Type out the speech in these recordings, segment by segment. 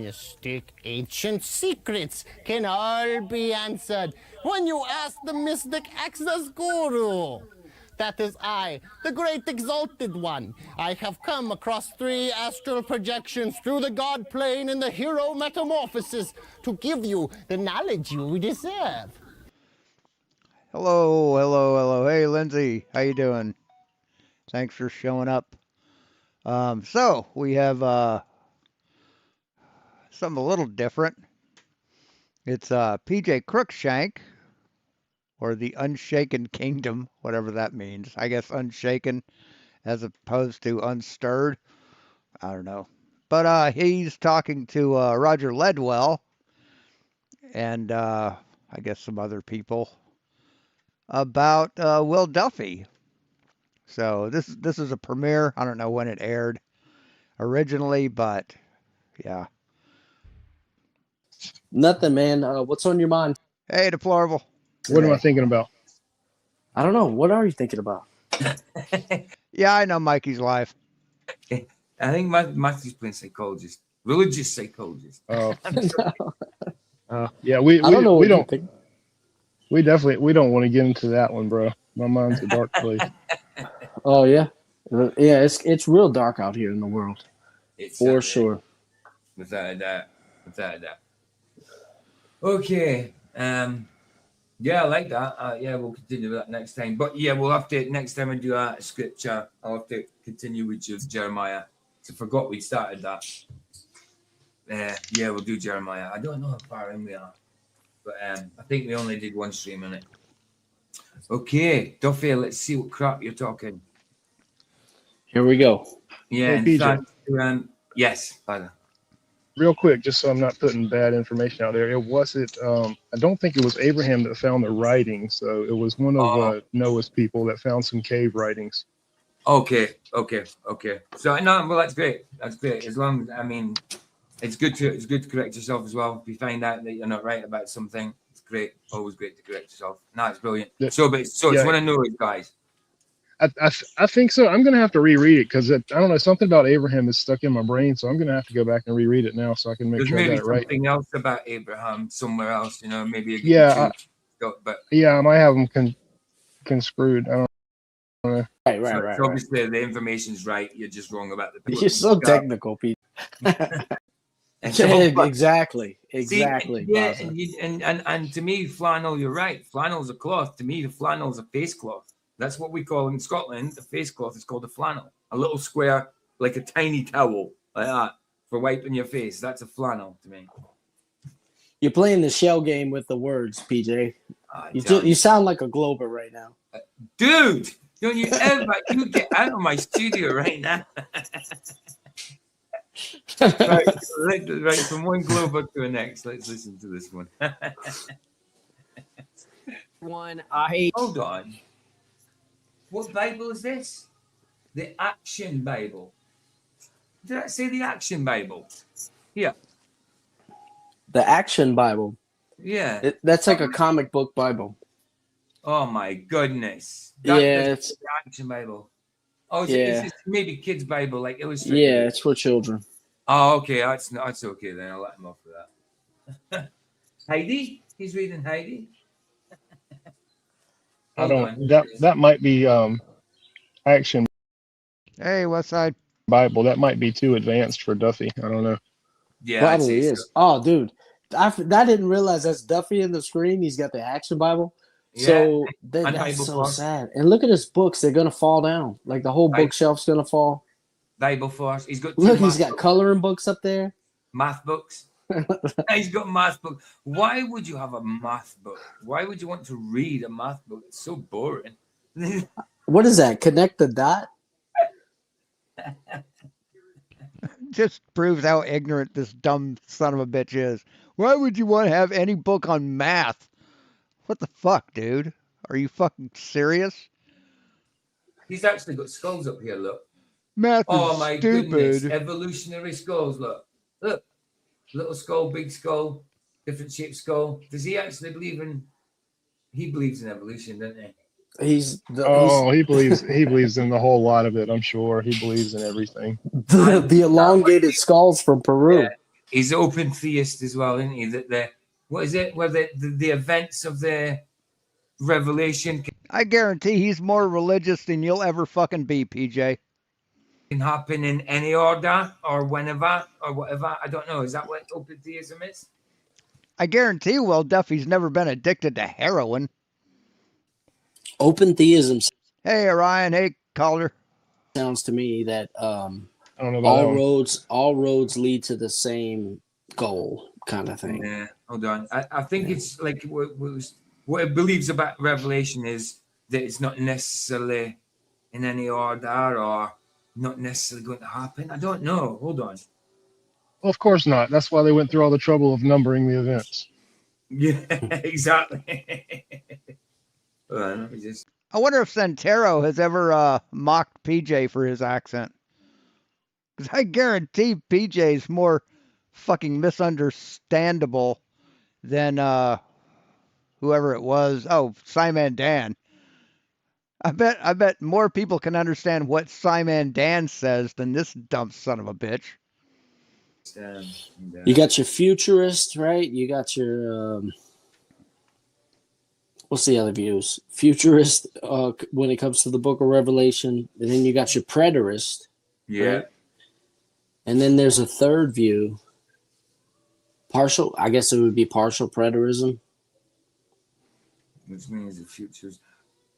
mystic, ancient secrets can all be answered when you ask the mystic access guru. That is I, the great exalted one. I have come across 3 astral projections through the god plane and the hero metamorphosis to give you the knowledge you deserve. Hello, hello, hello. Hey, Lindsay, how you doing? Thanks for showing up. So we have something a little different. It's PJ Crookshank, or the Unshaken Kingdom, whatever that means. I guess unshaken as opposed to unstirred. I don't know. But he's talking to Roger Ledwell and I guess some other people about Will Duffy. So this is a premiere. I don't know when it aired originally, but yeah. Nothing, man. What's on your mind? Hey, Deplorable. What am I thinking about? I don't know. What are you thinking about? Yeah, I know Mikey's live. I think Matthew's playing psychologist, religious psychologist. Oh, No. yeah. I don't know. We What you don't. think. We don't want to get into that one, bro. My mind's a dark place. Oh yeah, yeah. It's real dark out here in the world, It's for sure. Without a doubt. Without a doubt. Okay. Yeah, I like that. Yeah, we'll continue with that next time. But yeah, we'll have to next time I do a scripture. I'll have to continue with Jeremiah. I forgot we started that. Yeah, we'll do Jeremiah. I don't know how far in we are, but I think we only did 1 stream on it. Okay, Duffy, let's see what crap you're talking. Here we go. Yeah, Hey, in PJ. fact, yes, Father. Real quick, just so I'm not putting bad information out there. I don't think it was Abraham that found the writings. So it was one of Noah's people that found some cave writings. Okay. So no, well, that's great. That's great. As long as it's good to correct yourself as well. If you find out that you're not right about something, it's great. Always great to correct yourself. No, it's brilliant. Yeah. It's one of Noah's guys. I think so. I'm gonna have to reread it because I don't know, something about Abraham is stuck in my brain, so I'm gonna have to go back and reread it now so I can make There's sure I maybe got it right. something else about Abraham somewhere else, maybe a Yeah, but I might have them conscrewed. I don't know. Right. so obviously the information's right. You're just wrong about the people. You're so technical, Pete. Exactly. See, yeah, and to me, flannel, you're right. Flannel's a cloth. To me, the flannel's a face cloth. That's what we call in Scotland. The face cloth is called a flannel. A little square, like a tiny towel, like that, for wiping your face. That's a flannel to me. You're playing the shell game with the words, PJ. You sound like a Glober right now. Dude, don't you ever you get out of my studio right now. right, from one Glober to the next. Let's listen to this one. Hold on. What Bible is this? The Action Bible. Did I say the Action Bible? Yeah. The Action Bible. Yeah. That's like a comic book Bible. Oh my goodness. It's the Action Bible. Oh, yeah. It's maybe kids' Bible, like illustrated. Yeah, it's for children. Oh, okay. That's okay then. I'll let him off for that. Heidi? He's reading Heidi. I don't. That might be Action Hey, Westside. Bible. That might be too advanced for Duffy. I don't know. Yeah, Probably is. So. Oh, dude, I didn't realize that's Duffy in the screen. He's got the Action Bible. Yeah. So that's so sad. And look at his books; they're gonna fall down. Like the whole bookshelf's gonna fall. Bible for us. He's got. He's got coloring books up there. Math books. He's got math books. Why would you have a math book? Why would you want to read a math book? It's so boring. What is that? Connect the dot? Just proves how ignorant this dumb son of a bitch is. Why would you want to have any book on math? What the fuck, dude? Are you fucking serious? He's actually got skulls up here, look. Math Oh my is stupid. goodness. Evolutionary skulls, look. Look. Little skull, big skull, different shaped skull. Does he actually believe in he believes in evolution, doesn't he? He believes in the whole lot of it, I'm sure. He believes in everything. The elongated skulls from Peru. he's open theist as well, isn't he? That the what is it? Where the events of the revelation I guarantee he's more religious than you'll ever fucking be, PJ. can happen in any order or whenever or whatever. I don't know. Is that what open theism is? I guarantee Will Duffy's never been addicted to heroin. Open theism Hey, Orion. Hey, Calder. sounds to me that I don't know about that one. all roads lead to the same goal, kind of thing. Yeah. Hold on. I think it's like what it believes about revelation is that it's not necessarily in any order or not necessarily going to happen. I don't know. Hold on. Well, of course not. That's why they went through all the trouble of numbering the events. Yeah, exactly. Hold on, let me just. I wonder if Santero has ever mocked PJ for his accent. Because I guarantee PJ's more fucking misunderstandable than whoever it was. Oh, Simon Dan. I bet more people can understand what Simon Dan says than this dumb son of a bitch. You got your futurist, right? You got your what's the other views? Futurist when it comes to the Book of Revelation, and then you got your preterist. Yeah. Right? And then there's a third view. Partial, I guess it would be partial preterism. Which means the future's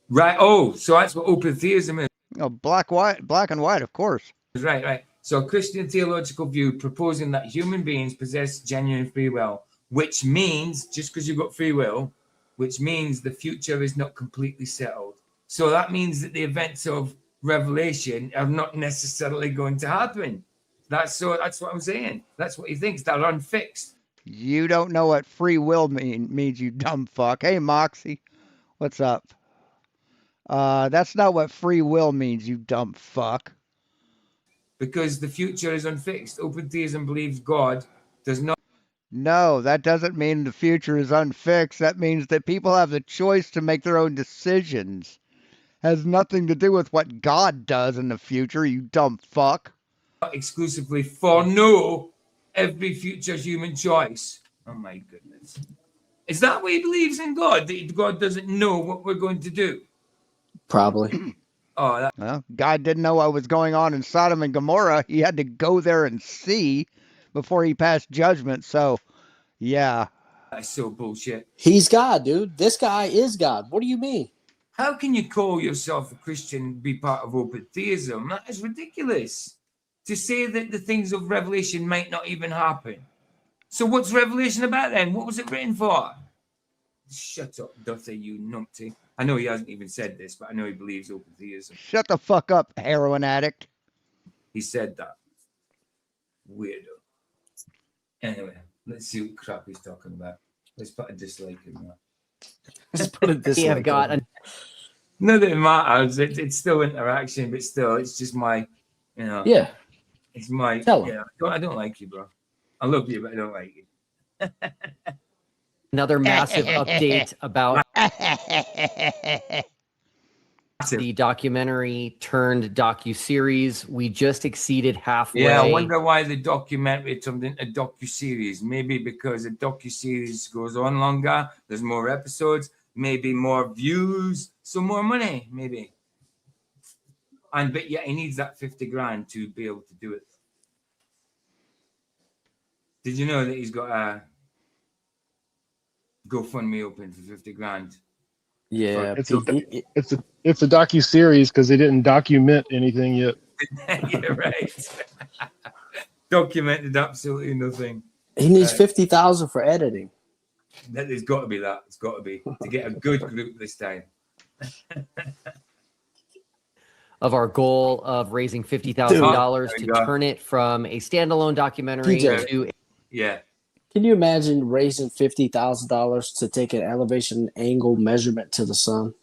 right. Oh, so that's what open theism is. Oh, black and white, of course. Right. So a Christian theological view proposing that human beings possess genuine free will, which means just because you've got free will, which means the future is not completely settled. So that means that the events of Revelation are not necessarily going to happen. That's what I'm saying. That's what he thinks. They're unfixed. You don't know what free will means, you dumb fuck. Hey, Moxie, what's up? That's not what free will means, you dumb fuck. Because the future is unfixed. Open theism believes God does not. No, that doesn't mean the future is unfixed. That means that people have the choice to make their own decisions. Has nothing to do with what God does in the future, you dumb fuck. Exclusively foreknow every future human choice. Oh my goodness. Is that what he believes in God? That God doesn't know what we're going to do? Probably. Well, God didn't know what was going on in Sodom and Gomorrah. He had to go there and see before he passed judgment. So, yeah. That's so bullshit. He's God, dude. This guy is God. What do you mean? How can you call yourself a Christian and be part of open theism? That is ridiculous. To say that the things of Revelation might not even happen. So what's Revelation about then? What was it written for? Shut up, Dottie, you numpty. I know he hasn't even said this, but I know he believes open theism. Shut the fuck up, heroin addict. He said that. Weirdo. Anyway, let's see what crap he's talking about. Let's put a dislike in that. Just put a dislike. Have got Not that it matters. It's still interaction, but still, it's just my, Yeah. It's my. Tell him. Yeah, I don't like you, bro. I love you, but I don't like you. another massive update about the documentary turned docu-series. We just exceeded halfway. Yeah, I wonder why the documentary turned into a docu-series. Maybe because a docu-series goes on longer, there's more episodes, maybe more views, so more money, maybe. But yeah, he needs that 50 grand to be able to do it. Did you know that he's got a GoFundMe open for 50 grand? Yeah. It's a docu-series because they didn't document anything yet. Yeah, right. Documented absolutely nothing. He needs 50,000 for editing. There's got to be that. It's got to be to get a good group this time. Of our goal of raising $50,000 to turn it from a standalone documentary PJ. to Yeah. Can you imagine raising $50,000 to take an elevation angle measurement to the sun?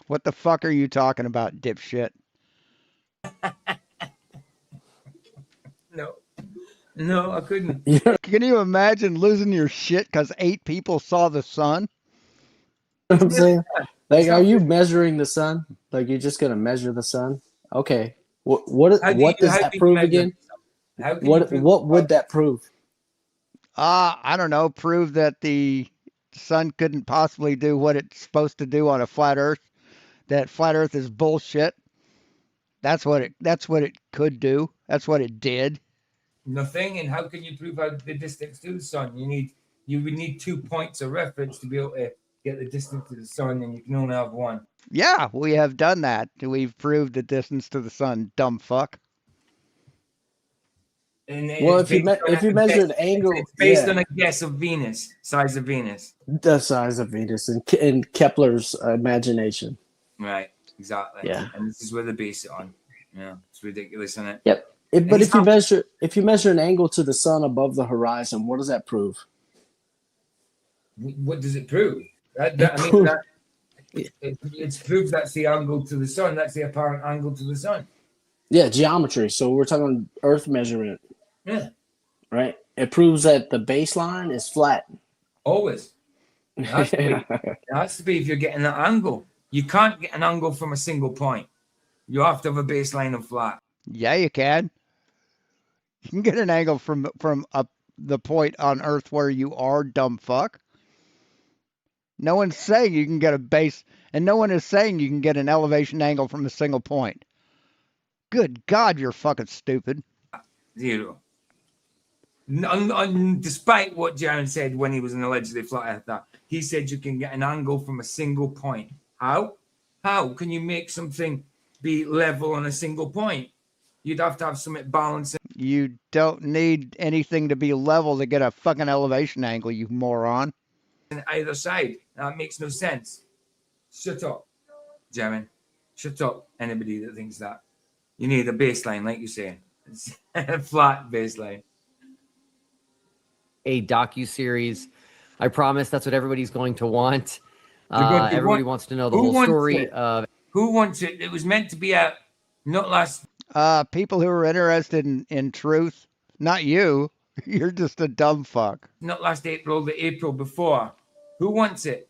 What the fuck are you talking about, dipshit? No, I couldn't. Can you imagine losing your shit because 8 people saw the sun? You know what I'm saying? Like, are you measuring the sun? Like, you're just gonna measure the sun? Okay. What does that prove again? How can you prove What would that prove? I don't know. Prove that the sun couldn't possibly do what it's supposed to do on a flat Earth. That flat Earth is bullshit. That's what it could do. That's what it did. nothing? And how can you prove the distance to the sun? You would need 2 points of reference to be able to get the distance to the sun, and you can only have one. Yeah, we have done that. We've proved the distance to the sun, dumb fuck. And Well, it's if you measure the angle, it's based on a guess of Venus, size of Venus. the size of Venus and Kepler's imagination. Right, exactly. Yeah. And this is where they base it on. Yeah, it's ridiculous, isn't it? Yep. But if you measure an angle to the sun above the horizon, what does that prove? What does it prove? It proves that's the angle to the sun. That's the apparent angle to the sun. Yeah, geometry. So we're talking Earth measurement. Yeah, Right. It proves that the baseline is flat. always. It has to be if you're getting that angle. You can't get an angle from a single point. You have to have a baseline of flat. Yeah, you can. You can get an angle from the point on Earth where you are, dumb fuck. No one's saying you can get a base, and no one is saying you can get an elevation angle from a single point. Good God, you're fucking stupid. Zero. Despite what Jaron said when he was an allegedly flat earther, he said you can get an angle from a single point. How? How can you make something be level on a single point? You'd have to have something balancing You don't need anything to be level to get a fucking elevation angle, you moron. either side. That makes no sense. Shut up, Jaron. Shut up, anybody that thinks that. You need a baseline, like you say. It's a flat baseline. A docu-series. I promise that's what everybody's going to want. Everybody Wants to know the who whole wants story it? of Who wants it? It was meant to be out not last. People who are interested in truth, not you. You're just a dumb fuck. Not last April, the April before. Who wants it?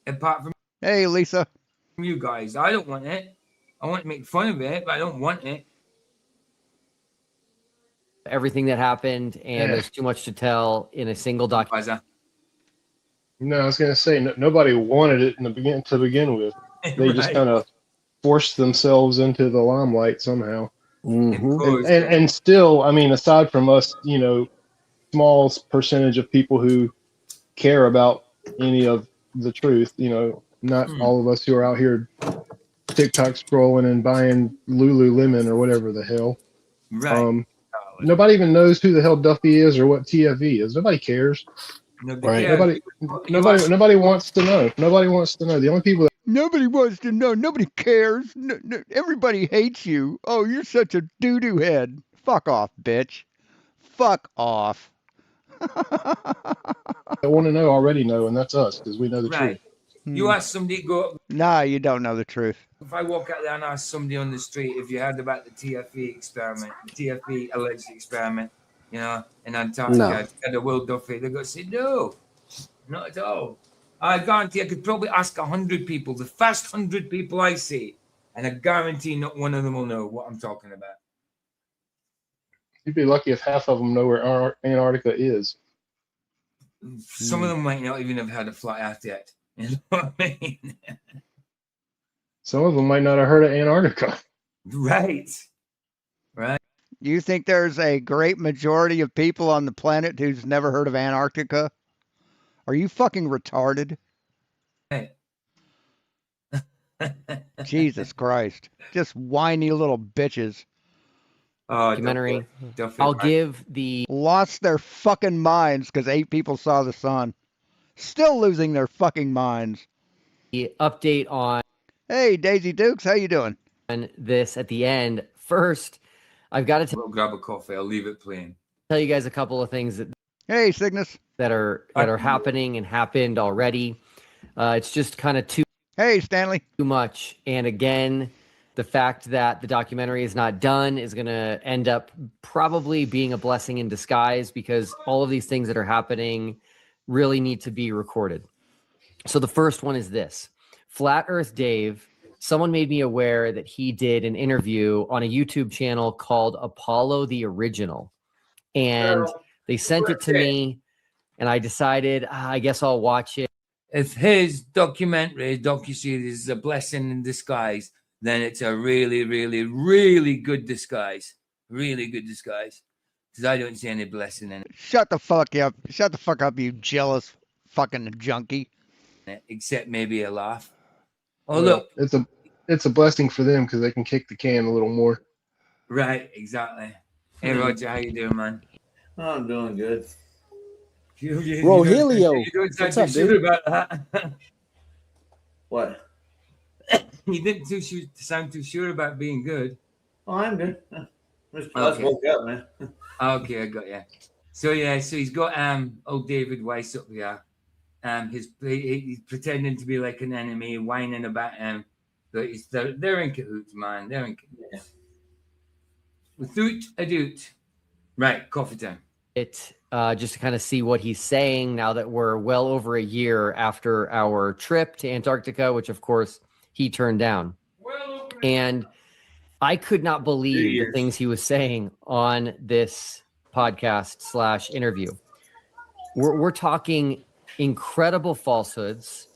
Apart from Hey, Lisa. you guys. I don't want it. I want to make fun of it, but I don't want it. everything that happened, and there's too much to tell in a single document. No, I was going to say nobody wanted it in the to begin with. They just kind of forced themselves into the limelight somehow. Mm-hmm. And still, I mean, aside from us, you know, small percentage of people who care about any of the truth, you know, not all of us who are out here TikTok scrolling and buying Lululemon or whatever the hell. Right. Nobody even knows who the hell Duffy is or what TFE is. Nobody cares. Nobody Right. Nobody wants to know. Nobody wants to know. The only people Nobody wants to know. Nobody cares. Everybody hates you. Oh, you're such a doo-doo head. Fuck off, bitch. Fuck off. that want to know already know, and that's us because we know the Right. truth. You ask somebody, go. Nah, you don't know the truth. If I walk out there and ask somebody on the street if you heard about the TFE experiment, the TFE alleged experiment, you know, in Antarctica, and the Will Duffy, they're going to say, no, not at all. I guarantee I could probably ask 100 people, the first 100 people I see, and I guarantee not one of them will know what I'm talking about. You'd be lucky if half of them know where Antarctica is. Some of them might not even have had a flat earth yet. You know what I mean? Some of them might not have heard of Antarctica. Right. Right. You think there's a great majority of people on the planet who's never heard of Antarctica? Are you fucking retarded? Right. Jesus Christ. Just whiny little bitches. Documentary. I'll give the Lost their fucking minds because 8 people saw the sun. Still losing their fucking minds. update on Hey, Daisy Dukes, how you doing? this at the end. First, I've got to We'll grab a coffee. I'll leave it playing. tell you guys a couple of things Hey, Cygnus. that are happening and happened already. It's just kind of too Hey, Stanley. much. And again, the fact that the documentary is not done is going to end up probably being a blessing in disguise because all of these things that are happening really need to be recorded. So the first one is this. Flat Earth Dave, someone made me aware that he did an interview on a YouTube channel called Apollo the Original. and they sent it to me, and I decided I guess I'll watch it. If his documentary, docuseries is a blessing in disguise, then it's a really, really, really good disguise. Really good disguise. Because I don't see any blessing in Shut the fuck up. Shut the fuck up, you jealous fucking junkie. it, except maybe a laugh. Oh, Well, look. it's a blessing for them because they can kick the can a little more. Right, exactly. Hey, Roger, how you doing, man? I'm doing good. Rogelio, You don't sound what's too up, sure dude? about that. What? You didn't sound too sure about being good. Oh, I'm good. Let's Okay. woke up, man. Okay, I got you. So yeah, so he's got old David Weiss up here. He's pretending to be like an enemy, whining about him. But they're in cahoots, man. They're in cahoots. Yeah. Without a doubt. Right, coffee time. Just to kind of see what he's saying now that we're well over a year after our trip to Antarctica, which of course he turned down. And I could not believe the things he was saying on this podcast / interview. We're talking incredible falsehoods.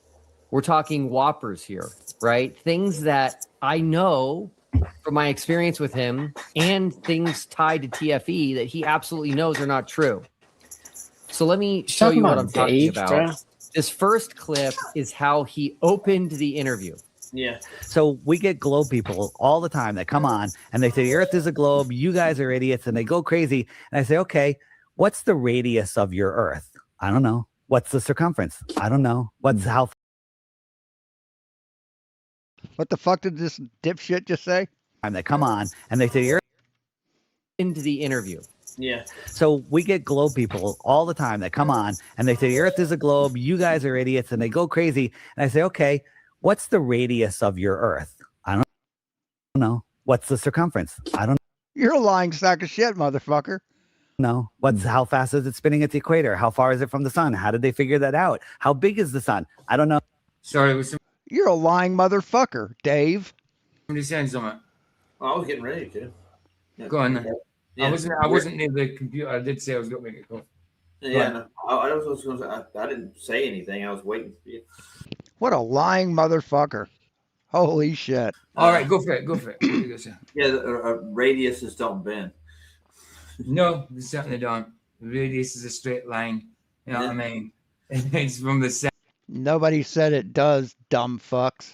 We're talking whoppers here, right? Things that I know from my experience with him and things tied to TFE that he absolutely knows are not true. So let me show you what I'm talking about. This first clip is how he opened the interview. Yeah. So we get globe people all the time that come on and they say the earth is a globe, you guys are idiots, and they go crazy. And I say, okay, what's the radius of your earth? I don't know. What's the circumference? I don't know. What's how What the fuck did this dipshit just say? time they come on and they say the earth Into the interview. Yeah. So we get globe people all the time that come on and they say the earth is a globe, you guys are idiots, and they go crazy. And I say, okay, what's the radius of your earth? I don't know. What's the circumference? I don't You're a lying sack of shit, motherfucker. know. What's how fast is it spinning at the equator? How far is it from the sun? How did they figure that out? How big is the sun? I don't know. Sorry, was You're a lying motherfucker, Dave. somebody saying something? I was getting ready to. Yeah. Go on then. Yeah. I wasn't near the computer. I did say I was going to make it go. Yeah. No, I was going to say, I didn't say anything. I was waiting for you. What a lying motherfucker. Holy shit. All right, go for it. Go for it. What you gonna say? Yeah. The radiuses don't bend. No, they certainly don't. The radius is a straight line. You know what I mean? It's from the Nobody said it does, dumb fucks.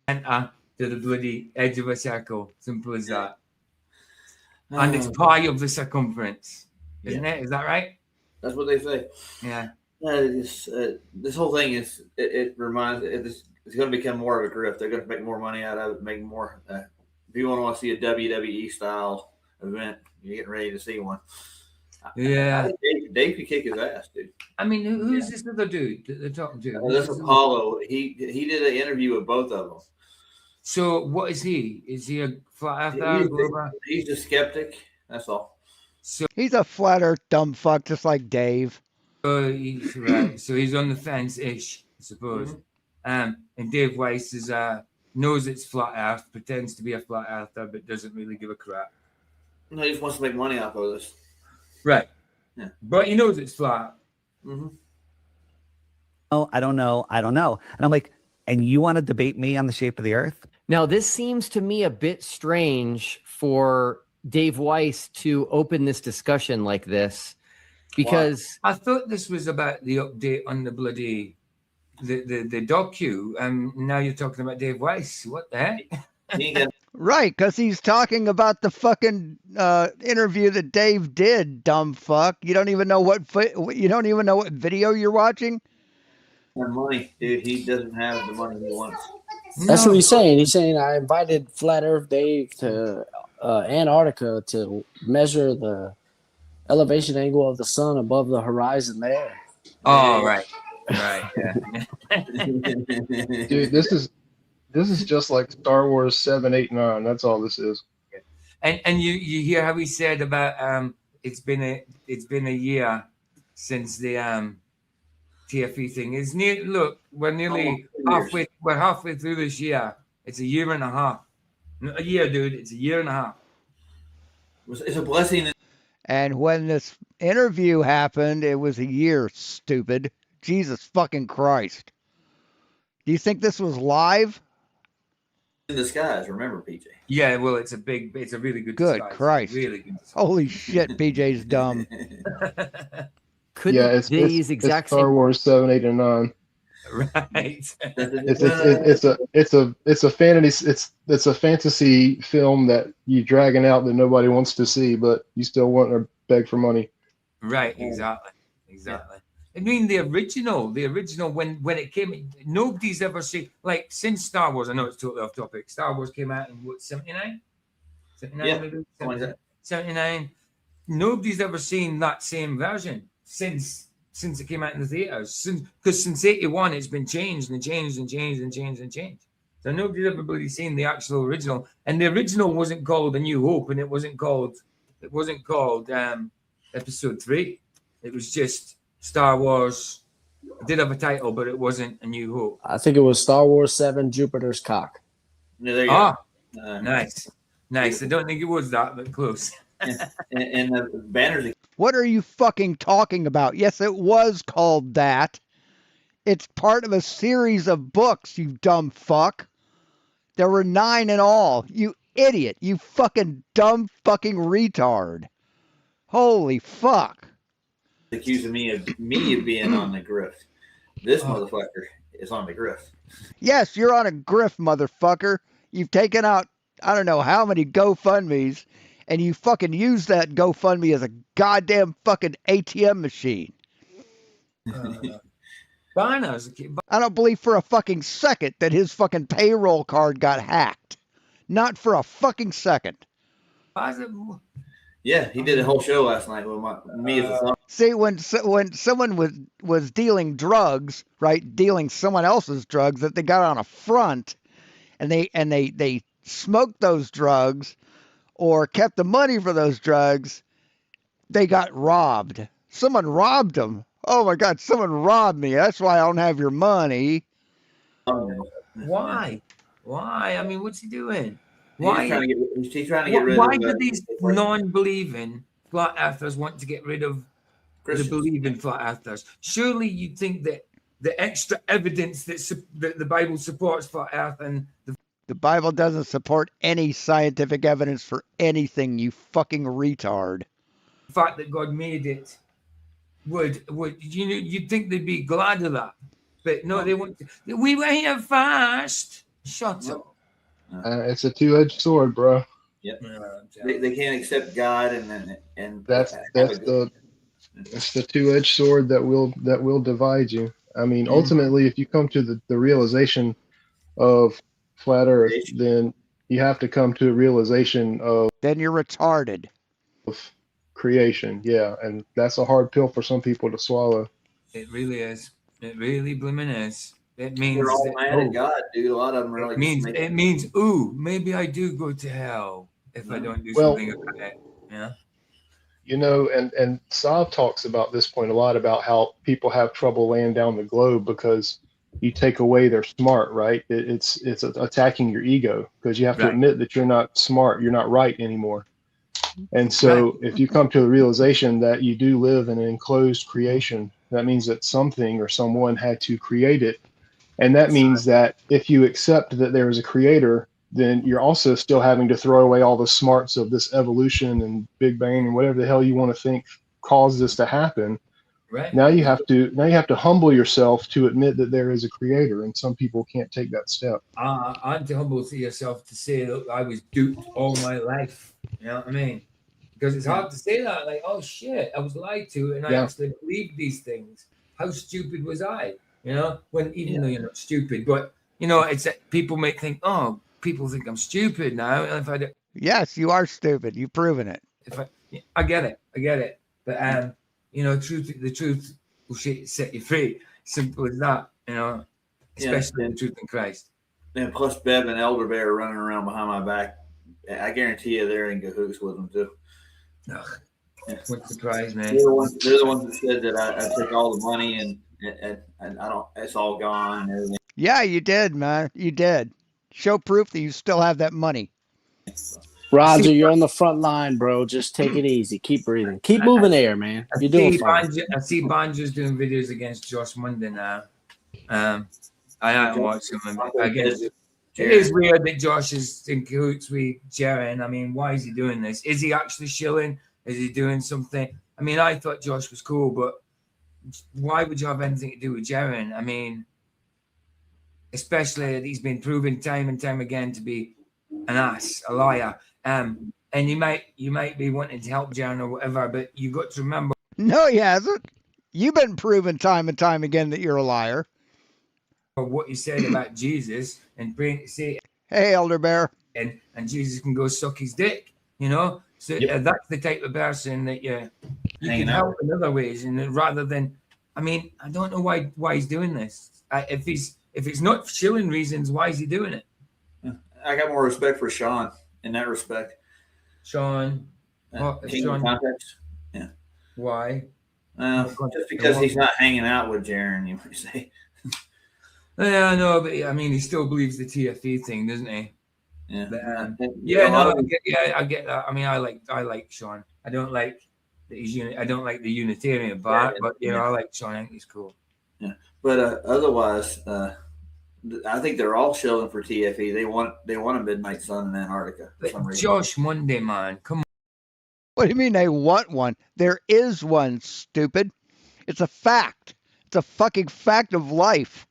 center to the bloody edge of a circle. Simple as that. And it's pi of the circumference. Isn't it? Is that right? That's what they say. Yeah. This whole thing is it reminds it's going to become more of a grift. They're going to make more money out of it, make more. If you want to see a WWE style event, you're getting ready to see one. Yeah. I think Dave could kick his ass, dude. I mean, who's this other dude that they're talking to? This Apollo, he did an interview with both of them. So what is he? Is he a flat earther? Glober? He's a skeptic. That's all. So He's a flat earth dumb fuck just like Dave. he's right. So he's on the fence-ish, I suppose. And Dave Weiss is knows it's flat earth, pretends to be a flat earther, but doesn't really give a crap. No, he just wants to make money off of this. Right. Yeah. But he knows it's flat. Mm-hmm. Oh, I don't know. I don't know. And I'm like, and you want to debate me on the shape of the earth? Now, this seems to me a bit strange for Dave Weiss to open this discussion like this, because I thought this was about the update on the bloody the docu, and now you're talking about Dave Weiss. What the heck? He got Right, because he's talking about the fucking interview that Dave did, dumb fuck. You don't even know what video you're watching? money, dude. He doesn't have the money he wants. That's what he's saying. He's saying I invited Flat Earth Dave to Antarctica to measure the elevation angle of the sun above the horizon there. Oh, right. Yeah. Dude, this is just like Star Wars 7, 8, 9. That's all this is. And you hear how he said about it's been a year since the TFE thing. It's look, we're nearly halfway. We're halfway through this year. It's a year and a half. Not a year, dude. It's a year and a half. It's a blessing. And when this interview happened, it was a year, stupid. Jesus fucking Christ. Do you think this was live? In disguise, remember, PJ. Yeah, well, it's a really good Good disguise. Christ. Really good disguise. Holy shit, PJ's dumb. Couldn't Yeah, it's these exact Star same Wars 7, 8, and 9. Right. It's a fantasy film that you dragging out that nobody wants to see, but you still want to beg for money. Right, exactly. I mean, the original when it came, nobody's ever seen, like, since Star Wars. I know it's totally off topic. Star Wars came out in what, 79? 79 Yeah, maybe? something like that. 79. Nobody's ever seen that same version since it came out in the theaters. Because since 81, it's been changed and changed and changed and changed and changed. So nobody's ever really seen the actual original. And the original wasn't called A New Hope, and it wasn't called Episode 3. It was just Star Wars. It did have a title, but it wasn't A New Hope. I think it was Star Wars 7 Jupiter's Cock. Yeah, there you Ah, go. nice. I don't think it was that, but close. And the banners. What are you fucking talking about? Yes, it was called that. It's part of a series of books, you dumb fuck. There were 9 in all. You idiot. You fucking dumb fucking retard. Holy fuck. Accusing me of being on the grift. This motherfucker is on the grift. Yes, you're on a grift, motherfucker. You've taken out, I don't know how many GoFundMes, and you fucking use that GoFundMe as a goddamn fucking ATM machine. Banners. I don't believe for a fucking second that his fucking payroll card got hacked. Not for a fucking second. Yeah, he did a whole show last night with me as a thumb. See, when someone was dealing drugs, right, dealing someone else's drugs that they got on a front, and they smoked those drugs or kept the money for those drugs, they got robbed. Someone robbed them. Oh my God, someone robbed me. That's why I don't have your money. Why? I mean, what's he doing? Why? He's trying to get rid of. Why do these non-believing flat earthers want to get rid of the believing flat earthers? Surely you'd think that the extra evidence that the Bible supports flat earth and the Bible doesn't support any scientific evidence for anything, you fucking retard. The fact that God made it would you'd think they'd be glad of that, but no, they want to. We were here first. Shut up. It's a two-edged sword, bro. Yep. They can't accept God, and that's the two-edged sword that will divide you. I mean, ultimately, if you come to the realization of flat Earth, then you have to come to a realization of. Then you're retarded. Of creation, yeah, and that's a hard pill for some people to swallow. It really is. It really blooming is. It means they're all mad at God, dude. A lot of them are like. It means, ooh, maybe I do go to hell if I don't do something about it. Yeah. You know, and Sav talks about this point a lot about how people have trouble laying down the globe because you take away their smart, right? It's attacking your ego because you have to admit that you're not smart, you're not right anymore. And so if you come to the realization that you do live in an enclosed creation, that means that something or someone had to create it. And that means that if you accept that there is a creator, then you're also still having to throw away all the smarts of this evolution and Big Bang and whatever the hell you want to think caused this to happen. Right. Now you have to humble yourself to admit that there is a creator, and some people can't take that step. I'm to humble to yourself to say that I was duped all my life. You know what I mean? Because it's hard to say that, like, oh shit, I was lied to, and I actually believed these things. How stupid was I? You know, even though you're not stupid, but you know, it's people may think, oh, people think I'm stupid now. And if I do, yes, you are stupid. You've proven it. I get it. But you know, the truth will set you free. Simple as that. You know, especially the truth in Christ. And plus, Bev and Elder Bear running around behind my back. I guarantee you, they're in cahoots with them too. What surprise, man! They're the ones that said that I took all the money and I don't. It's all gone and everything. Yeah, you did, man. You did. Show proof that you still have that money. Roger, See- you're on the front line, bro. Just take it easy. Keep breathing. Keep moving air, man. You're doing fine. I see Banjo's doing videos against Josh Monday now. I haven't watched him against. It is weird that Josh is in cahoots with Jaren. I mean, why is he doing this? Is he actually shilling? Is he doing something? I mean, I thought Josh was cool, but why would you have anything to do with Jaren? I mean, especially that he's been proven time and time again to be an ass, a liar. And you might be wanting to help Jaren or whatever, but you got to remember. No, he hasn't. You've been proven time and time again that you're a liar. What you said about Jesus and praying to say, hey, Elder Bear, and Jesus can go suck his dick, you know. So that's the type of person that you can help in other ways, and rather than, I mean, I don't know why he's doing this. If it's not shilling reasons, why is he doing it? I got more respect for Sean in that respect. Sean, Kingdom context. Yeah. Why? Just because he's not hanging out with Jaren, you might say. Yeah, I know, but I mean, he still believes the TFE thing, doesn't he? Yeah. But, I get that. I mean, I like Sean. I don't like that I don't like the Unitarian part, but I like Sean. I think he's cool. Yeah, but otherwise, I think they're all shilling for TFE. They want a midnight sun in Antarctica for some reason. Josh Monday, man, come on. what do you mean they want one? There is one, stupid. It's a fact. It's a fucking fact of life.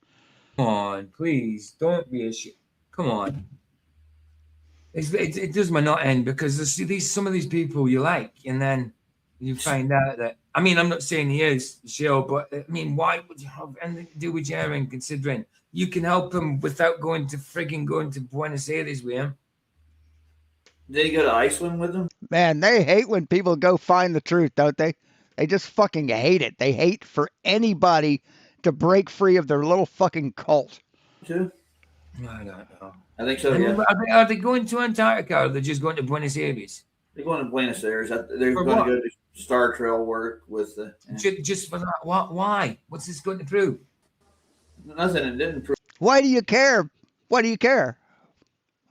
Come on, please don't be a shit. Come on. It does my not end because some of these people you like, and then you find out that. I mean, I'm not saying he is Shell, but I mean, why would you have anything to do with Jaren, considering you can help him without going to Buenos Aires with him? Did he go to Iceland with them? Man, they hate when people go find the truth, don't they? They just fucking hate it. They hate for anybody to break free of their little fucking cult. Too? I don't know. I think so. Yeah. Are they going to Antarctica, or are they just going to Buenos Aires? They're going to Buenos Aires. They're For going what? to go to Star Trail work with the. Just for that? Why? What's this going to prove? Nothing. It didn't prove. Why do you care? What do you care?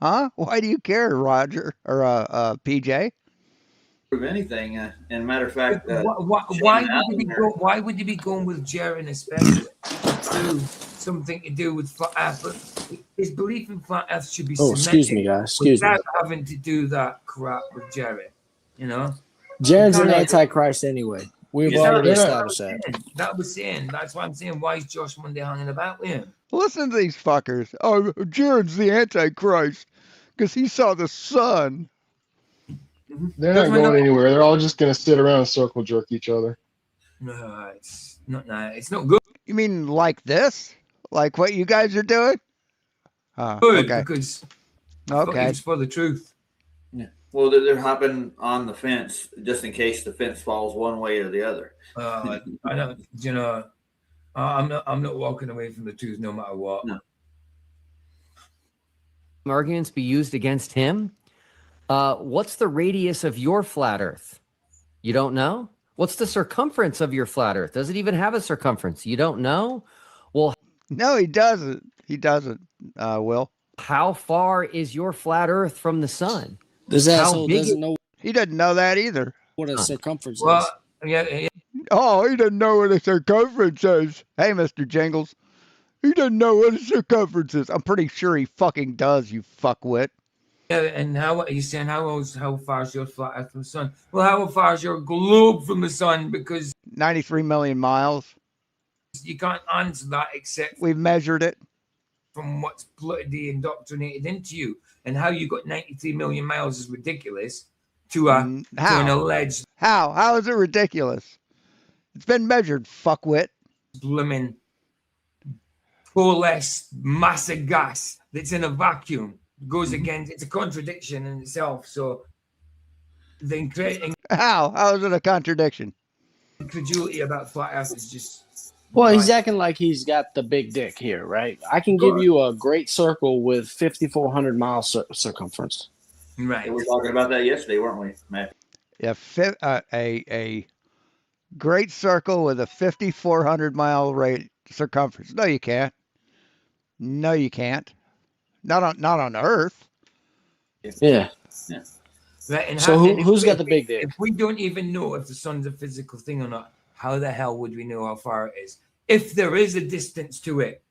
Huh? Why do you care, Roger or PJ? Anything. And matter of fact, why would you be going with Jaren, especially to something to do with flat Earth? His belief in flat Earth should be cemented. Excuse me, guys. Excuse me. Without having to do that crap with Jaren, you know. Jaren's an antichrist anyway. We've already established that. That was saying. That's why I'm saying. Why is Josh Monday hanging about with him? Listen to these fuckers. Oh, Jared's the Antichrist because he saw the sun. They're not going anywhere. They're all just going to sit around and circle jerk each other. No, it's not. It's not good. You mean like this? Like what you guys are doing? Good okay. because Okay. it's for the truth. Yeah. Well, they're hopping on the fence just in case the fence falls one way or the other. I don't. You know, I'm not walking away from the truth no matter what. No. Arguments be used against him. What's the radius of your flat Earth? You don't know? What's the circumference of your flat Earth? Does it even have a circumference? You don't know? Well, no, he doesn't. He doesn't, Will. How far is your flat Earth from the sun? This asshole doesn't know He doesn't know that either. what a circumference is. Well, yeah. Oh, he doesn't know what a circumference is. Hey, Mr. Jingles. He doesn't know what a circumference is. I'm pretty sure he fucking does, you fuckwit. Yeah, and how he's saying how far is your flat Earth from the sun? Well, how far is your globe from the sun? Because 93 million miles. you can't answer that except We've measured it. from what's politically indoctrinated into you. And how you got 93 million miles is ridiculous to an alleged How is it ridiculous? It's been measured, fuckwit. blooming coalesced mass of gas that's in a vacuum. Goes against, it's a contradiction in itself. So the How is it a contradiction? incredulity about flat Earth is just. Well, he's acting like he's got the big dick here, right? I can give you a great circle with 5,400 mile circumference. Right. We were talking about that yesterday, weren't we, Matt? Yeah, a great circle with a 5,400 mile circumference. No, you can't. No, you can't. Not on Earth. Yeah. Right, and So and who's got the big dick? If we don't even know if the sun's a physical thing or not, how the hell would we know how far it is? If there is a distance to it,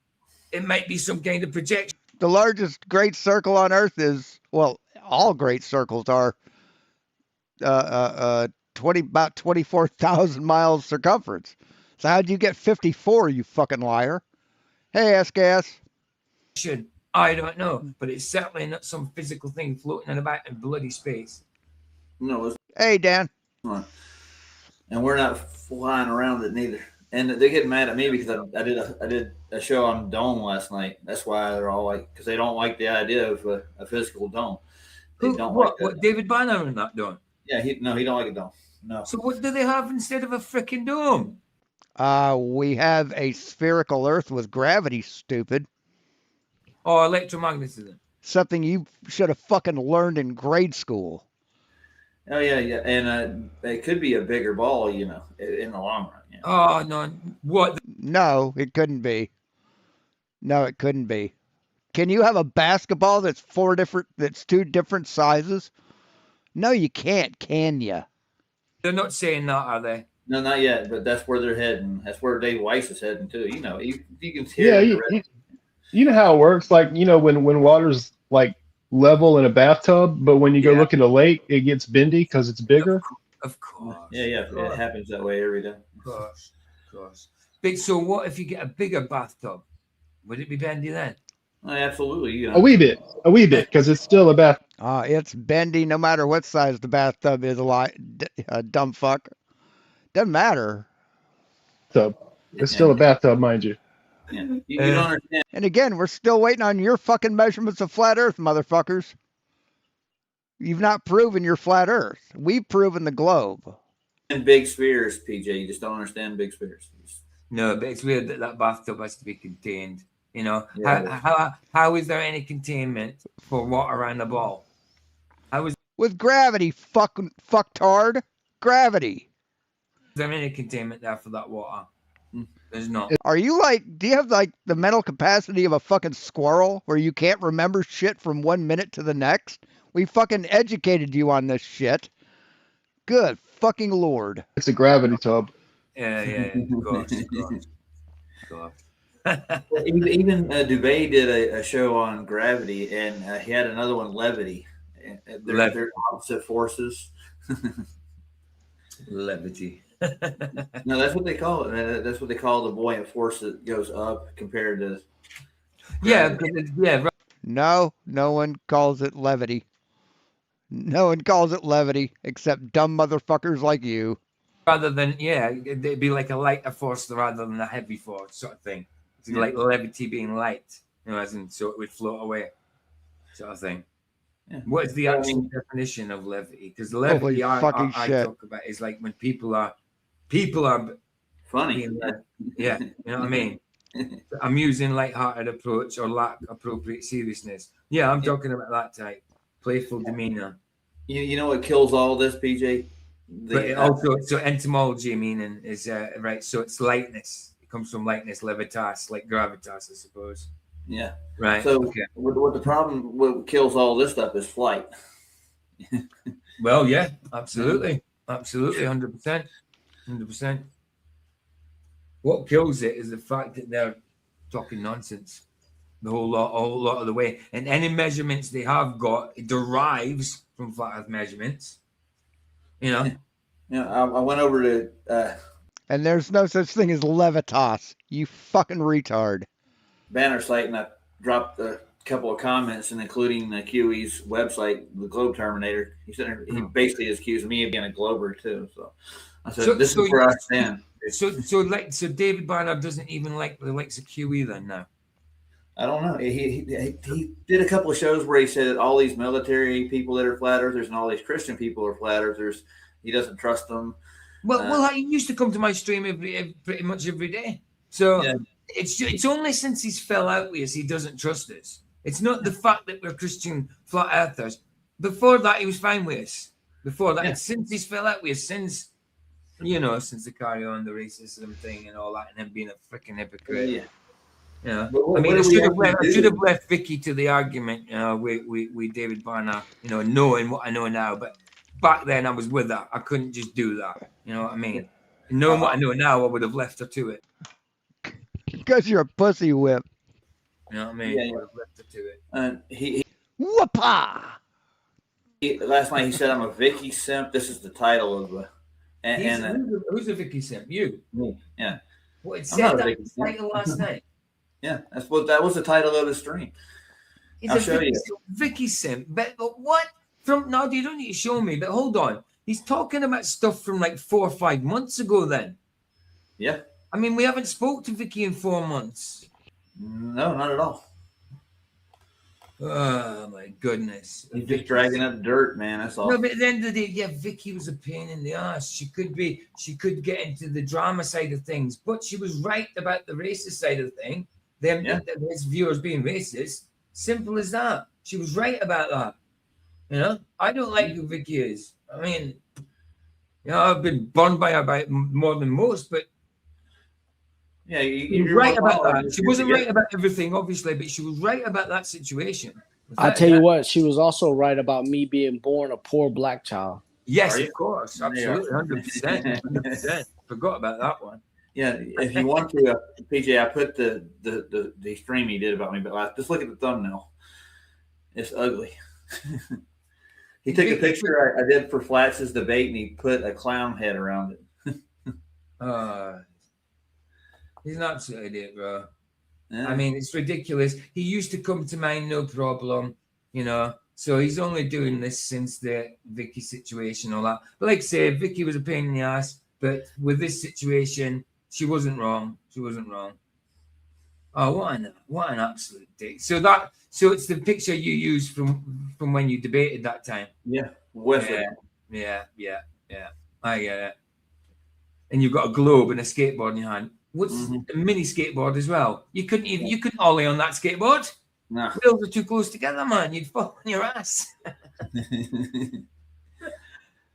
it might be some kind of projection. The largest great circle on Earth is, well, all great circles are 24,000 miles circumference. So how'd you get 54, you fucking liar? Hey, S-Gas. I don't know, but it's certainly not some physical thing floating about in bloody space. No, it's Hey, Dan. not. And we're not flying around it neither. And they get mad at me because I did a show on dome last night. That's why they're all like, because they don't like the idea of a physical dome. They don't like that. What David Banner and that dome? Yeah, he don't like a dome. No. So what do they have instead of a freaking dome? We have a spherical Earth with gravity, stupid. Oh, electromagnetism. Something you should have fucking learned in grade school. Oh yeah, and it could be a bigger ball, in the long run. Yeah. Oh no! What? No, it couldn't be. No, it couldn't be. Can you have a basketball that's two different sizes? No, you can't, can you? They're not saying that, are they? No, not yet, but that's where they're heading. That's where Dave Weiss is heading too. You can hear. Yeah, you know how it works. Like when water's like level in a bathtub, but when you go look at a lake, it gets bendy because it's bigger. Of course. Yeah, it happens that way every day. Of course. But so what if you get a bigger bathtub? Would it be bendy then? Oh, absolutely. A wee bit, because it's still a bath. It's bendy no matter what size the bathtub is. Dumb fuck. Doesn't matter. It's still a bathtub, mind you. Yeah. You don't understand. And again, we're still waiting on your fucking measurements of flat Earth, motherfuckers. You've not proven you're flat Earth. We've proven the globe. And big spheres, PJ. You just don't understand big spheres. No, but it's weird that bathtub has to be contained. Yeah, how is there any containment for water around the ball? With gravity, fucktard. Gravity. Is there any containment there for that water? There's not. Do you have the mental capacity of a fucking squirrel where you can't remember shit from 1 minute to the next? We fucking educated you on this shit. Good fucking Lord. It's a gravity tub. Yeah, of course. Even Dubé did a show on gravity, and he had another one, levity. They're opposite forces. Levity. No, that's what they call it. That's what they call the buoyant force that goes up compared to. Yeah. No one calls it levity. No one calls it levity except dumb motherfuckers like you. Rather than it'd be like a lighter force rather than a heavy force sort of thing. It's like levity being light, as in so it would float away, sort of thing. Yeah. What is the actual definition of levity? Because levity I talk about is like when people are funny. You know what I mean? Amusing, light-hearted approach or lack appropriate seriousness. Yeah, I'm talking about that type. Playful demeanor. You know what kills all this, PJ? But also, so etymology meaning is right. So it's lightness. It comes from lightness, levitas, like gravitas, I suppose. Yeah. Right. So what the problem? What kills all this stuff is flight. Well, yeah, absolutely, 100%. What kills it is the fact that they're talking nonsense the whole lot of the way, and any measurements they have got it derives from flat Earth measurements. Yeah, I went over to. And there's no such thing as levitas. You fucking retard. Banner site, and I dropped a couple of comments, and including QE's website, the Globe Terminator. He basically accused me of being a Glober too. So I said, "This is where I stand." So David Barnard doesn't even like the likes of QE then now. I don't know. He did a couple of shows where he said that all these military people that are flat earthers and all these Christian people are flat earthers. He doesn't trust them. Well, he used to come to my stream pretty much every day. So it's only since he's fell out with us he doesn't trust us. It's not the fact that we're Christian flat earthers. Before that, he was fine with us. Before that, since he's fell out with us, since the carry on the racism thing and all that, and him being a freaking hypocrite. Yeah, But what- I mean, what I do we should have actually left, I do? should have left Vicky to the argument, with David Banner, knowing what I know now. But back then, I was with her. I couldn't just do that. You know what I mean? Knowing what I know now, I would have left her to it. Because you're a pussy whip. You know what I mean? Yeah, I yeah. would have left her to it. And Whoopah! last night he said I'm a Vicky simp. This is the title of the. Who's a Vicky simp? You? Me. Yeah. What it I'm said not a that Vicky simp. title last night. Yeah, that was the title of the stream. He's I'll a show Vicky, you. Vicky simp. But what? No, you don't need to show me. But hold on. He's talking about stuff from like 4 or 5 months ago. Then. Yeah. I mean, we haven't spoke to Vicky in 4 months. No, not at all. Oh my goodness! He's just dragging up dirt, man. That's all. No, but at the end of the day, yeah, Vicky was a pain in the ass. She could get into the drama side of things, but she was right about the racist side of the thing. His viewers being racist. Simple as that. She was right about that. I don't like who Vicky is. I mean, I've been burned by her by more than most, but yeah, you're right about that. She wasn't right about everything, obviously, but she was right about that situation. I tell you what, she was also right about me being born a poor black child. Yes, of course, absolutely, 100%, 100%. Forgot about that one. Yeah, if you want to, PJ, I put the stream he did about me, but just look at the thumbnail. It's ugly. He took a picture I did for Flats' debate, and he put a clown head around it. He's an absolute idiot, bro. Yeah. I mean, it's ridiculous. He used to come to mind, no problem, So he's only doing this since the Vicky situation, all that. But like I say, Vicky was a pain in the ass. But with this situation, she wasn't wrong. She wasn't wrong. Oh, what an absolute dick. So it's the picture you used from when you debated that time. Yeah, with it. Yeah. I get it. And you've got a globe and a skateboard in your hand. What's a mini skateboard as well? You couldn't ollie on that skateboard. No. Wheels are too close together, man. You'd fall on your ass.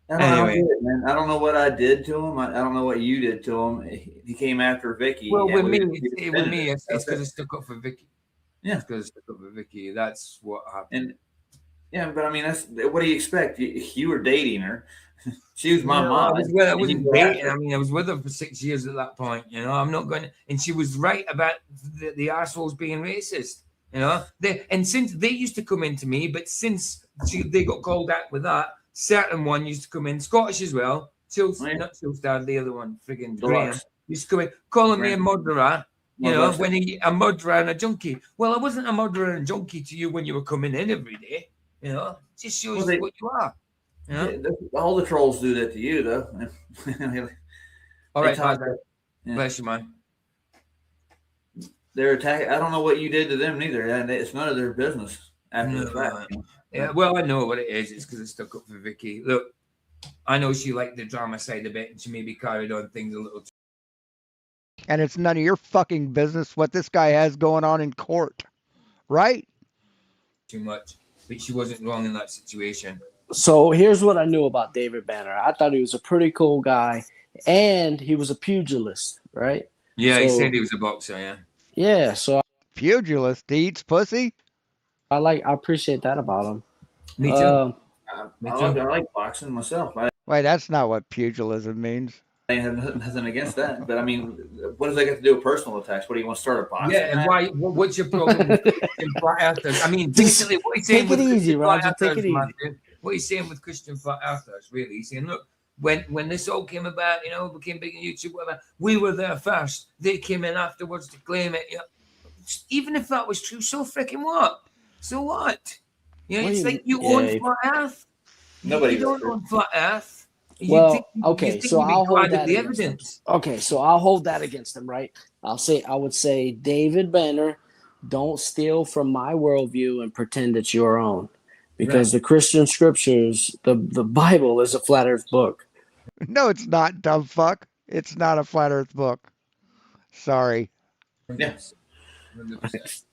Anyway, man. I don't know what I did to him. I don't know what you did to him. He came after Vicky. Well, with me, it's because I stuck up for Vicky. Yeah, it's because I stuck up for Vicky. That's what happened. But I mean, that's what do you expect? You were dating her. She was my mom. I wasn't dating. I mean, I was with her for 6 years at that point. I'm not going to. And she was right about the assholes being racist. Since they used to come into me, but since they got called out with that, certain one used to come in, Scottish as well. Not Tilstad, the other one, friggin' Graham, used to come in, calling me a murderer. When a murderer and a junkie. Well, I wasn't a murderer and a junkie to you when you were coming in every day. Just shows what you are. All the trolls do that to you, though. All right, bless you, man. They're attacking. I don't know what you did to them neither, and it's none of their business after the fact. Yeah, well, I know what it is. It's because I stuck up for Vicky. Look, I know she liked the drama side of it, and she maybe carried on things a little too. And it's none of your fucking business what this guy has going on in court, right? Too much, but she wasn't wrong in that situation. So here's what I knew about David Banner. I thought he was a pretty cool guy, and he was a pugilist, right? Yeah, he said he was a boxer. Yeah. Yeah. So pugilist, he eats pussy. I appreciate that about him. Me too. I like boxing myself. Wait, that's not what pugilism means. I have nothing against that, but I mean, what does that got to do with personal attacks? What do you want to start a boxing? Yeah, and why? What's your problem with Christian flat earthers? I mean, basically, what he's saying take it easy, Roger. Take it easy. What he's saying with Christian flat earthers, really, he's saying, look, when this all came about, became big on YouTube, whatever, we were there first. They came in afterwards to claim it. Even if that was true, so freaking what? So what? It's like you own flat Earth. Nobody. You don't own flat Earth. So I'll hold that the against evidence. Him. Okay, so I'll hold that against him, right? I would say, David Banner, don't steal from my worldview and pretend it's your own, because the Christian scriptures, the Bible, is a flat Earth book. No, it's not, dumb fuck. It's not a flat Earth book. Sorry. Yes. 100%.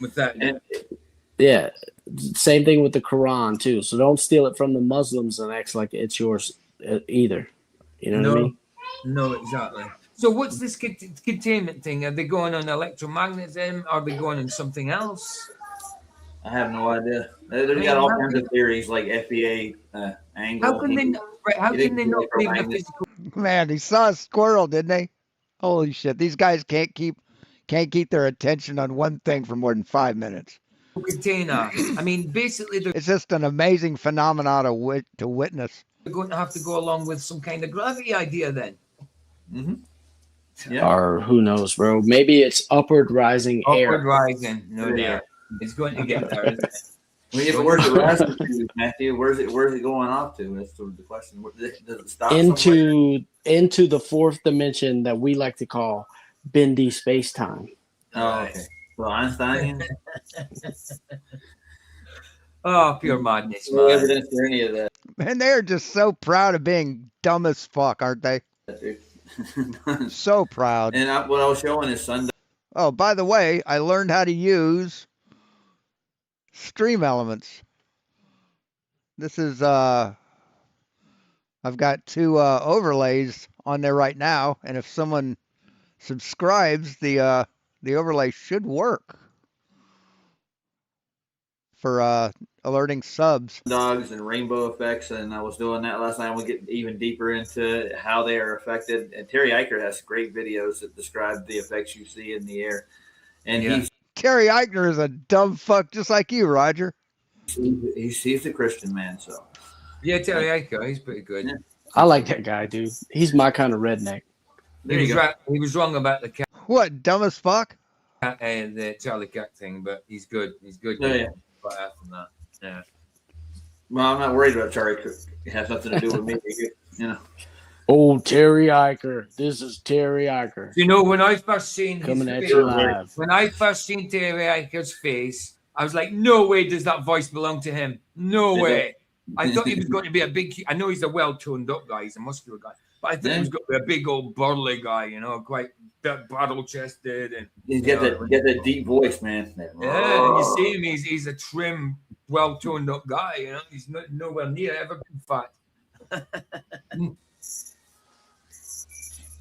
With that. Yeah, same thing with the Quran too. So don't steal it from the Muslims and act like it's yours either. You know what I mean? No, exactly. So what's this containment thing? Are they going on electromagnetism? Are they going on something else? I have no idea. They've got all kinds of theories like FBA angle. How can they? Right, how can they not believe the physical Man, he saw a squirrel, didn't he? Holy shit! These guys can't keep their attention on one thing for more than 5 minutes. container? I mean, basically, they're It's just an amazing phenomenon to witness. going to have to go along with some kind of gravity idea then. Yeah. Or who knows, bro? Maybe it's upward rising Upward air. rising, no Yeah. doubt. It's going to get there, isn't it? Well, yeah, but where's it rising to, Matthew? Where's it going off to? That's sort of the question. Does it stop somewhere? Into the fourth dimension that we like to call bendy space time. Oh, okay. So Einstein, Oh, pure madness, no man. evidence for any of that. Man, they're just so proud of being dumb as fuck, aren't they? Dude. So proud. And what I was showing is Sunday. Oh, by the way, I learned how to use Stream Elements. This is I've got 2 overlays on there right now, and if someone subscribes, the overlay should work for alerting subs. Dogs and rainbow effects, and I was doing that last night. We'll get even deeper into how they are affected. And Terry Eicher has great videos that describe the effects you see in the air. And Yeah. Terry Eichner is a dumb fuck just like you, Roger. he's a Christian man, so Yeah, Terry Eicher, he's pretty good. Yeah. I like that guy, dude. He's my kind of redneck. He was right. He was wrong about the cat, What, dumb as fuck? the Charlie Cat thing, but he's good. He's good. Yeah. Quite from that. Yeah. well, I'm not worried about Charlie Cook. It has nothing to do with me. You know. Oh, Terry Eicher. This is Terry Eicher. You know, when I first seen his Coming at face, you live. when I first seen Terry Eicher's face, I was like, no way does that voice belong to him. No Is way. I thought he was going to be a big. I know he's a well-toned up guy. He's a muscular guy, but I thought he was going to be a big old burly guy. You know, quite battle-chested and. He's got that deep voice, man. Yeah, you see him. He's a trim, well-toned up guy. You know, he's nowhere near ever been fat.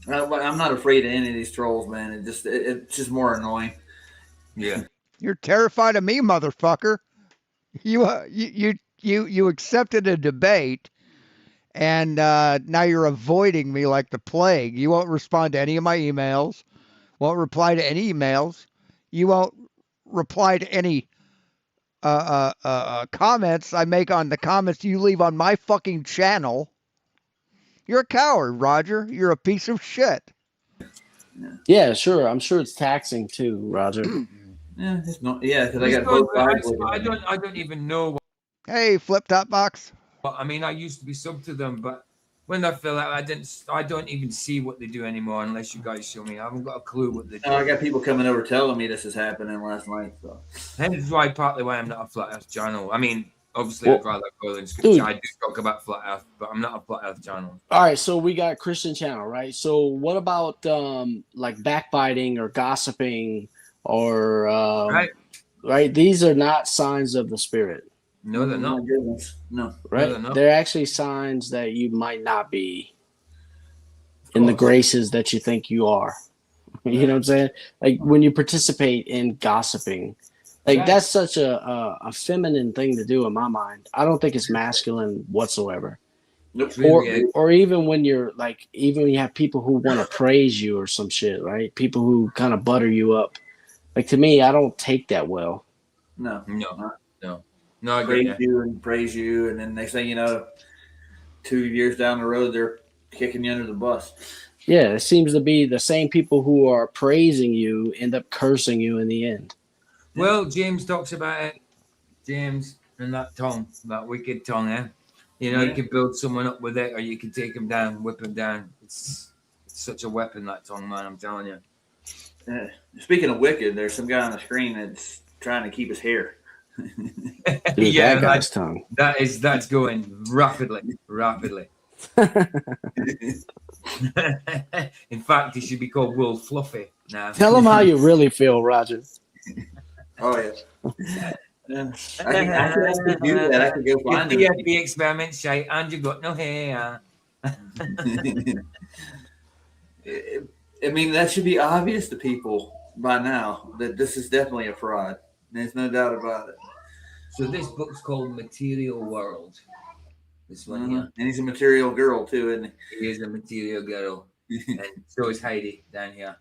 I'm not afraid of any of these trolls, man. It's just more annoying. Yeah. You're terrified of me, motherfucker. You accepted a debate, and now you're avoiding me like the plague. You won't respond to any of my emails. Won't reply to any emails. You won't reply to any comments I make on the comments you leave on my fucking channel. You're a coward, Roger. You're a piece of shit. Yeah, sure. I'm sure it's taxing too, Roger. Yeah, it's not. Yeah, because I got both sides. I don't even know. Hey, Flip Top Box. I mean, I used to be sub to them, but when I feel like I don't even see what they do anymore unless you guys show me. I haven't got a clue what they do. I got people coming over telling me this is happening last night. So. Hence why partly why I'm not a flat Earth channel. I mean, obviously Well, I'd rather go in dude. scripture. I do talk about flat Earth, but I'm not a flat Earth channel. All right, so we got Christian channel, right? So what about like backbiting or gossiping or right? These are not signs of the spirit, No, they're not. My goodness. No. right? they're not. They're actually signs that you might not be in the graces that you think you are. You know what I'm saying? Like when you participate in gossiping, like that's such a feminine thing to do in my mind. I don't think it's masculine whatsoever. Nope. Or even when you're like, even when you have people who want to praise you or some shit, right? People who kind of butter you up. Like to me, I don't take that well. No. I get you. Praise you, and then next thing you know, 2 years down the road, they're kicking you under the bus. Yeah, it seems to be the same people who are praising you end up cursing you in the end. Well, James talks about it. James and that tongue, that wicked tongue, eh? You know, you can build someone up with it, or you can take him down, whip him down. It's such a weapon, that tongue, man. I'm telling you. Speaking of wicked, there's some guy on the screen that's trying to keep his hair. Dude, Yeah, that guy's tongue. That's going rapidly. In fact, he should be called Will Fluffy now. Tell them how you really feel, Roger. Oh yeah. I can actually do that. I can go find Your him. PFP experiment shite, and you got no hair. I mean, that should be obvious to people by now that this is definitely a fraud. There's no doubt about it. So this book's called Material World. This one here. And he's a material girl too, isn't He is a material girl. And so is Heidi down here.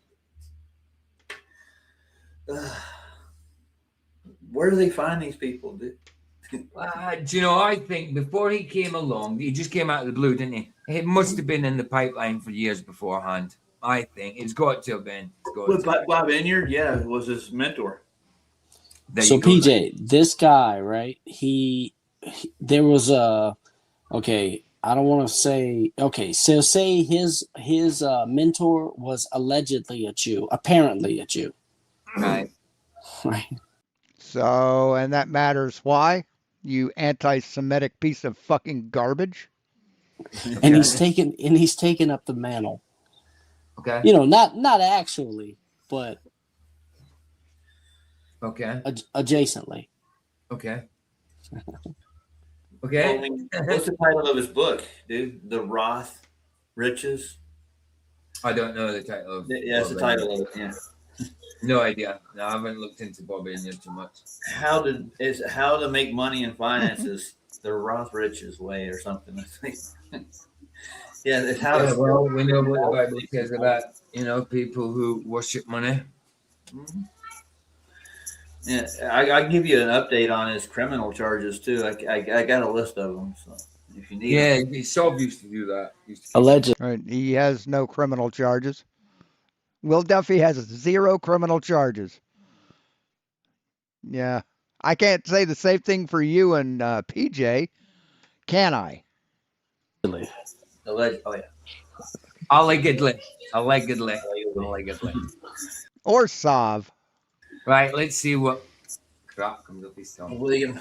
Where do they find these people, dude? Do you know, I think before he came along, he just came out of the blue, didn't he? It must have been in the pipeline for years beforehand. I think it's got to have been. Bob Enyard, yeah, was his mentor. So PJ, this guy, right? He there was a okay. I don't want to say okay. So say his mentor was allegedly a Jew, apparently a Jew, Right. right? So, and that matters why? You anti-Semitic piece of fucking garbage. And he's taken up the mantle. Okay. You know, not actually, but Okay. Adjacently. Okay. Okay. What's the title of his book, dude? The Roth Riches. I don't know the title of. Yeah, that's the title of it. Yeah. No idea. No, I haven't looked into Bob Enyard too much. How to make money in finances the Roth Riches way or something. I think. Yeah, it's how. Yeah, well, we know what the Bible says about people who worship money. Mm-hmm. Yeah, I give you an update on his criminal charges too. I got a list of them, so if you need. Yeah, Saul used to do that. Alleged. Right. He has no criminal charges. Will Duffy has 0 criminal charges. Yeah. I can't say the same thing for you and PJ, can I? Alleged. Oh yeah. Allegedly. Or Sav. Right, let's see what crap comes up his tongue. William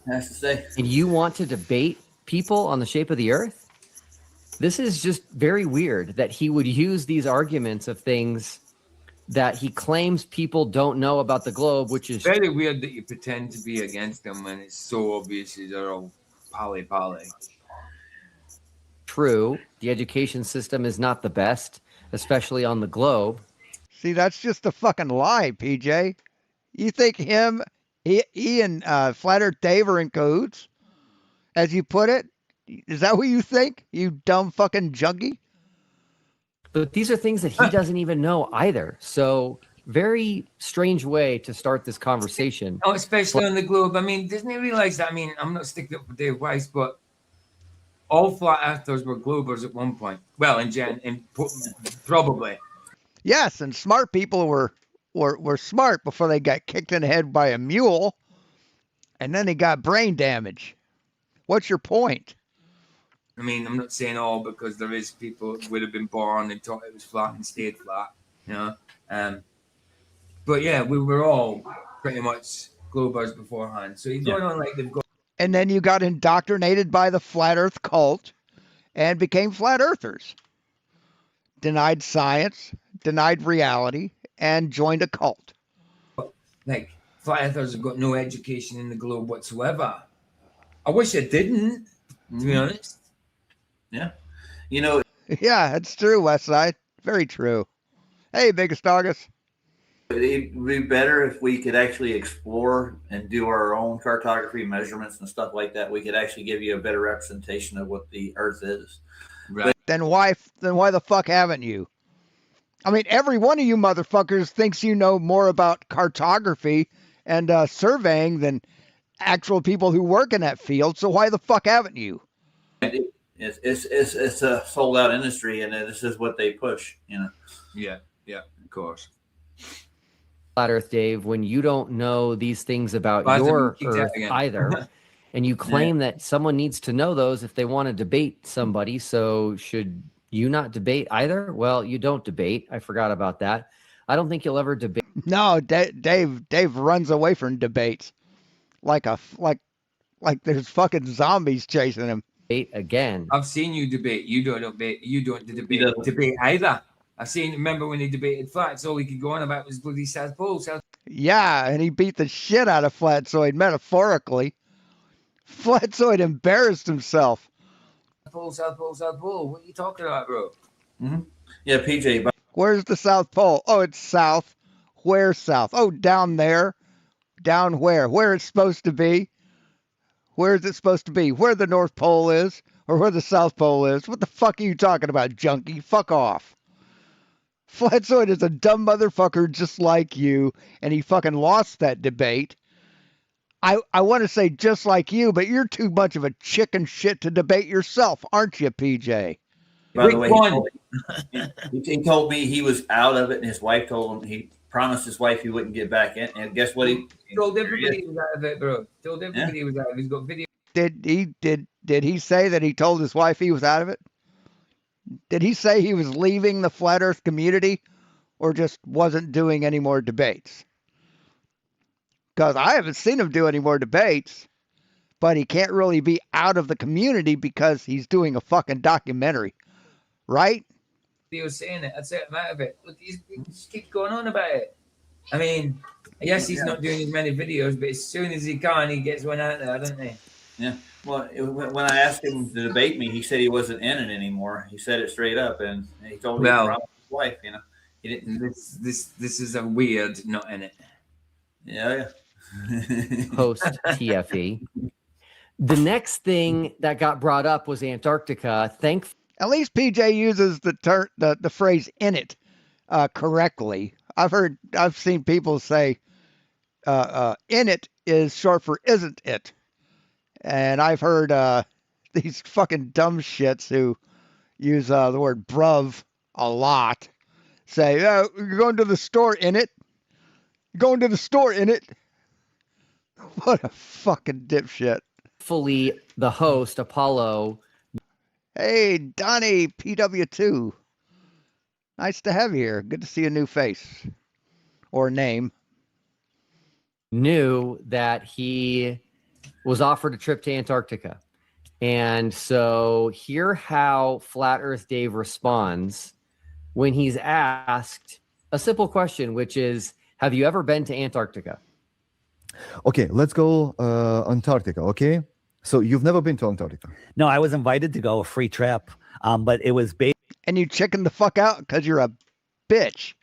has to say. And you want to debate people on the shape of the earth? This is just very weird that he would use these arguments of things that he claims people don't know about the globe, which is very weird that you pretend to be against them when it's so obvious they're all pally. true. The education system is not the best, especially on the globe. See, that's just a fucking lie, PJ. You think he and Flat Earth Dave are in cahoots, as you put it? Is that what you think, you dumb fucking junkie? But these are things that he doesn't even know either. So very strange way to start this conversation. Oh, especially on the globe. I mean, doesn't he realize that? I mean, I'm not sticking up for Dave Weiss, but all flat earthers were globers at one point. Well, probably. Yes, and smart people were smart before they got kicked in the head by a mule, and then they got brain damage. What's your point? I mean, I'm not saying all, because there is people who would have been born and thought it was flat and stayed flat, But yeah, we were all pretty much globers beforehand. So you're going on like they've got. And then you got indoctrinated by the flat earth cult and became flat earthers. Denied science, denied reality, and joined a cult. Like, flat earthers have got no education in the globe whatsoever. I wish I didn't, to be honest. Yeah. Yeah, that's true, Westside. Very true. Hey, Biggest August. It'd be better if we could actually explore and do our own cartography measurements and stuff like that. We could actually give you a better representation of what the Earth is. Right. Then why the fuck haven't you? I mean, every one of you motherfuckers thinks you know more about cartography and surveying than actual people who work in that field. So why the fuck haven't you? It's a sold out industry, and this is what they push. Yeah, of course. Flat Earth Dave, when you don't know these things about your Earth either, and you claim that someone needs to know those if they want to debate somebody, so should you not debate either? Well, you don't debate. I forgot about that. I don't think you'll ever debate. No, Dave runs away from debates like there's fucking zombies chasing him. Again. I've seen you debate. You don't debate. You don't debate either. Remember when he debated Flats, all he could go on about was bloody South Pole. Yeah, and he beat the shit out of Flatzoid, metaphorically. Flatzoid embarrassed himself. South Pole. What are you talking about, bro? Mm-hmm. Yeah, PJ. Where's the South Pole? Oh, it's south. Where's south? Oh, down there. Down where? Where it's supposed to be? Where is it supposed to be? Where the North Pole is? Or where the South Pole is? What the fuck are you talking about, junkie? Fuck off. Flatzoid is a dumb motherfucker just like you, and he fucking lost that debate. I want to say just like you, but you're too much of a chicken shit to debate yourself, aren't you, PJ? By the Which way, one? he told me he was out of it, and his wife told him he promised his wife he wouldn't get back in. And guess what? He Told everybody he was out of it, bro. Told everybody he was out of it. He's got video. Did he say that he told his wife he was out of it? Did he say he was leaving the flat earth community or just wasn't doing any more debates? Because I haven't seen him do any more debates, but he can't really be out of the community because he's doing a fucking documentary, right? Video saying it. That's it. I'm out of it. Look, he just keeps going on about it. I mean, yes, he's not doing as many videos, but as soon as he can, he gets one out there, doesn't he? Yeah. Well, when I asked him to debate me, he said he wasn't in it anymore. He said it straight up, and he told me he promised his wife. You know, he didn't. This is a weird not in it. Yeah. Post TFE. The next thing that got brought up was Antarctica. At least PJ uses the phrase "in it" correctly. I've seen people say "in it" is short for "isn't it," and I've heard these fucking dumb shits who use the word "bruv" a lot say, "You're going to the store in it. You're going to the store in it." What a fucking dipshit. Fully the host, Apollo. Hey, Donnie, PW2. Nice to have you here. Good to see a new face or name. Knew that he was offered a trip to Antarctica. And so hear how Flat Earth Dave responds when he's asked a simple question, which is, have you ever been to Antarctica? Okay, let's go Antarctica, okay? So you've never been to Antarctica? No, I was invited to go, a free trip, but it was based. And you chicken the fuck out because you're a bitch.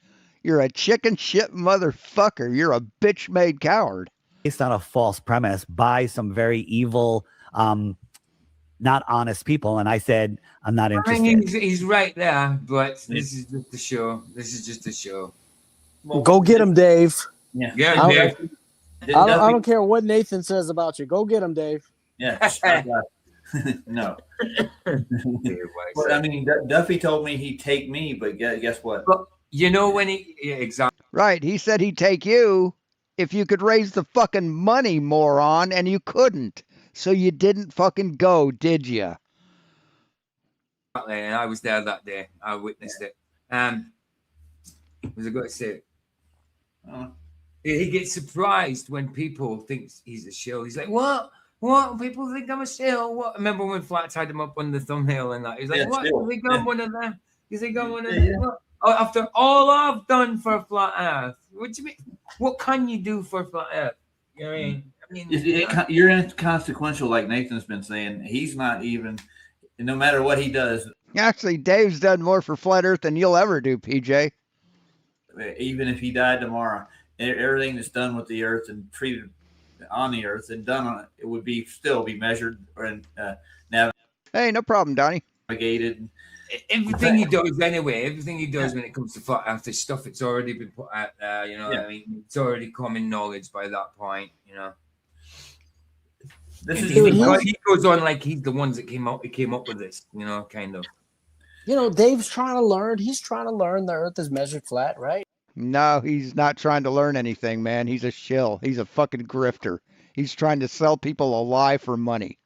You're a chicken shit motherfucker. You're a bitch-made coward. Based on a false premise by some very evil, not honest people. And I said, I'm not interested. I mean, he's right there, but this is just a show. This is just a show. Well, go get him, Dave. Yeah. Yeah, Dave. I don't care what Nathan says about you. Go get him, Dave. Yeah. No. Well, I mean, Duffy told me he'd take me, but guess what? But you know when exactly. Right. He said he'd take you if you could raise the fucking money, moron, and you couldn't. So you didn't fucking go, did you? And I was there that day. I witnessed it. Was I going to say? He gets surprised when people think he's a shill. He's like, "What? What? People think I'm a shill? What?" Remember when Flat tied him up on the thumbnail and that? He's like, "What? You think I'm one of them? You think I'm one of them?" What? Oh, after all I've done for Flat Earth, what do you mean? What can you do for Flat Earth? You know what I mean? You're inconsequential, like Nathan's been saying. He's not even, no matter what he does. Actually, Dave's done more for Flat Earth than you'll ever do, PJ. Even if he died tomorrow, everything that's done with the Earth and treated on the Earth and done on it would still be measured and navigated. Hey, no problem, Donnie. Everything he does anyway, everything he does when it comes to Flat Earth is stuff it's already been put out there, you know what I mean? It's already common knowledge by that point, you know. He goes on like he's the ones that came up with this, you know, kind of. You know, Dave's trying to learn. He's trying to learn the Earth is measured flat, right? No, he's not trying to learn anything, man. He's a shill. He's a fucking grifter. He's trying to sell people a lie for money.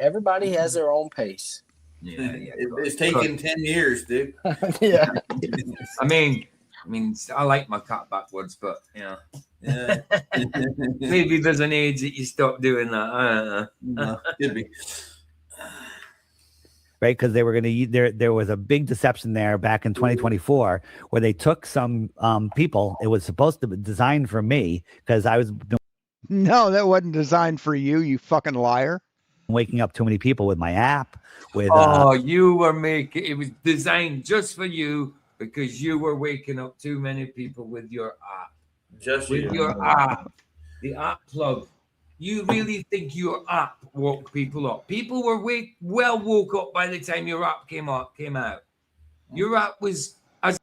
Everybody has their own pace. Yeah. It's taken 10 years, dude. Yeah. I mean, I like my cat backwards, but you know, maybe there's an age that you stop doing that. I don't know. No, could be. Right, because they were going to. There was a big deception there back in 2024 where they took some people. It was supposed to be designed for me because I was. No, that wasn't designed for you. You fucking liar. Waking up too many people with my app. With you were making it was designed just for you because you were waking up too many people with your app. Just With you. your app, the app plug. You really think your app woke people up? People were well woke up by the time your app came out. Your app was as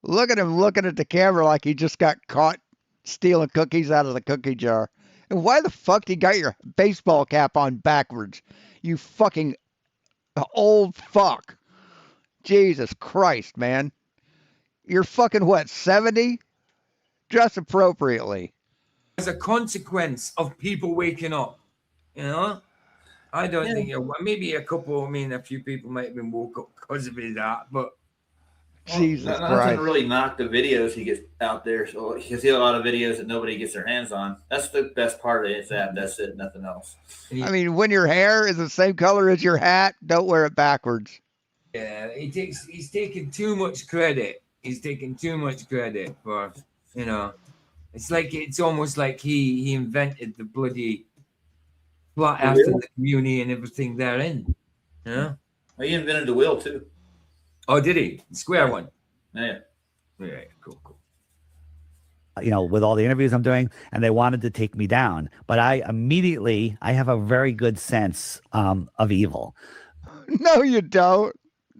Look at him looking at the camera like he just got caught stealing cookies out of the cookie jar. And why the fuck you got your baseball cap on backwards? You fucking old fuck. Jesus Christ, man. You're fucking what, 70? Dress appropriately. a consequence of people waking up. You know, I don't think maybe a few people might have been woke up because of his app, but Jesus Nothing Christ. really knock the videos he gets out there. So you see a lot of videos that nobody gets their hands on. That's the best part of it. That's it. Nothing else. I mean, when your hair is the same color as your hat, don't wear it backwards. yeah, he's taking too much credit. He's taking too much credit for, you know, it's almost like he invented the bloody flat after the community and everything therein. You know? Well, he invented the wheel too. Oh, did he? The square one. Yeah. Yeah, cool. You know, with all the interviews I'm doing, and they wanted to take me down, but I have a very good sense of evil. No, you don't.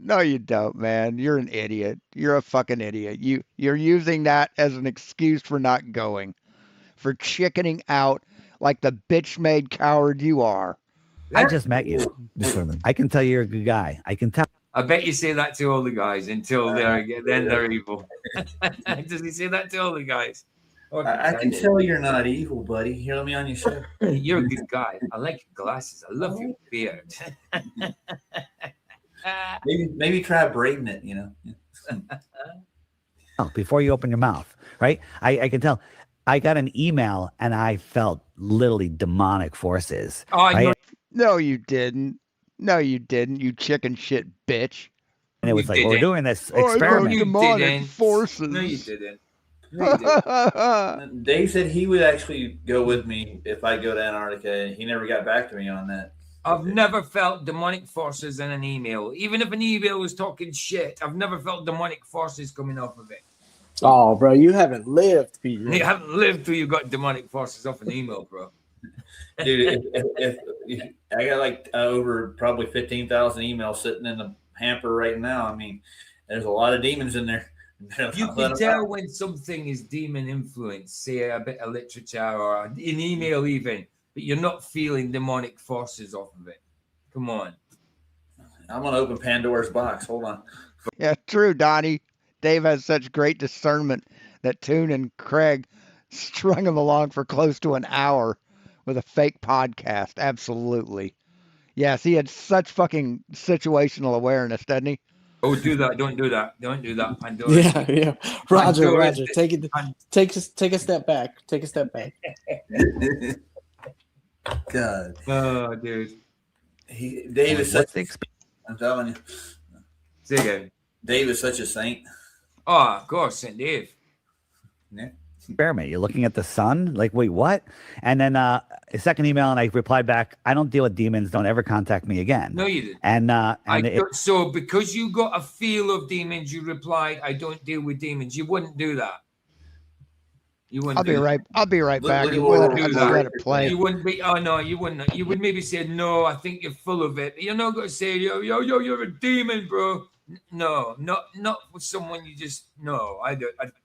No, you don't, man. You're an idiot. You're a fucking idiot. You're using that as an excuse for not going, for chickening out like the bitch-made coward you are. I just met you. I can tell you're a good guy. I can tell. I bet you say that to all the guys until they're evil. Does he say that to all the guys? I can tell you're not evil, buddy. Here, let me on your show. You're a good guy. I like your glasses. I love your beard. Maybe try braiding it, you know. Oh, before you open your mouth, right? I can tell. I got an email and I felt literally demonic forces. Oh, right? No, you didn't. No, you didn't, you chicken shit bitch. And it was You like, we're didn't. doing this Oh, experiment. You demonic didn't. forces. No, you didn't. No, you didn't. Dave said he would actually go with me if I go to Antarctica. He never got back to me on that. I've never felt demonic forces in an email. Even if an email was talking shit, I've never felt demonic forces coming off of it. Oh, bro, you haven't lived, Peter. You haven't lived till you got demonic forces off an email, bro. Dude, if I got like over probably 15,000 emails sitting in the hamper right now. I mean, there's a lot of demons in there. You can tell when something is demon influenced, say a bit of literature or an email even, but you're not feeling demonic forces off of it. Come on. I'm going to open Pandora's box. Hold on. Yeah, true, Donnie. Dave has such great discernment that Toon and Craig strung him along for close to an hour with a fake podcast. Absolutely. Yes, he had such fucking situational awareness, doesn't he? Oh, do that. Don't do that. Don't do that. Pandora. Yeah. Roger, Pandora. Roger. Take a step back. Take a step back. God. Oh, dude. Dave is such. I'm telling you. Say again. Dave is such a saint. Oh, of course, St. Dave. Yeah. Experiment. You're looking at the sun. Like, wait, what? And then a second email, and I replied back, I don't deal with demons. Don't ever contact me again. No, you didn't. And so because you got a feel of demons, you replied, I don't deal with demons. You wouldn't do that. You wouldn't. I'll be right back. Look, You look, let look, it- look, let it play. You wouldn't be. Oh no, you wouldn't. You would maybe say, no, I think you're full of it. You're not going to say, yo, you're a demon, bro. No, not with someone you just no. I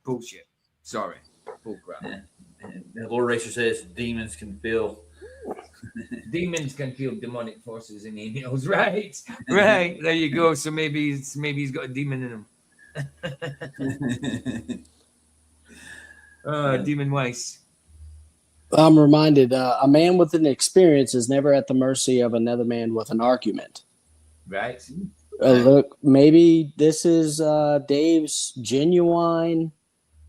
bullshit. Sorry, bull crap. The Lord Racer says demons can feel. Demons can feel demonic forces in emails, right? Right. There you go. So maybe he's got a demon in him. Demon Weiss. I'm reminded a man with an experience is never at the mercy of another man with an argument. Right. Look, maybe this is Dave's genuine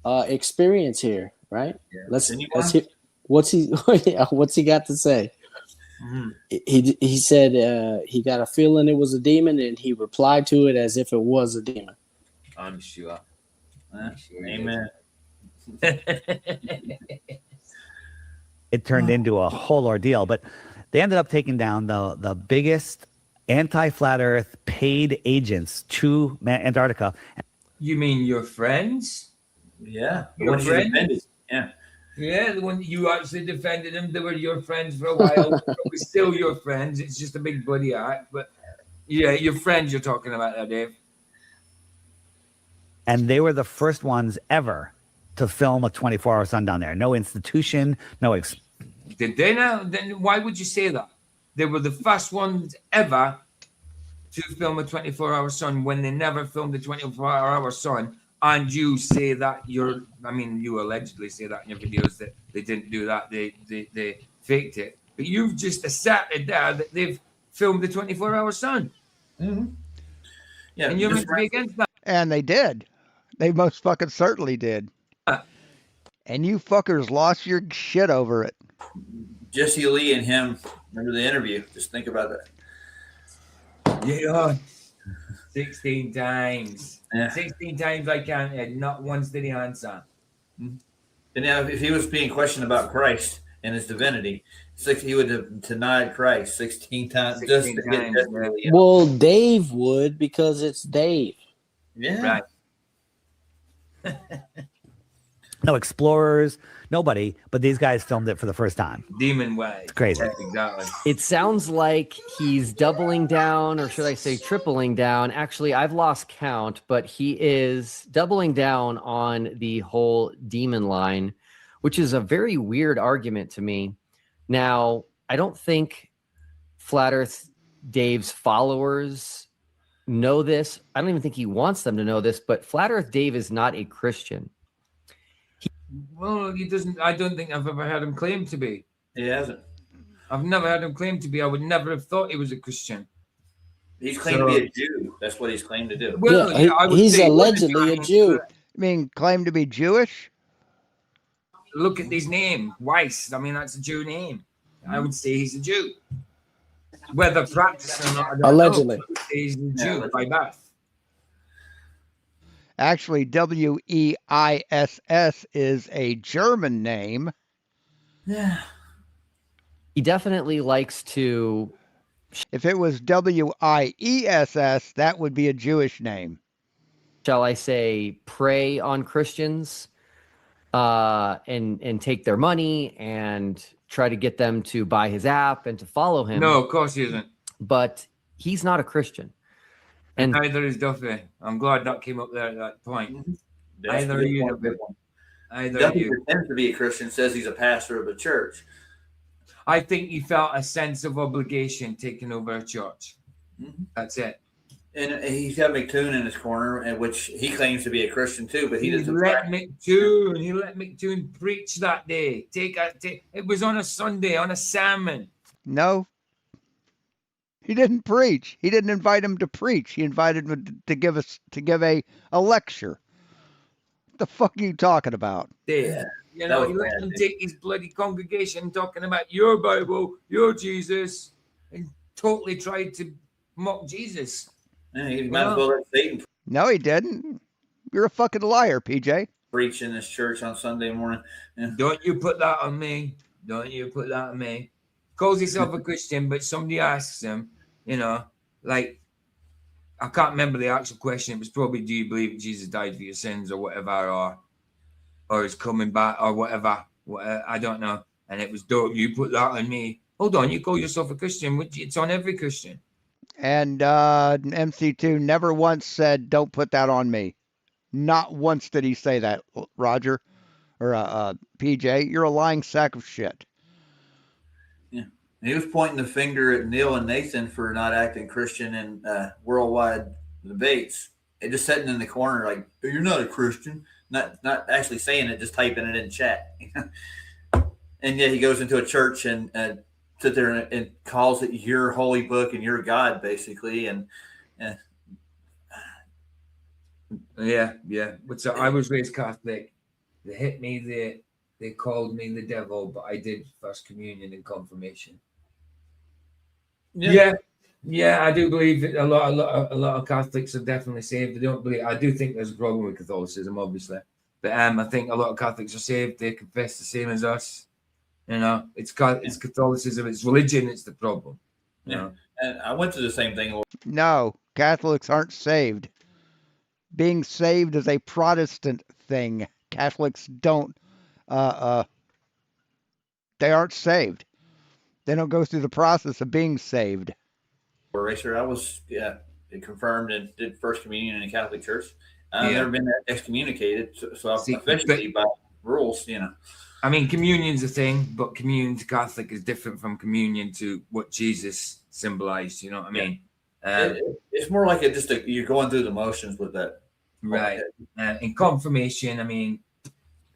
experience here, right? Yeah. Let's hear what's he got to say. Mm-hmm. He said he got a feeling it was a demon, and he replied to it as if it was a demon. I'm sure. Amen. it turned into a whole ordeal. But they ended up taking down the biggest anti-flat Earth paid agents to Antarctica. You mean your friends? Yeah, the Your ones you friends? defended. Yeah. Yeah, the one you actually defended them. They were your friends for a while. Probably still your friends. It's just a big bloody act. But yeah, your friends you're talking about there, Dave. And they were the first ones ever to film a 24-hour sun down there. No institution, no Did they now? Then why would you say that? They were the first ones ever to film a 24-hour sun when they never filmed a 24-hour sun. And you say that you allegedly say that in your videos that they didn't do that. They faked it. But you've just asserted there that they've filmed the 24-hour sun. Mm-hmm. Yeah. And you're meant to be against that. And they did. They most fucking certainly did. And you fuckers lost your shit over it. Jesse Lee and him, remember the interview? Just think about that. Yeah. 16 times. Yeah. 16 times I counted. Not once did he answer. And now, if he was being questioned about Christ and his divinity, he would have denied Christ 16 times. 16 just to get times, Jesse yeah. Lee. Well, Dave would because it's Dave. Yeah. Right. no explorers, nobody, but these guys filmed it for the first time. Demon way. It's crazy. Yeah, exactly. It sounds like he's doubling down, or should I say tripling down. Actually, I've lost count, but he is doubling down on the whole demon line, which is a very weird argument to me. Now, I don't think Flat Earth Dave's followers know this. I don't even think he wants them to know this, but Flat Earth Dave is not a Christian. Well, he doesn't. I don't think I've ever heard him claim to be. He hasn't. I've never heard him claim to be. I would never have thought he was a Christian. He's claimed to be a Jew. That's what he's claimed to do. Well, Yeah, I would he's say allegedly a Jew. You mean claim to be Jewish? Look at his name, Weiss. I mean, that's a Jew name. I would say he's a Jew. Whether practiced or not, I don't Allegedly. know. I would say he's a Jew by birth. Actually, Weiss is a German name. Yeah. He definitely likes to, If it was Wiess, that would be a Jewish name. shall I say, prey on Christians and take their money and try to get them to buy his app and to follow him. No, of course he isn't. But he's not a Christian. And And neither is Duffy. I'm glad that came up there at that point. That's Either a good you, point, good one. Either Duffy you. pretends to be a Christian, says he's a pastor of a church. I think he felt a sense of obligation taking over a church. Mhm. That's it. And he's got McToon in his corner, in which he claims to be a Christian too, but he doesn't. let McToon preach that day. It was on a Sunday, on a sermon. No, he didn't preach. He didn't invite him to preach. He invited him to give a lecture. What the fuck are you talking about? Day. Yeah, You that know, was he let bad, them dude. take his bloody congregation talking about your Bible, your Jesus, and totally tried to mock Jesus. Yeah, he might as well let Satan No, he didn't. You're a fucking liar, PJ. preach in this church on Sunday morning. Yeah. Don't you put that on me. Don't you put that on me. Calls himself a Christian, but somebody asks him, like, I can't remember the actual question. It was probably, do you believe Jesus died for your sins or whatever, or is coming back or whatever. I don't know. And it was, don't you put that on me. Hold on, you call yourself a Christian. It's on every Christian. And MC2 never once said, don't put that on me. Not once did he say that, Roger, or PJ. You're a lying sack of shit. He was pointing the finger at Neil and Nathan for not acting Christian in worldwide debates. And just sitting in the corner like, you're not a Christian. Not actually saying it, just typing it in chat. And yet he goes into a church and sit there and calls it your holy book and your God, basically. And Yeah. But so I was raised Catholic. They hit me. They called me the devil, but I did first communion and confirmation. Yeah. I do believe that a lot of Catholics are definitely saved. I don't believe. I do think there's a problem with Catholicism, obviously, but I think a lot of Catholics are saved. They confess the same as us. It's Catholicism. It's religion. It's the problem. And I went to the same thing. No, Catholics aren't saved. being saved is a Protestant thing. Catholics don't. They aren't saved. They don't go through the process of being saved. Racer, I was confirmed and did first communion in a Catholic church. I've never been excommunicated, so officially by rules, I mean, communion's a thing, but communion to Catholic is different from communion to what Jesus symbolized. You know what I mean? It's more like you're going through the motions with that. Right. In confirmation, I mean,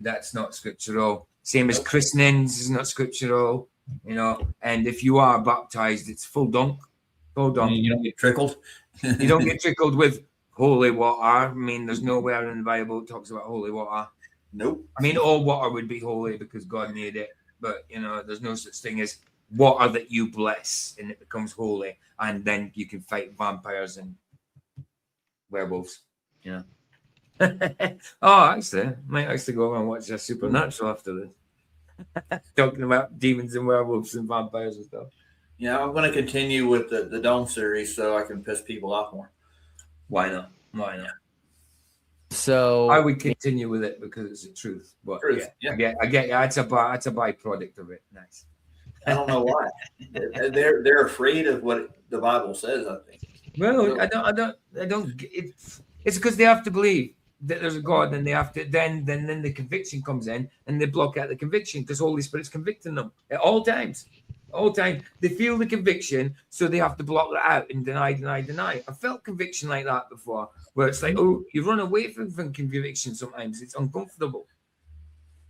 that's not scriptural. Same as christenings is not scriptural, and if you are baptized, it's full dunk. Full dunk. You don't get trickled. You don't get trickled with holy water. I mean, there's nowhere in the Bible it talks about holy water. Nope. I mean, all water would be holy because God made it, but there's no such thing as water that you bless and it becomes holy, and then you can fight vampires and werewolves. Actually, I might actually go and watch a Supernatural after this. Talking about demons and werewolves and vampires and stuff. Yeah, I'm going to continue with the Dome series so I can piss people off more. Why not? Why not? So I would continue with it because it's the truth. But I get yeah, it's a byproduct of it. Nice. I don't know why. They're afraid of what the Bible says, I think. Well, I don't. It's because they have to believe that there's a God, and they have to. Then the conviction comes in, and they block out the conviction because Holy Spirit's convicting them at all times. All time they feel the conviction, so they have to block that out and deny. I felt conviction like that before, where it's like, oh, you run away from conviction sometimes. It's uncomfortable.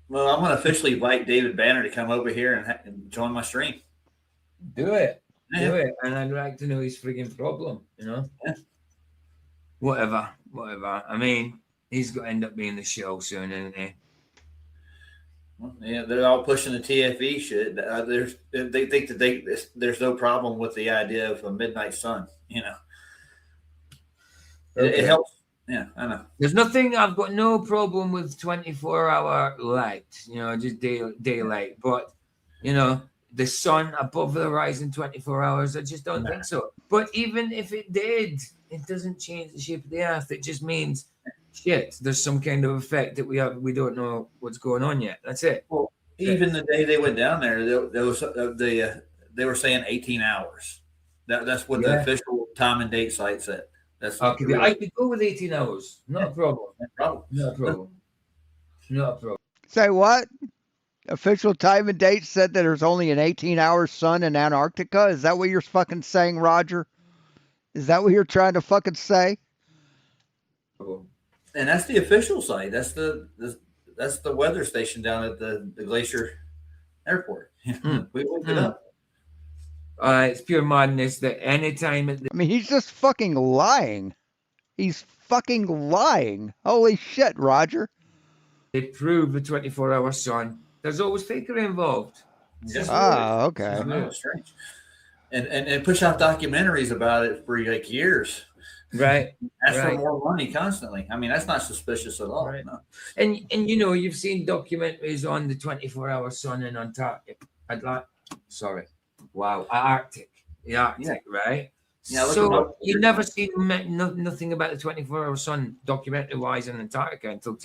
Well, I'm going to officially invite David Banner to come over here and join my stream. Do it. And I'd like to know his frigging problem, Yeah. Whatever. I mean, he's got to end up being the show soon, isn't he? Yeah, they're all pushing the TFE shit. They think that there's no problem with the idea of a midnight sun. It helps. Yeah, I know. There's nothing. I've got no problem with 24-hour light. Just daylight. But the sun above the horizon 24 hours. I just don't think so. But even if it did, it doesn't change the shape of the earth. It just means shit, there's some kind of effect that we don't know what's going on yet. That's it. Well, even the day they went down there, they were saying 18 hours. That's what the official time and date site said. That's okay. I could go with 18 hours. Not a problem. Not a problem. Say what? Official time and date said that there's only an 18-hour sun in Antarctica. Is that what you're fucking saying, Roger? Is that what you're trying to fucking say? And that's the official site. That's the weather station down at the Glacier Airport. We looked it up. It's pure madness that anytime. I mean, he's just fucking lying. He's fucking lying. Holy shit, Roger. They prove the 24-hour sun. There's always fakery involved. Okay. It's strange. And push out documentaries about it for like years. Right. Ask for more money constantly. I mean, that's not suspicious at all. Right. No. And you've seen documentaries on the 24-hour sun in Antarctic. Arctic. The Arctic, right? Yeah. So you never seen nothing about the 24-hour sun documentary-wise in Antarctica until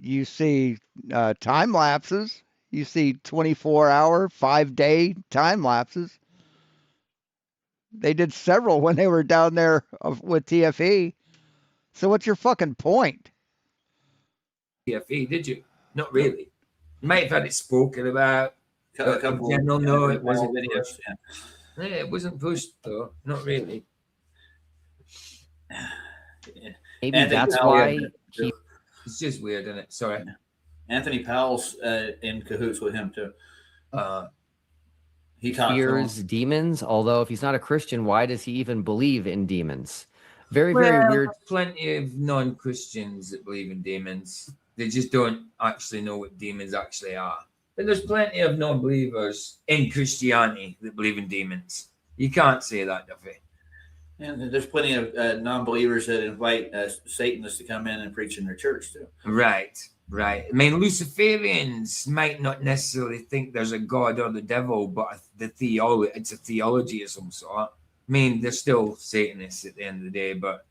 you see time lapses. You see 24-hour, 5-day time lapses. They did several when they were down there with TFE. So what's your fucking point? TFE, did you? Not really. You might have had it spoken about. A couple general, no, it wasn't videos. Yeah, it wasn't pushed though. Not really. Maybe that's why it's just weird, isn't it? Sorry. Anthony Powell's in cahoots with him too. He fears demons. Although if he's not a Christian, why does he even believe in demons? Very weird. Plenty of non-Christians that believe in demons. They just don't actually know what demons actually are. But there's plenty of non-believers in Christianity that believe in demons. You can't say that, Duffy. And there's plenty of non-believers that invite Satanists to come in and preach in their church too. Right. I mean, Luciferians might not necessarily think there's a God or the devil, but it's a theology of some sort. I mean, they're still Satanists at the end of the day, but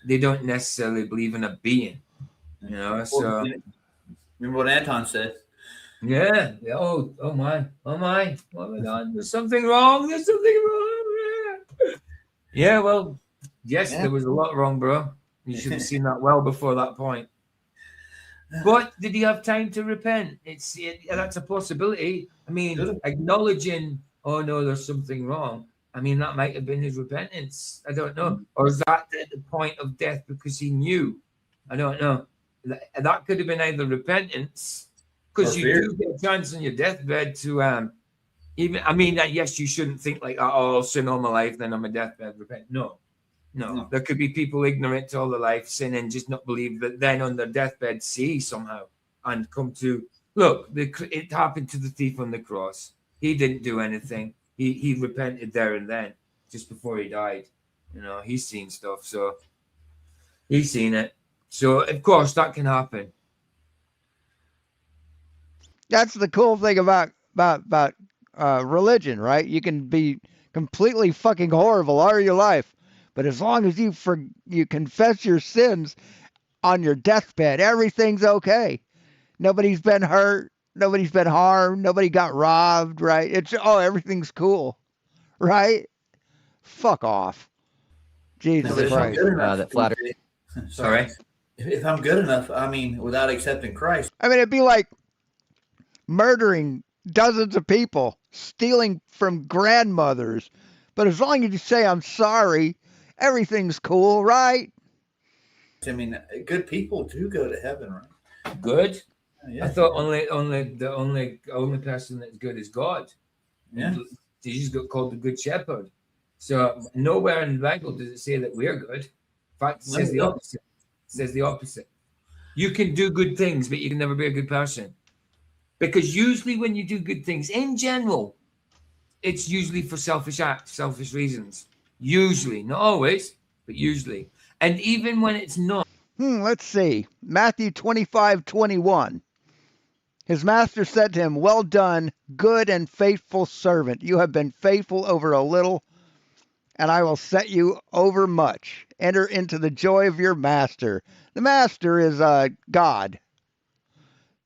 they don't necessarily believe in a being. You know, so remember what Anton said. yeah. Oh my. What have I done? There's something wrong. There's something wrong. Yeah, well, yes, there was a lot wrong, bro. You should have seen that well before that point. But did he have time to repent? That's a possibility. I mean, acknowledging, oh no, there's something wrong. I mean, that might have been his repentance. I don't know. Or is that at the point of death because he knew? I don't know. That could have been either repentance, because you do get a chance on your deathbed to even. I mean, yes, you shouldn't think like, oh, I'll sin all my life, then on my deathbed repent. No. There could be people ignorant all their life, sin and just not believe, but then on their deathbed see somehow and come to look. It happened to the thief on the cross. He didn't do anything. He repented there and then, just before he died. You know, he's seen stuff, so he's seen it. So of course that can happen. That's the cool thing about religion, right? You can be completely fucking horrible all your life, but as long as you confess your sins on your deathbed, everything's okay. Nobody's been hurt. Nobody's been harmed. Nobody got robbed, right? Everything's cool, right? Fuck off. Jesus Christ. That flatter. Sorry. If I'm good enough, I mean, without accepting Christ. I mean, it'd be like murdering dozens of people, stealing from grandmothers. But as long as you say, I'm sorry, everything's cool, right? I mean, good people do go to heaven, right? Good. Yeah. I thought the only person that's good is God. Yeah. Jesus got called the Good Shepherd. So nowhere in the Bible does it say that we're good. In fact, it says the opposite. It says the opposite. You can do good things, but you can never be a good person. Because usually when you do good things, in general, it's usually for selfish acts, selfish reasons. Usually, not always, but usually. And even when it's not. Let's see. Matthew 25:21. His master said to him, well done, good and faithful servant. You have been faithful over a little, and I will set you over much. Enter into the joy of your master. The master is God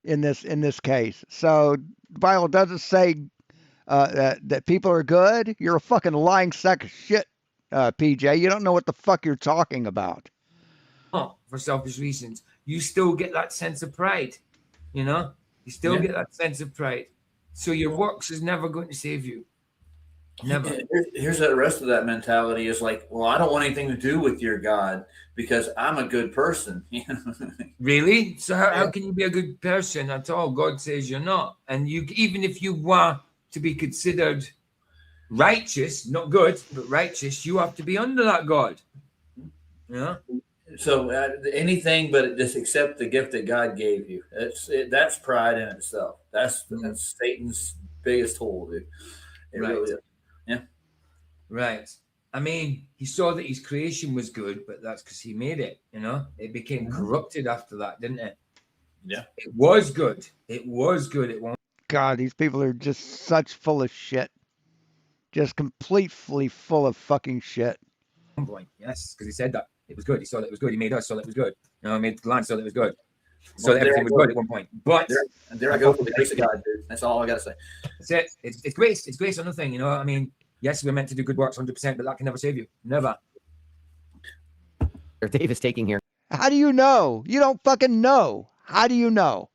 in this case. So the Bible doesn't say that people are good. You're a fucking lying sack of shit, PJ. You don't know what the fuck you're talking about. For selfish reasons, you still get that sense of pride. You know, you still get that sense of pride. So your works is never going to save you. Never. Here's the rest of that mentality is like, well, I don't want anything to do with your God because I'm a good person. Really? So how can you be a good person at all? God says you're not. And you, even if you want to be considered righteous, not good, but righteous, you have to be under that God. Yeah. So anything but just accept the gift that God gave you. That's pride in itself. That's Satan's biggest tool, dude. It really is. Yeah. Right. I mean, he saw that his creation was good, but that's because he made it. You know, it became corrupted after that, didn't it? Yeah. It was good. It was good. It won't. God, these people are just such full of shit. Just completely full of fucking shit. One point, yes, because he said that it was good. He saw that it was good. He made us, saw that it was good. You know, he made the land, saw that it was good. So that everything was good at one point. But there I go for the grace of God, dude. That's all I gotta say. That's it. It's grace. It's grace on nothing. You know, I mean, yes, we're meant to do good works 100%, but that can never save you. Never. Dave is taking here. How do you know? You don't fucking know. How do you know?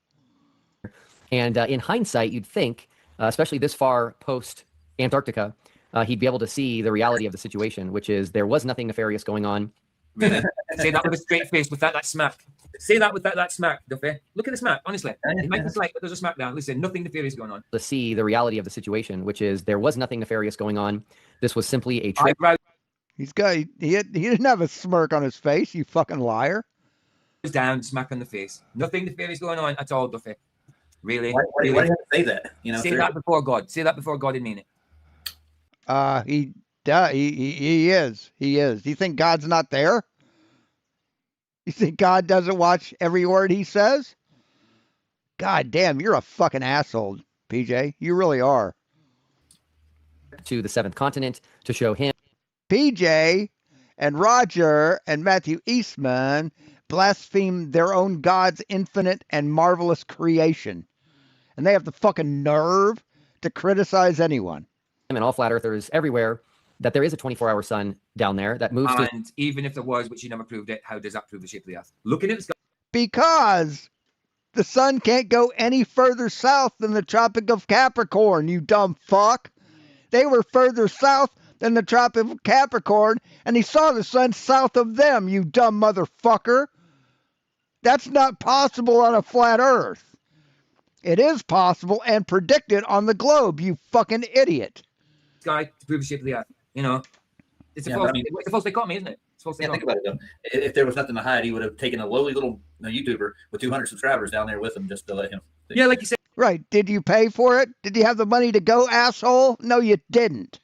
And in hindsight, you'd think, especially this far post Antarctica, he'd be able to see the reality of the situation, which is there was nothing nefarious going on. Say that with a straight face, with that smack. Say that with that smack, Duffy. Look at the smack, honestly. It might be slight, but there's a smack down. Listen, nothing nefarious going on. To see the reality of the situation, which is there was nothing nefarious going on. This was simply a trip. He didn't have a smirk on his face, you fucking liar. Down, smack on the face. Nothing nefarious going on at all, Duffy. Really? Why do you have to say that? You know, say that before God. Say that before God and mean it. He is. He is. Do you think God's not there? You think God doesn't watch every word he says? God damn, you're a fucking asshole, PJ. You really are. To the seventh continent to show him. PJ and Roger and Matthew Eastman blaspheme their own God's infinite and marvelous creation. And they have the fucking nerve to criticize anyone. And all flat earthers everywhere that there is a 24-hour sun down there that moves to. And even if there was, which you never proved it, how does that prove the shape of the earth? Looking at the sky. Because the sun can't go any further south than the Tropic of Capricorn, you dumb fuck. They were further south than the Tropic of Capricorn, and he saw the sun south of them, you dumb motherfucker. That's not possible on a flat earth. It is possible and predicted on the globe, you fucking idiot. Sky to prove the shape of the earth. You know, it's a false dichotomy, isn't it? It's a false Yeah, dichotomy. think about it though. If there was nothing to hide, he would have taken a lowly little YouTuber with 200 subscribers down there with him just to let him. Yeah, like you said. Right. Did you pay for it? Did you have the money to go, asshole? No, you didn't.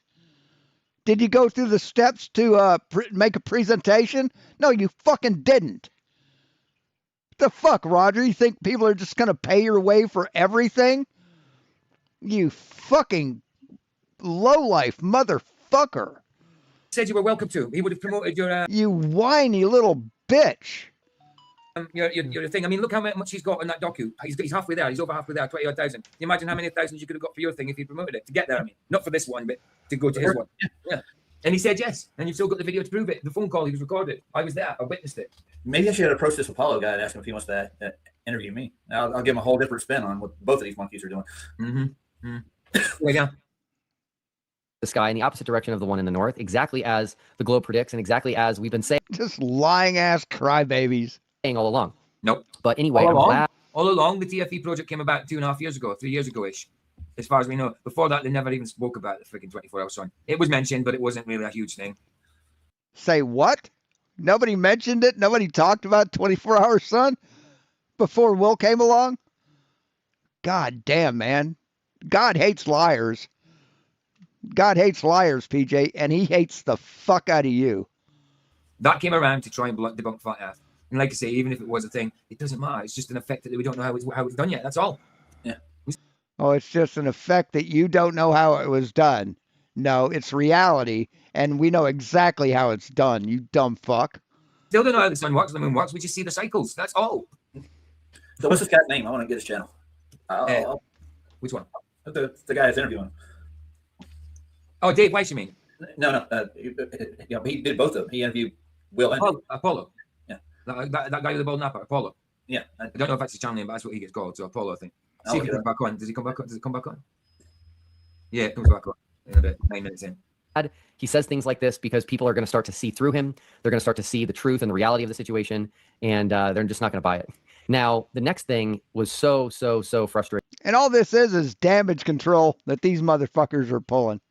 Did you go through the steps to make a presentation? No, you fucking didn't. The fuck, Roger? You think people are just going to pay your way for everything? You fucking lowlife motherfucker. Said you were welcome to. He would have promoted your You whiny little bitch. your thing. I mean, look how much he's got on that docu. He's halfway there. He's over halfway there. 20,000. Can you imagine how many thousands you could have got for your thing if he promoted it to get there? I mean, not for this one, but to go to his one. Yeah. And he said yes. And you've still got the video to prove it. The phone call he was recorded. I was there. I witnessed it. Maybe I should approach this Apollo guy and ask him if he wants to interview me. I'll give him a whole different spin on what both of these monkeys are doing. Yeah. The sky in the opposite direction of the one in the north, exactly as the globe predicts and exactly as we've been saying Just lying ass crybabies. all along. Nope. But anyway, All along, the TFE project came about 2.5 years ago, 3 years ago-ish. As far as we know. Before that, they never even spoke about the freaking 24-hour sun. It was mentioned, but it wasn't really a huge thing. Say what? Nobody mentioned it? Nobody talked about 24-hour sun before Will came along? God damn, man. God hates liars. God hates liars, PJ, and he hates the fuck out of you. That came around to try and debunk flat earth. And like I say, even if it was a thing, it doesn't matter. It's just an effect that we don't know how it's done yet. That's all. Yeah. Oh, it's just an effect that you don't know how it was done. No, it's reality, and we know exactly how it's done, you dumb fuck. Still don't know how the sun works, the moon works. We just see the cycles. That's all. So what's this guy's name? I want to get his channel. Which one? The guy that's interviewing. Oh, Dave Weiss, you mean? No. He did both of them. He interviewed Will and Apollo. Yeah. That guy with the bald napper, Apollo. Yeah. I don't know if that's his channel name, but that's what he gets called. So Apollo, I think. See if he comes back on. Does he come back on? Does it come back on? Yeah, it comes back on in a bit. 9 minutes in. He says things like this because people are going to start to see through him. They're going to start to see the truth and the reality of the situation, and they're just not going to buy it. Now, the next thing was so frustrating. And all this is damage control that these motherfuckers are pulling.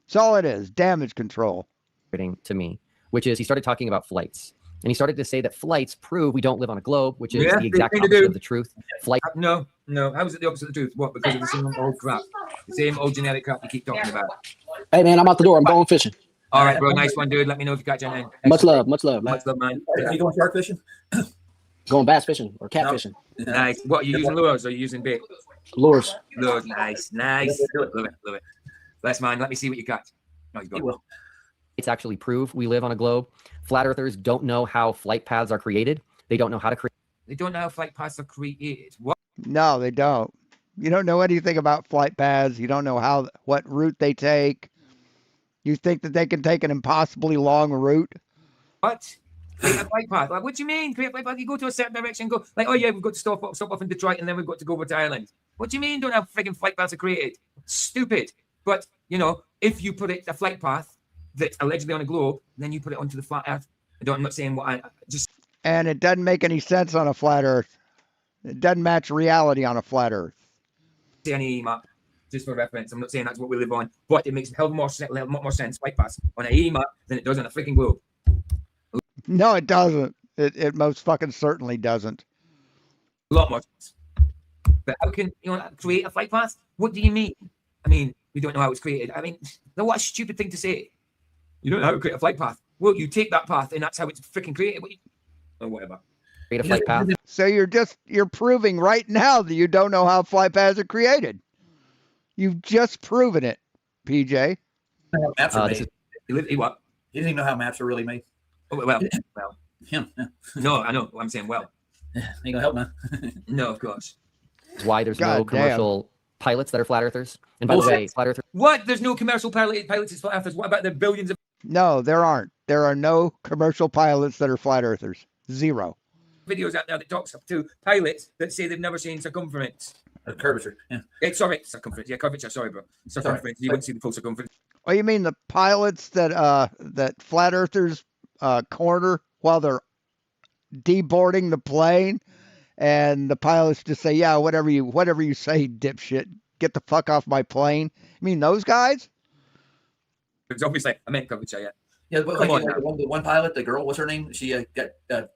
That's all it is, damage control. To me, which is he started talking about flights. And he started to say that flights prove we don't live on a globe, which is the exact opposite of the truth. Flight. No. How is it the opposite of the truth? What? Because of the same old crap. The same old genetic crap you keep talking about. Hey, man, I'm out the door. I'm going fishing. All right, bro. Nice one, dude. Let me know if you catch anything. Much love, man. Much love, man. Are you going shark fishing? Going bass fishing or cat fishing. Nice. What, are you using lures or are you using bait? Lures. Lures. Nice. Love it. Bless, man. Let me see what you catch. No, you got it. It's actually prove we live on a globe. Flat earthers don't know how flight paths are created. They don't know how to create. They don't know how flight paths are created. What? No, they don't. You don't know anything about flight paths. You don't know what route they take. You think that they can take an impossibly long route? What? Create a flight path. Like, what do you mean? Create a flight path? You go to a certain direction, go like, oh yeah, we've got to stop off in Detroit, and then we've got to go over to Ireland. What do you mean? Don't have frigging flight paths are created? Stupid. But you know, if you put a flight path that's allegedly on a globe, then you put it onto the flat earth. I'm not saying what I just. And it doesn't make any sense on a flat earth. It doesn't match reality on a flat earth. Say any map, just for reference. I'm not saying that's what we live on, but it makes a hell of more sense flight paths on an E map than it does on a freaking globe. No, it doesn't. It most fucking certainly doesn't. A lot more sense. But how can you create a flight path? What do you mean? I mean, we don't know how it's created. I mean, what a stupid thing to say. You don't know how to create a flight path. Well, you take that path and that's how it's freaking created. Or whatever. Create a flight path. So you're proving right now that you don't know how flight paths are created. You've just proven it, PJ. Maps are made. What? He didn't even know how maps are really made. Oh, well, Him. Yeah. no, I know. I'm saying, well, Ain't gonna help, man. no, of course. That's why there's no God damn. commercial pilots that are flat earthers. And by the way, flat earthers. What? There's no commercial pilots as flat earthers. What about the billions of No, there aren't. There are no commercial pilots that are flat earthers. Zero. videos out there that talks up to pilots that say they've never seen circumference? Curvature. Yeah. Sorry, circumference. Yeah, curvature. Sorry, bro. Circumference. You wouldn't see the full circumference. Oh, you mean the pilots that flat earthers corner while they're deboarding the plane, and the pilots just say, "Yeah, whatever you say, dipshit. Get the fuck off my plane." You mean those guys? It's obviously I meant curvature. Yeah. Yeah, but Come like, on now. the one pilot, the girl, what's her name? She got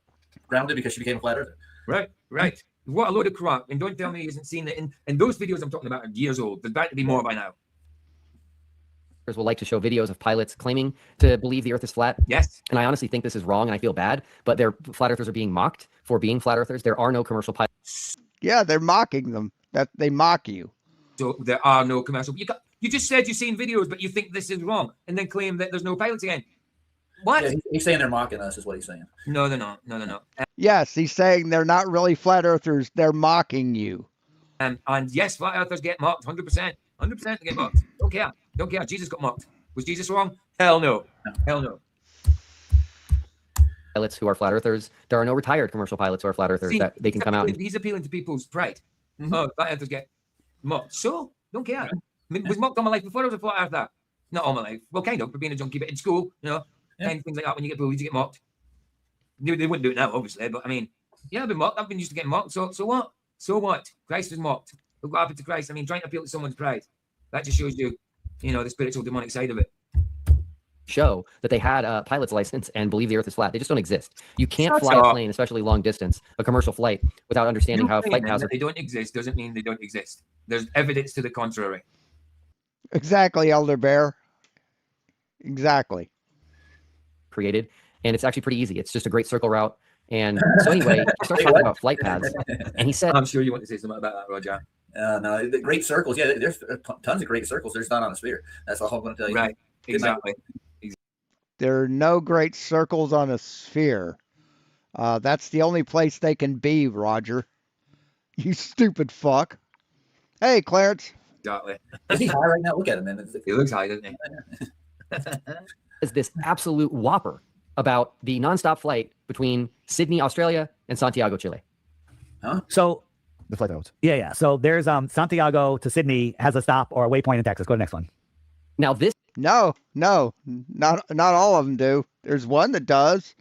grounded because she became a flat earther. Right. What a load of crap. And don't tell me he hasn't seen it. And those videos I'm talking about are years old. There's bound to be more by now. will like to show videos of pilots claiming to believe the earth is flat. Yes. And I honestly think this is wrong and I feel bad, but their flat earthers are being mocked for being flat earthers. There are no commercial pilots. Yeah, they're mocking them. That they mock you. So there are no commercial. You just said you've seen videos, but you think this is wrong, and then claim that there's no pilots again. What? Yeah, he's saying they're mocking us, is what he's saying. No, they're not. No, they're not. Yes, he's saying they're not really flat earthers. They're mocking you. And yes, flat earthers get mocked, 100%. 100% get mocked. Don't care. Don't care. Jesus got mocked. Was Jesus wrong? Hell no. Hell no. Pilots who are flat earthers. There are no retired commercial pilots who are flat earthers that they can come out. He's appealing to people's pride. Oh, flat earthers get mocked. So, don't care. I mean, was mocked all my life before I was a flat earther. Not all my life. Well, kind of, for being a junkie, but in school, kind of things like that. When you get bullied, you get mocked. They wouldn't do it now, obviously, but I mean, yeah, I've been mocked. I've been used to getting mocked. So what? So what? Christ was mocked. Look what happened to Christ. I mean, trying to appeal to someone's pride. That just shows you, the spiritual demonic side of it. Show that they had a pilot's license and believe the earth is flat. They just don't exist. You can't Shut fly up. a plane, especially long distance, a commercial flight, without understanding how flight paths are They don't exist doesn't mean they don't exist. There's evidence to the contrary. Exactly, Elder Bear. Exactly. created. And it's actually pretty easy. It's just a great circle route. And so anyway, he starts talking about flight paths. And he said, I'm sure you want to say something about that, Roger. No, the great circles. Yeah, there's tons of great circles. There's not on a sphere. That's all I'm going to tell you. Right. Exactly. There are no great circles on a sphere. That's the only place they can be, Roger. You stupid fuck. Hey, Clarence. Exactly. Is he high right now? Look at him, man. He looks high, doesn't he? is this absolute whopper about the nonstop flight between Sydney, Australia, and Santiago, Chile. So The flight routes. yeah. So there's Santiago to Sydney has a stop or a waypoint in Texas. Go to the next one. Now this No, not all of them do. There's one that does,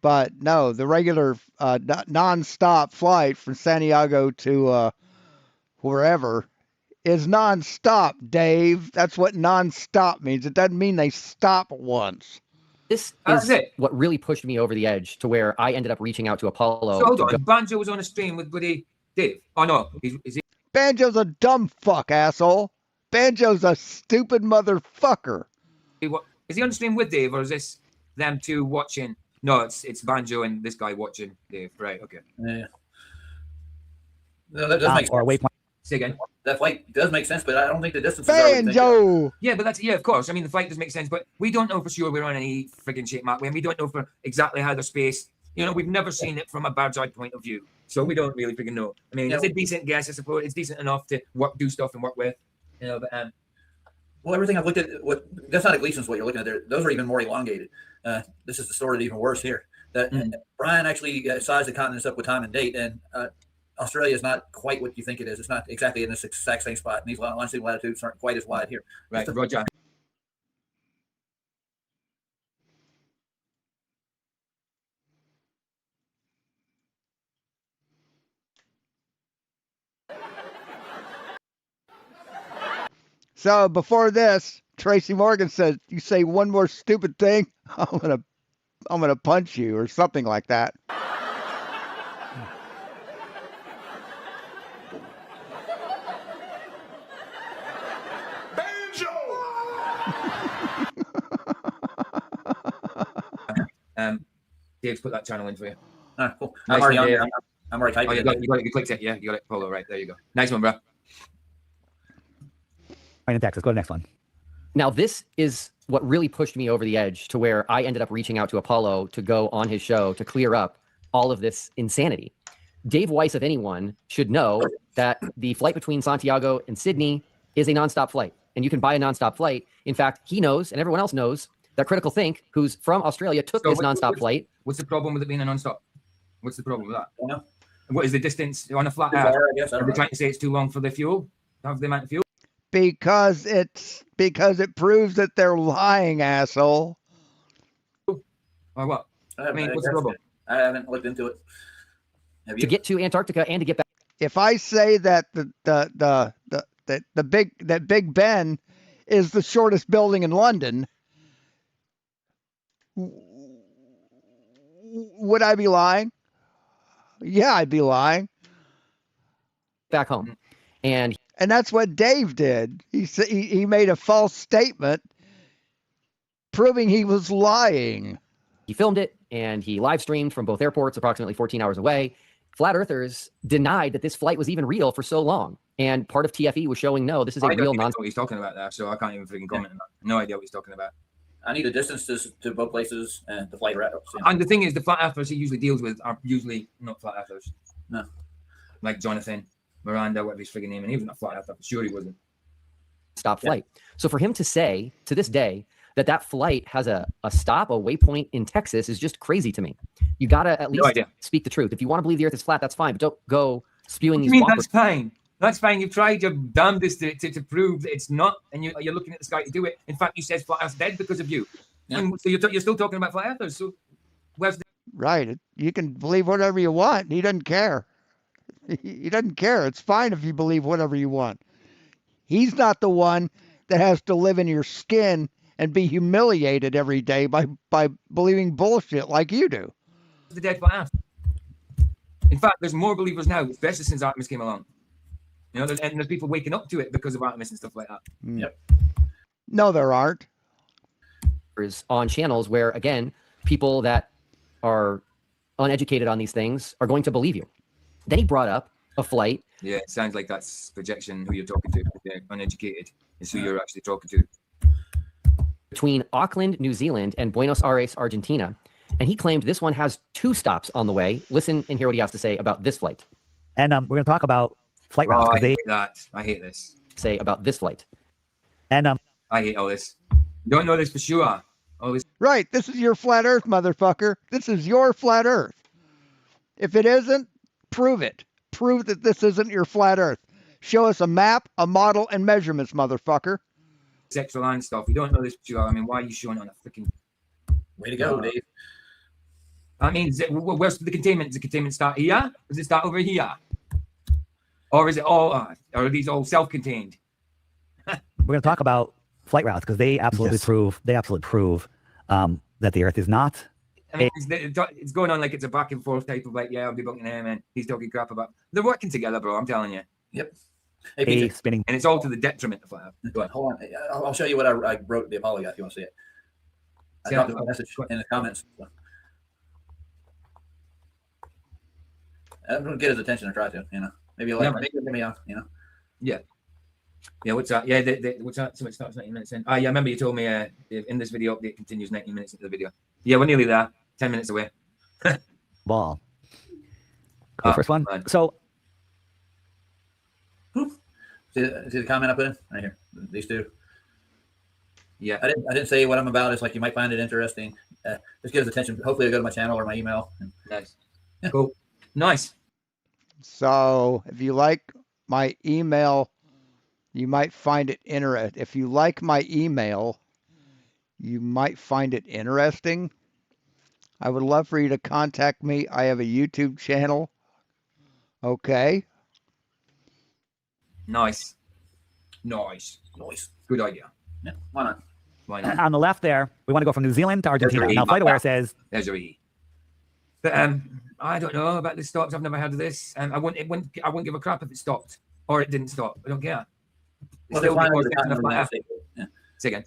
but no, the regular non-stop flight from Santiago to wherever is non-stop, Dave. That's what non-stop means. It doesn't mean they stop once. This That's is it. what really pushed me over the edge to where I ended up reaching out to Apollo. So hold to on. go- Banjo was on a stream with Buddy Dave. Oh no, is he? Banjo's a dumb fuck, asshole. Banjo's a stupid motherfucker. Is he on the stream with Dave, or is this them two watching? No, it's Banjo and this guy watching Dave. Right. Okay. Yeah. No, that does make Or a sense. waypoint. Say again. That flight does make sense, but I don't think the distance is already taken. Banjo. Yeah, but of course. I mean, the flight does make sense, but we don't know for sure we're on any friggin' shape map, and we don't know for exactly how the space. We've never seen it from a bird's eye point of view, so we don't really friggin' know. I mean, it's a decent guess, I suppose. It's decent enough to do stuff and work with, but Well, everything I've looked at, that's not at Gleason's what you're looking at there. Those are even more elongated. This is the story that's even worse here. That Brian actually sized the continents up with time and date, and Australia is not quite what you think it is. It's not exactly in this exact same spot. And these longitude latitudes aren't quite as wide here. right, Roger. So before this, Tracy Morgan said, "You say one more stupid thing, I'm gonna punch you," or something like that. Dave's put that channel in for you. Cool. Nice I'm already one, on Dave. there. I'm already typing. Oh, you got it. You clicked it. Yeah, you got it. Polo, right there. You go. Nice one, bro. Point in Texas. Go to the next one. Now this is what really pushed me over the edge to where I ended up reaching out to Apollo to go on his show to clear up all of this insanity. Dave Weiss, if anyone, should know that the flight between Santiago and Sydney is a nonstop flight, and you can buy a nonstop flight. In fact, he knows, and everyone else knows, that Critical Think, who's from Australia, took this nonstop flight. What's the problem with it being a nonstop? What's the problem with that? Yeah. What is the distance on a flat Too Earth? far, I guess. I Are don't they know. trying to say it's too long for the fuel? Have the amount of fuel? Because it proves that they're lying, asshole. Or what? I mean, what's the problem? I haven't looked into it. Have To you? get to Antarctica and to get back. If I say that that Big Ben is the shortest building in London, would I be lying? Yeah, I'd be lying. Back home. And that's what Dave did. He made a false statement proving he was lying. he filmed it and he live streamed from both airports approximately 14 hours away. Flat earthers denied that this flight was even real for so long. And part of TFE was showing, no, this is a I don't real even know nonsense. what he's talking about there, so I can't even freaking comment on that. No idea what he's talking about. I need the distances to both places and the flight routes. And the thing is, the flat earthers he usually deals with are usually not flat earthers. No. Like Jonathan Miranda, whatever his freaking name, and he was not a flat earther. Sure, he wasn't. Stop flight. So for him to say to this day that flight has a stop, a waypoint in Texas is just crazy to me. You got to at least speak the truth. If you want to believe the earth is flat, that's fine, but don't go spewing these. You mean that's fine? That's fine. You've tried your damnedest to prove that it's not, and you're looking at the sky to do it. In fact, you said flat earth's dead because of you. Yeah. And so you're still talking about flat earthers. So where's the... Right. You can believe whatever you want. He doesn't care. He doesn't care. It's fine if you believe whatever you want. He's not the one that has to live in your skin and be humiliated every day by believing bullshit like you do. the dead flat earth? In fact, there's more believers now, especially since Artemis came along. You know, there's people waking up to it because of Artemis and stuff like that. Yep. No, there aren't. On channels where, again, people that are uneducated on these things are going to believe you. Then he brought up a flight. Yeah, it sounds like that's projection who you're talking to. They're uneducated is who you're actually talking to. Between Auckland, New Zealand, and Buenos Aires, Argentina. And he claimed this one has 2 stops on the way. Listen and hear what he has to say about this flight. And we're going to talk about flight routes. I hate that. I hate this. Say about this flight. And I hate all this. You don't know this for sure. All this. Right. This is your flat earth, motherfucker. This is your flat earth. If it isn't, prove it. Prove that this isn't your flat earth. Show us a map, a model, and measurements, motherfucker. Sexual and stuff. You don't know this for sure. I mean, why are you showing it on a freaking... Way to go, Dave. I mean, where's the containment? Does the containment start here? Does it start over here? Or is it all, or are these all self-contained? we're going to talk about flight routes because they absolutely prove that the Earth is not. I mean, it's going on like it's a back and forth type of like, yeah, I'll be booking him and he's talking crap about. They're working together, bro. I'm telling you. Yep. A Hey, spinning. And it's all to the detriment of flat Earth. Go ahead. hold on. I'll show you what I wrote the Apollo guy if you want to see it. I Yeah. dropped a message in the comments. I'm going to get his attention or try to, you know. Maybe he'll like, maybe he'll give me a, you know. Yeah. Yeah, what's that? Yeah, what's that? So it starts 19 minutes in. Yeah, I remember you told me in this video update continues 19 minutes into the video. Yeah, we're nearly there. 10 minutes away. Ball. The first one. Man. So See the comment I put in right here. These two. Yeah. I didn't say what I'm about. It's like you might find it interesting. Just get his attention. Hopefully, it'll go to my channel or my email. Nice. Cool. Nice. So if you like my email, you might find it interesting. If you like my email, you might find it interesting. I would love for you to contact me. I have a YouTube channel. Okay. Nice. Noise. Good idea. Yeah. Why not? Why not? on the left there, we want to go from New Zealand to Argentina. Now, FlightAware says There's your E. But I don't know about the stops. I've never heard of this. I wouldn't give a crap if it stopped or it didn't stop. I don't care. Well, they're flying over the continent of the United States. States. Yeah. Say again.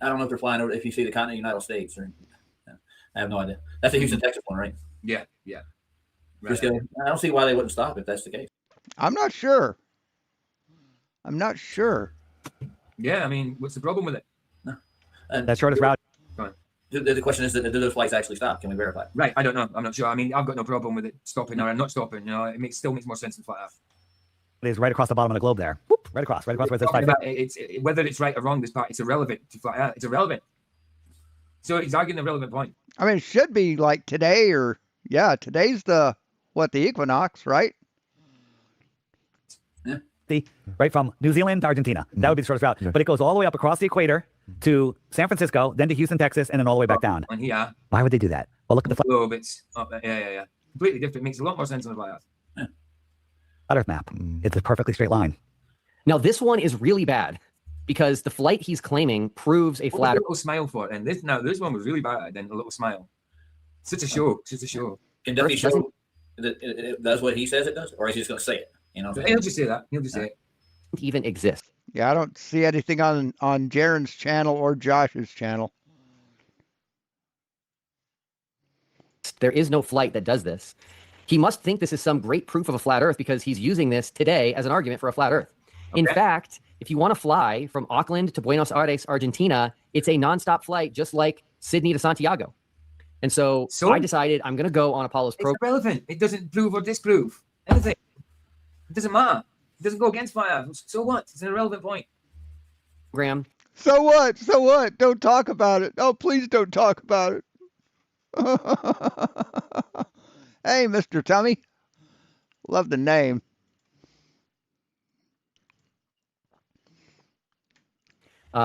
I don't know if they're flying over. If you see the continent of the United States, or I have no idea. That's the Houston, Texas one, right? Yeah. Yeah. Just kidding. I don't see why they wouldn't stop if that's the case. I'm not sure. I'm not sure. Yeah. I mean, what's the problem with it? And That shortest route. the question is, do those flights actually stop? Can we verify? Right, I don't know. I'm not sure. I mean, I've got no problem with it stopping or not stopping. You know, still makes more sense than flat Earth. Is right across the bottom of the globe there. Whoop, right across where it says Talking 550. about whether it's right or wrong, this part, it's irrelevant to flat Earth. It's irrelevant. So he's arguing a relevant point. I mean, it should be like today or, yeah, today's the equinox, right? Right from New Zealand to Argentina. That would be the shortest route. But it goes all the way up across the equator to San Francisco, then to Houston, Texas, and then all the way back down. And here, Why would they do that? Well, look at the flat globe, it's up there. Yeah. Completely different. Makes a lot more sense on the flat Earth. Earth map. It's a perfectly straight line. Now, this one is really bad because the flight he's claiming proves a flat A little smile for it. And this one was really bad. And a little smile. Such a show. Can Duffy show that it does what he says it does, or is he just going to say it? You know, He'll just say that. He'll just say it. even exist. Yeah, I don't see anything on Jaren's channel or Josh's channel. There is no flight that does this. He must think this is some great proof of a flat Earth because he's using this today as an argument for a flat Earth. Okay. In fact, if you want to fly from Auckland to Buenos Aires, Argentina, it's a nonstop flight, just like Sydney to Santiago. And so I decided I'm going to go on Apollo's program. It's irrelevant. It doesn't prove or disprove anything. It doesn't matter. It doesn't go against fire. So what? It's an irrelevant point. So what? So what? Don't talk about it. Oh, please don't talk about it. Hey, Mr. Tummy. Love the name.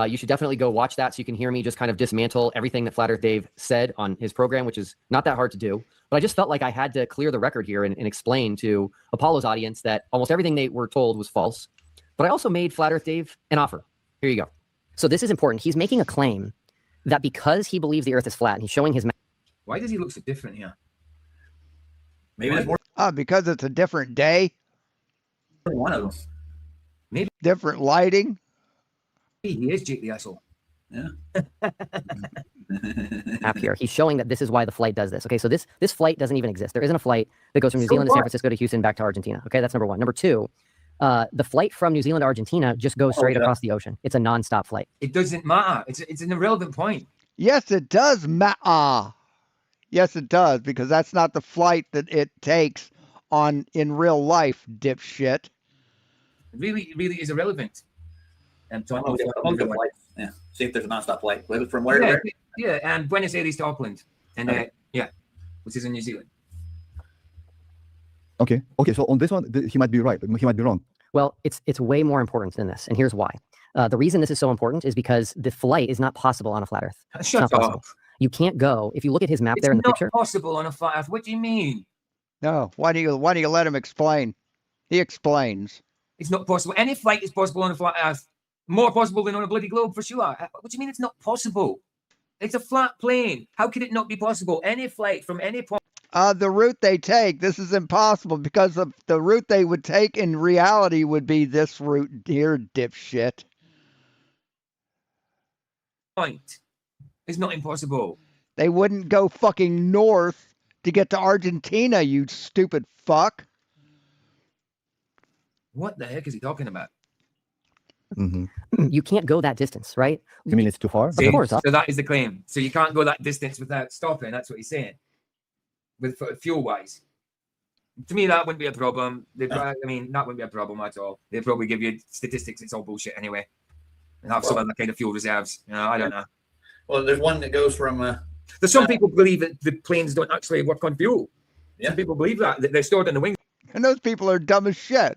You should definitely go watch that so you can hear me just kind of dismantle everything that Flat Earth Dave said on his program, which is not that hard to do. But I just felt like I had to clear the record here and explain to Apollo's audience that almost everything they were told was false. But I also made Flat Earth Dave an offer. Here you go. So this is important. He's making a claim that because he believes the Earth is flat, and he's showing his... Why does he look so different here? Maybe there's more. Because it's a different day. One of them. Maybe different lighting. He is Jake the asshole. Yeah. Up here, he's showing that this is why the flight does this. Okay, so this flight doesn't even exist. There isn't a flight that goes from New Zealand to San Francisco to Houston back to Argentina. Okay, that's number one. Number two, the flight from New Zealand to Argentina just goes straight across the ocean. It's a nonstop flight. It doesn't matter. It's an irrelevant point. Yes, it does matter. Yes, it does, because that's not the flight that it takes in real life, dipshit. It really is irrelevant. And so yeah, see if there's a nonstop flight. From where to where? Yeah, and Buenos Aires to Auckland, and which is in New Zealand. Okay. So on this one, he might be right, but he might be wrong. Well, it's way more important than this, and here's why. The reason this is so important is because the flight is not possible on a flat Earth. Shut up. You can't go. If you look at his map there in the picture. It's not possible on a flat Earth. What do you mean? No. Why do you let him explain? He explains. It's not possible. Any flight is possible on a flat Earth. More possible than on a bloody globe, for sure. What do you mean it's not possible? It's a flat plane. How could it not be possible? Any flight from any point. The route they take, this is impossible because of the route they would take in reality would be this route here, dipshit. Point. It's not impossible. They wouldn't go fucking north to get to Argentina, you stupid fuck. What the heck is he talking about? Mm-hmm. You can't go that distance, right? You mean it's too far? See, of course. So that is the claim. So you can't go that distance without stopping. That's what he's saying. With fuel-wise. To me, that wouldn't be a problem. That wouldn't be a problem at all. They'd probably give you statistics. It's all bullshit anyway. And have some other kind of fuel reserves. I don't know. Well, there's one that goes from... There's some people believe that the planes don't actually work on fuel. Yeah. Some people believe that they're stored in the wings. And those people are dumb as shit.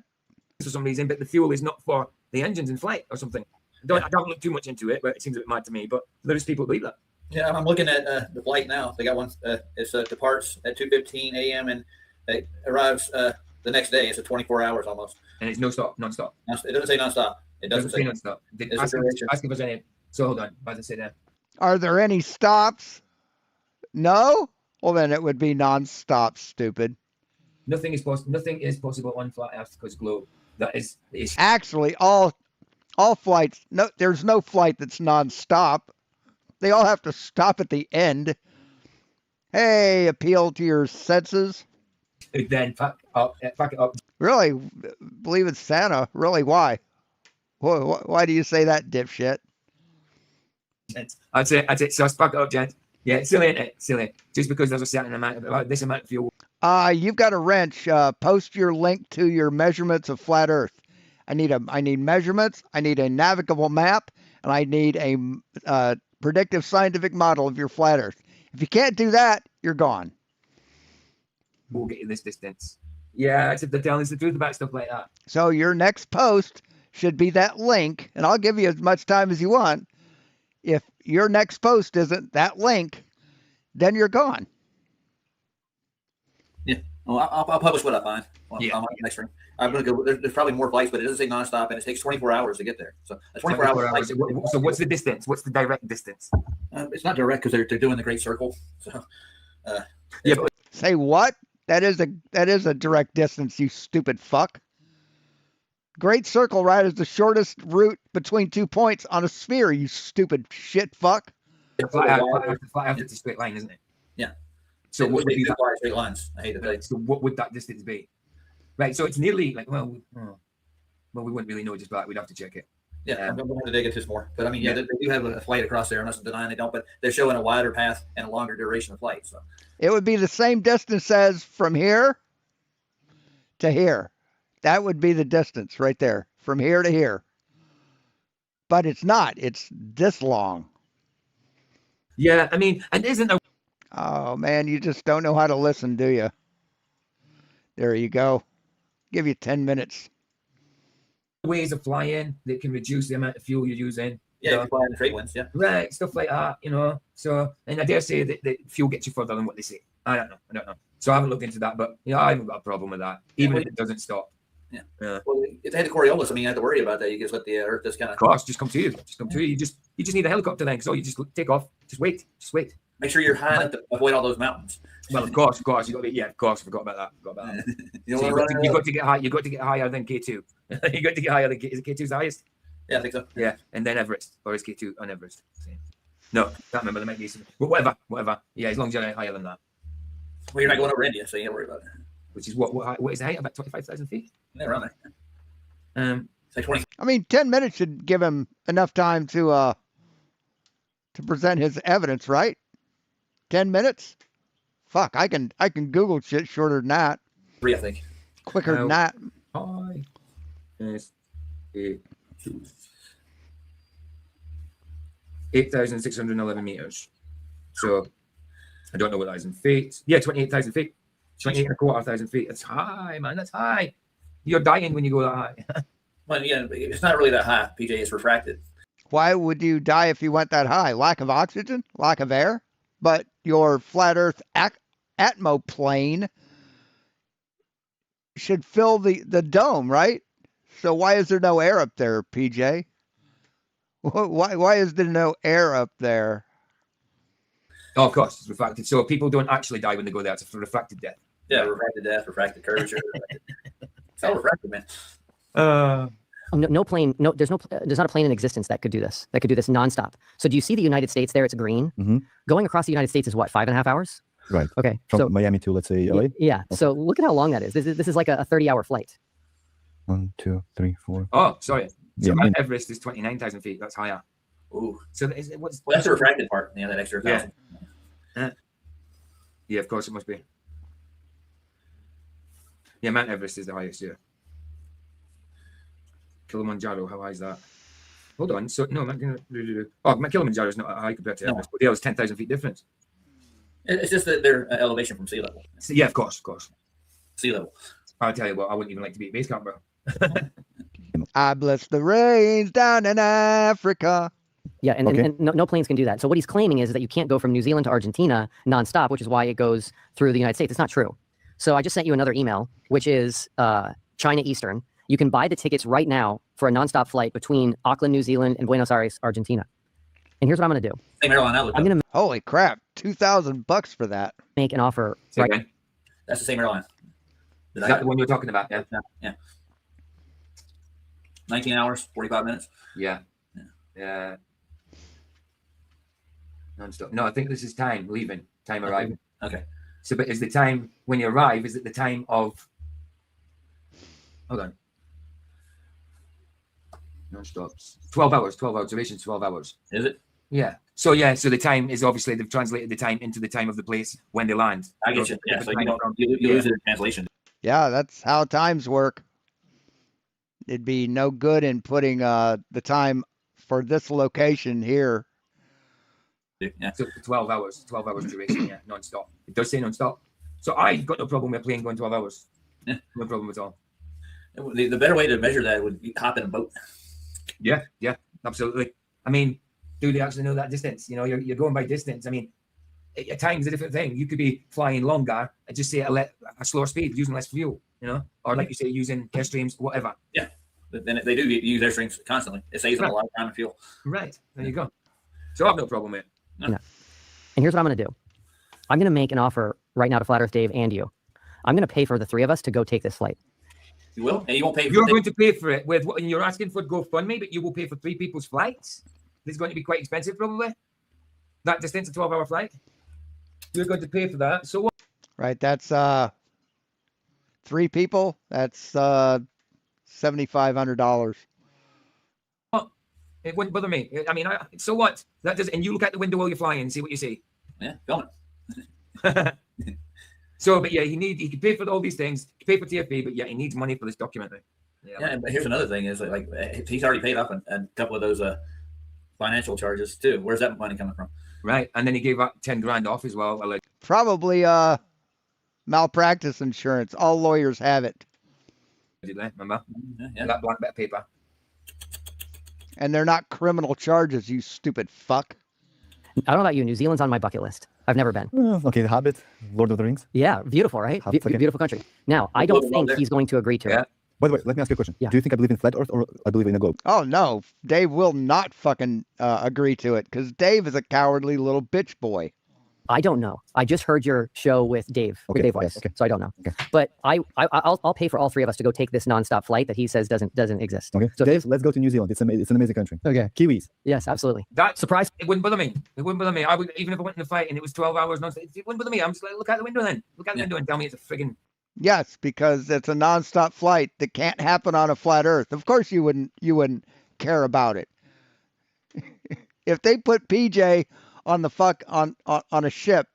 For some reason, but the fuel is not for the engines in flight or something. I don't look too much into it, but it seems a bit mad to me. But there's people believe that. Yeah, I'm looking at the flight now. They got one. It departs at 2:15 a.m. and it arrives the next day. It's 24 hours almost. And it's non-stop. It doesn't say non-stop. It doesn't say non-stop. Ask if there's any. So hold on. What does it say there? Are there any stops? No? Well, then it would be non-stop, stupid. Nothing is possible on flat Earth because globe. That is the issue. Actually, all flights. No, there's no flight that's non-stop. They all have to stop at the end. Hey, appeal to your senses. Then pack it up. Really? Believe in Santa? Really? Why? Why do you say that, dipshit? That's it. So spark it up, gent. Yeah, it's silly, ain't it? Silly. Just because there's a certain amount of this amount of fuel. You've got a wrench. Post your link to your measurements of flat Earth. I need measurements. I need a navigable map, and I need a predictive scientific model of your flat Earth. If you can't do that, you're gone. We'll get you this distance. Yeah, except they're telling us the truth about stuff like that. So your next post should be that link, and I'll give you as much time as you want. If your next post isn't that link, then you're gone. Yeah. Well, I'll publish what I find. Yeah. On my next ring. I'm gonna go. There's probably more flights, but it doesn't say nonstop, and it takes 24 hours to get there. So a 24 hours. So what's the distance? What's the direct distance? It's not direct because they're doing the Great Circle. So Yeah, but Say what? That is a direct distance, you stupid fuck. Great Circle Ride is the shortest route between 2 points on a sphere, you stupid shit fuck. flat Earth is a straight line, isn't it? Yeah. So what would be that? straight lines? I hate it. So what would that distance be? Right. So it's nearly like well, we wouldn't really know just by that. We'd have to check it. Yeah, I'm going to dig into this more. But I mean, yeah, they do have a flight across there. I'm not denying they don't, but they're showing a wider path and a longer duration of flight. So It would be the same distance as from here to here. That would be the distance right there, from here to here. But it's not. It's this long. Yeah, I mean, and isn't there Oh, man, you just don't know how to listen, do you? There you go. Give you 10 minutes. ways of flying that can reduce the amount of fuel you're using? yeah, you can fly in the trade winds. Yeah. Right, stuff like that, you know. So, and I dare say that fuel gets you further than what they say. I don't know. So I haven't looked into that, but I haven't got a problem with that, even if it doesn't stop. Yeah. Well, if they had the Coriolis, I mean, you have to worry about that. You just let the Earth just kind Of course, just come to you. You just need a helicopter then, so you just take off. Just wait. make sure you're high enough to avoid all those mountains. Well, of course, you got to be. Yeah, of course, I forgot about that. You So know, you got to get high. You got to get higher than K2. You got to get higher than K. Is it K2's the highest? yeah, I think so. Yeah, and then Everest, or is K2 on Everest? No, can't remember. There might be some. But whatever. Yeah, as long as you're higher than that. Well, you're not going over India, so you don't worry about it. Which is what is the height? About 25,000 feet. Yeah, around there. Say 20. I mean, 10 minutes should give him enough time to present his evidence, right? 10 minutes? Fuck, I can Google shit shorter than that. 3, I think. Quicker than that. High. Yes. 8,611 meters. So I don't know what that is in feet. Yeah, 28,000 feet. 28,250 feet. That's high, man. That's high. You're dying when you go that high. Well, yeah, it's not really that high. PJ is refracted. Why would you die if you went that high? Lack of oxygen? Lack of air? But your flat Earth atmoplane should fill the dome, right? So why is there no air up there, PJ? Why is there no air up there? Oh, of course, it's refracted. So people don't actually die when they go there. It's a refracted death. Yeah, refracted death, refracted curvature. It's all refracted, man. There's not a plane in existence that could do this nonstop. So do you see the United States there? It's green. Mm-hmm. Going across the United States is what, 5.5 hours? Right. Okay. From so Miami to, let's say, LA? Yeah. Okay. So look at how long that is. This is like a 30-hour flight. 1, 2, 3, 4. Oh, sorry. So Yeah. Mount Everest is 29,000 feet. That's higher. Ooh. So Well, that's the refracted part. Yeah, that extra 1,000. Yeah, of course it must be. Yeah, Mount Everest is the highest, yeah. Kilimanjaro, how high is that? Hold on. So, no, Mount Kilimanjaro is not high compared to Everest, but there was 10,000 feet difference. It's just that their elevation from sea level. So, yeah, of course. Sea level. I'll tell you what, I wouldn't even like to be at base camp, bro. I bless the rains down in Africa. Yeah, and no planes can do that. So what he's claiming is that you can't go from New Zealand to Argentina nonstop, which is why it goes through the United States. It's not true. So I just sent you another email, which is China Eastern. You can buy the tickets right now for a nonstop flight between Auckland, New Zealand, and Buenos Aires, Argentina. And here's what I'm going to do. Same airline I looked I'm going to Holy crap, $2,000 for that. make an offer. Say Right. again. That's the same airline. Is that the one you're talking about? Yeah. Yeah. 19 hours, 45 minutes. Yeah. Non-stop. No, I think this is time leaving, time arriving. Okay. So, but is the time when you arrive, is it the time of... Hold on. Non-stop. 12 hours, 12 observations, 12 hours. Is it? Yeah. So the time is obviously they've translated the time into the time of the place when they land. I get you. Yeah, so you lose it in translation. Yeah, that's how times work. It'd be no good in putting the time for this location here. Yeah. So 12 hours duration, yeah, non-stop. It does say non-stop. So I've got no problem with a plane going 12 hours. Yeah. No problem at all. The better way to measure that would be hop in a boat. Yeah, absolutely. I mean, do they actually know that distance? You know, you're going by distance. I mean, at times a different thing. You could be flying longer and just say a slower speed, using less fuel, you know, or like you say, using airstreams, whatever. Yeah, but then they do use airstreams constantly. It saves them a lot of time and fuel. Right, there you go. So I have no problem with it. No. And here's what I'm going to do. I'm going to make an offer right now to Flat Earth Dave and you. I'm going to pay for the three of us to go take this flight. You will? And you won't pay for You're going to pay for it with what you're asking for GoFundMe, but you will pay for 3 people's flights. This is going to be quite expensive, probably. That distance, a 12-hour flight. You're going to pay for that. So what? Right, that's 3 people. That's $7,500. It wouldn't bother me. I mean, so what? That does, and you look out the window while you're flying and see what you see. Yeah, film it. So, but yeah, he can pay for all these things, pay for TFB, but yeah, he needs money for this documentary. Yeah, but here's another thing: is like he's already paid off a couple of those financial charges too. Where's that money coming from? Right, and then he gave up 10 grand off as well. Probably malpractice insurance. All lawyers have it. Remember? Yeah. That blank bit of paper. And they're not criminal charges, you stupid fuck. I don't know about you. New Zealand's on my bucket list. I've never been. Okay, The Hobbit, Lord of the Rings. Yeah, beautiful, right? Beautiful country. Now, I don't think he's going to agree to it. By the way, let me ask you a question. Yeah. Do you think I believe in flat Earth or I believe in a globe? Oh, no. Dave will not fucking agree to it because Dave is a cowardly little bitch boy. I don't know. I just heard your show with Dave, Okay, Dave Weiss, okay. so I don't know. Okay. But I'll pay for all 3 of us to go take this nonstop flight that he says doesn't exist. Okay, So Dave, let's go to New Zealand. It's an amazing country. Okay. Kiwis. Yes, absolutely. That Surprise. It wouldn't bother me. It wouldn't bother me. I would, even if I went in the fight and it was 12 hours non-stop, it wouldn't bother me. I'm just like, look out the window then. Look out the window and tell me it's a friggin'. Yes, because it's a nonstop flight that can't happen on a flat Earth. Of course you wouldn't care about it. If they put PJ on a ship,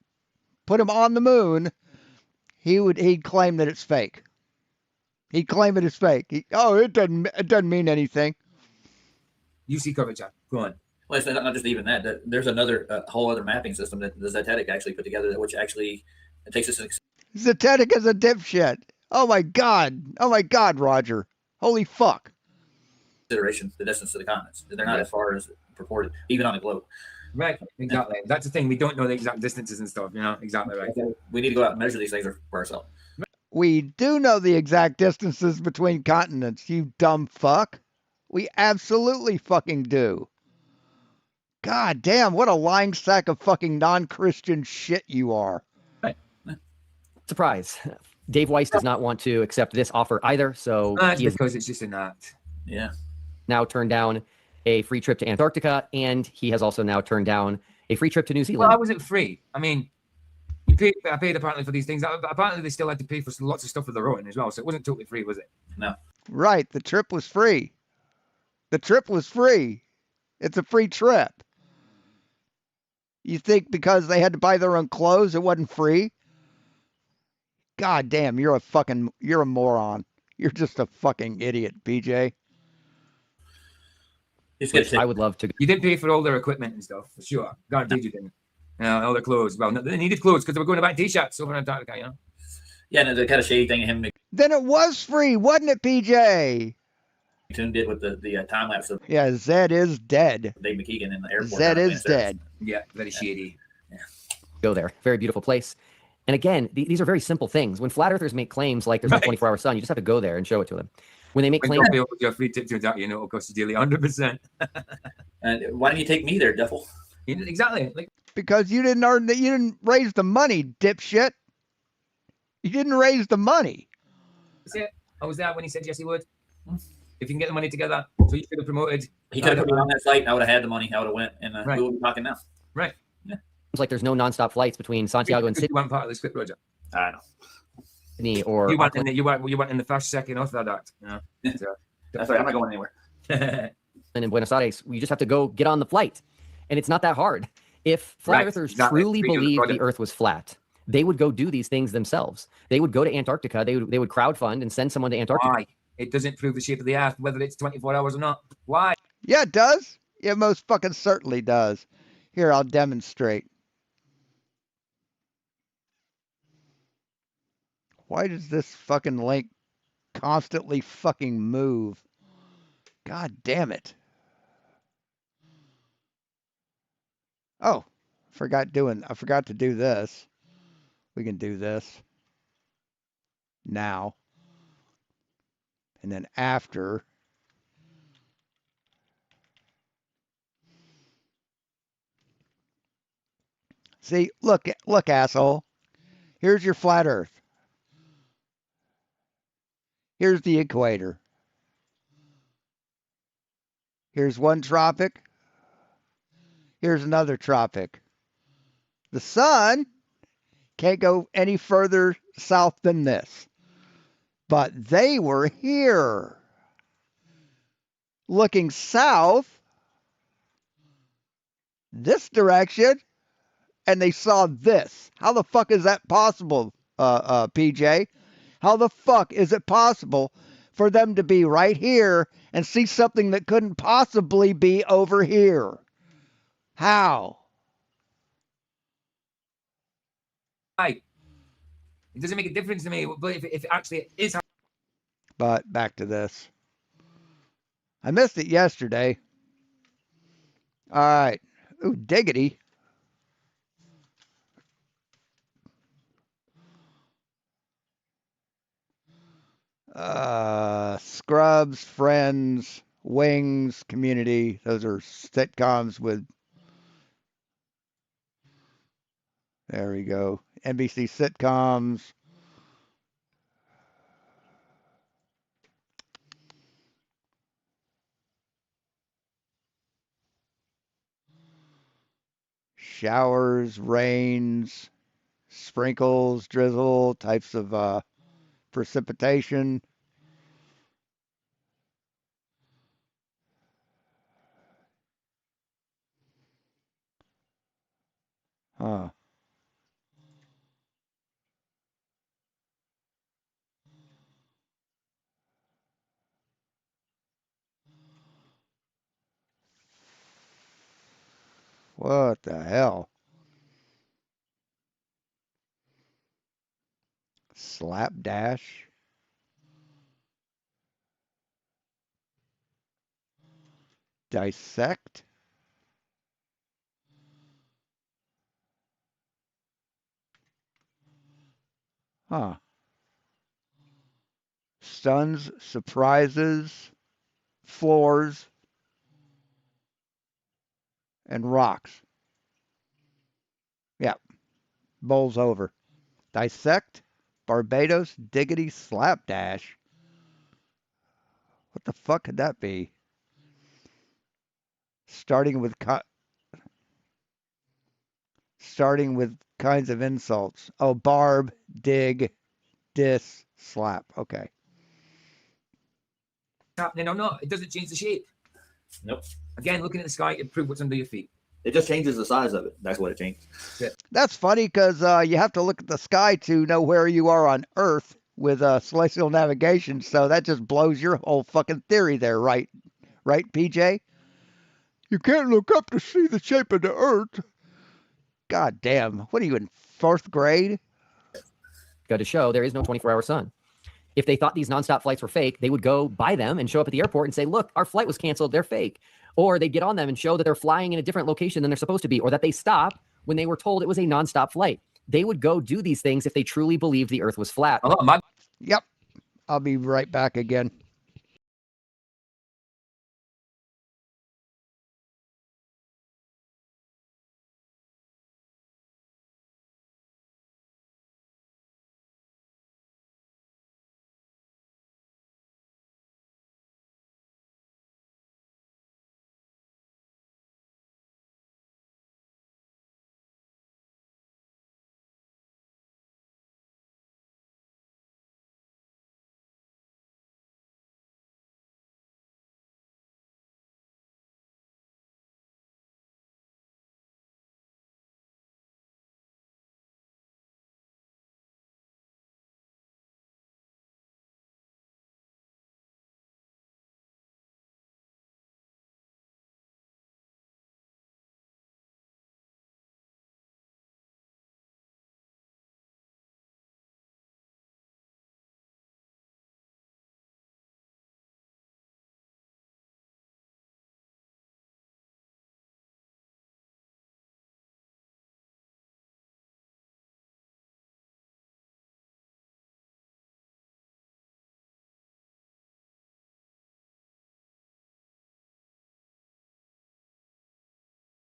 put him on the moon, he'd claim that it's fake. He'd claim it is fake. It doesn't mean anything. You see coverage, go on. Well, it's not just even that. There's another whole other mapping system that the Zetetic actually put together, which actually takes us. Zetetic is a dipshit. Oh my god, Roger. Holy fuck. Consideration the distance to the continents. They're not as far as purported, even on a globe. Right, exactly. That's the thing. We don't know the exact distances and stuff. You know, exactly right. We need to go out and measure these things for ourselves. We do know the exact distances between continents, you dumb fuck. We absolutely fucking do. God damn, what a lying sack of fucking non-Christian shit you are. Right. Surprise. Dave Weiss does not want to accept this offer either, so That's he is because it's just an act. Yeah. now turned down a free trip to Antarctica, and he has also now turned down a free trip to New Zealand. Well, how was it free? I mean, I paid apparently for these things. Apparently, they still had to pay for lots of stuff of their own as well, so it wasn't totally free, was it? No. Right, the trip was free. The trip was free. It's a free trip. You think because they had to buy their own clothes, it wasn't free? God damn, you're a moron. You're just a fucking idiot, BJ. Which I would love to. You did pay for all their equipment and stuff, for sure. Guaranteed you didn't. All their clothes. Well, they needed clothes because they were going to buy t-shirts over in Antarctica, you know? Yeah, and the kind of shady thing of him Then it was free, wasn't it, PJ? did with the time lapse of Yeah, Zed is dead. Dave McKeegan in the airport. Zed is dead. Yeah, very shady. Yeah. Go there. Very beautiful place. And again, these are very simple things. When flat earthers make claims like there's a 24-hour sun, you just have to go there and show it to them. When they make When claims, you'll be your free tip turns out, you know, it'll cost you daily 100%. And why don't you take me there, Duffel? Exactly. Like, Because you didn't raise the money, dipshit. You didn't raise the money. that's it. I was there when he said yes, he would. If you can get the money together, so you could have promoted. He could have put me on that flight. I would have had the money. I would have went, and Right. we would be talking now. Right. it's like there's no nonstop flights between Santiago and You weren't part of the script, Roger. I know. Sydney or You weren't Auckland. you weren't in the first second of that act. You know? So, That's right. I'm not going anywhere. And in Buenos Aires, you just have to go get on the flight. And it's not that hard. If flat Right, earthers exactly. truly Figure the believed the product. earth was flat, they would go do these things themselves. They would go to Antarctica. They would crowdfund and send someone to Antarctica. Why? It doesn't prove the shape of the earth, whether it's 24 hours or not. Why? Yeah, it does. It most fucking certainly does. Here, I'll demonstrate. Why does this fucking link constantly fucking move? God damn it. Oh, I forgot to do this. We can do this now. And then after. See, look, asshole. Here's your flat earth. Here's the equator. Here's one tropic. Here's another tropic. The sun can't go any further south than this. But they were here looking south this direction, and they saw this. How the fuck is that possible, PJ? How the fuck is it possible for them to be right here and see something that couldn't possibly be over here? How? It doesn't make a difference to me, but if it actually is. But back to this. I missed it yesterday. All right. Ooh, diggity. Scrubs, Friends, Wings, Community. Those are sitcoms with. There we go. NBC sitcoms. Showers, rains, sprinkles, drizzle, types of precipitation. Huh. What the hell? Slapdash. Dissect. Huh. Stuns, surprises, floors, and rocks. Yeah. Bowls over. Dissect. Barbados, Diggity, Slapdash. What the fuck could that be? Starting with kinds of insults. Oh, barb, dig, diss, slap. Okay. Happening or not, it doesn't change the shape. Nope. Again, looking at the sky, it proves what's under your feet. It just changes the size of it. That's what it changes. That's funny because you have to look at the sky to know where you are on Earth with celestial navigation. So that just blows your whole fucking theory there, right? Right, PJ? You can't look up to see the shape of the Earth. God damn. What are you in 4th grade? Go to show there is no 24-hour sun. If they thought these nonstop flights were fake, they would go buy them and show up at the airport and say, look, our flight was canceled. They're fake. Or they'd get on them and show that they're flying in a different location than they're supposed to be, or that they stop when they were told it was a nonstop flight. They would go do these things if they truly believed the earth was flat. Yep. I'll be right back again.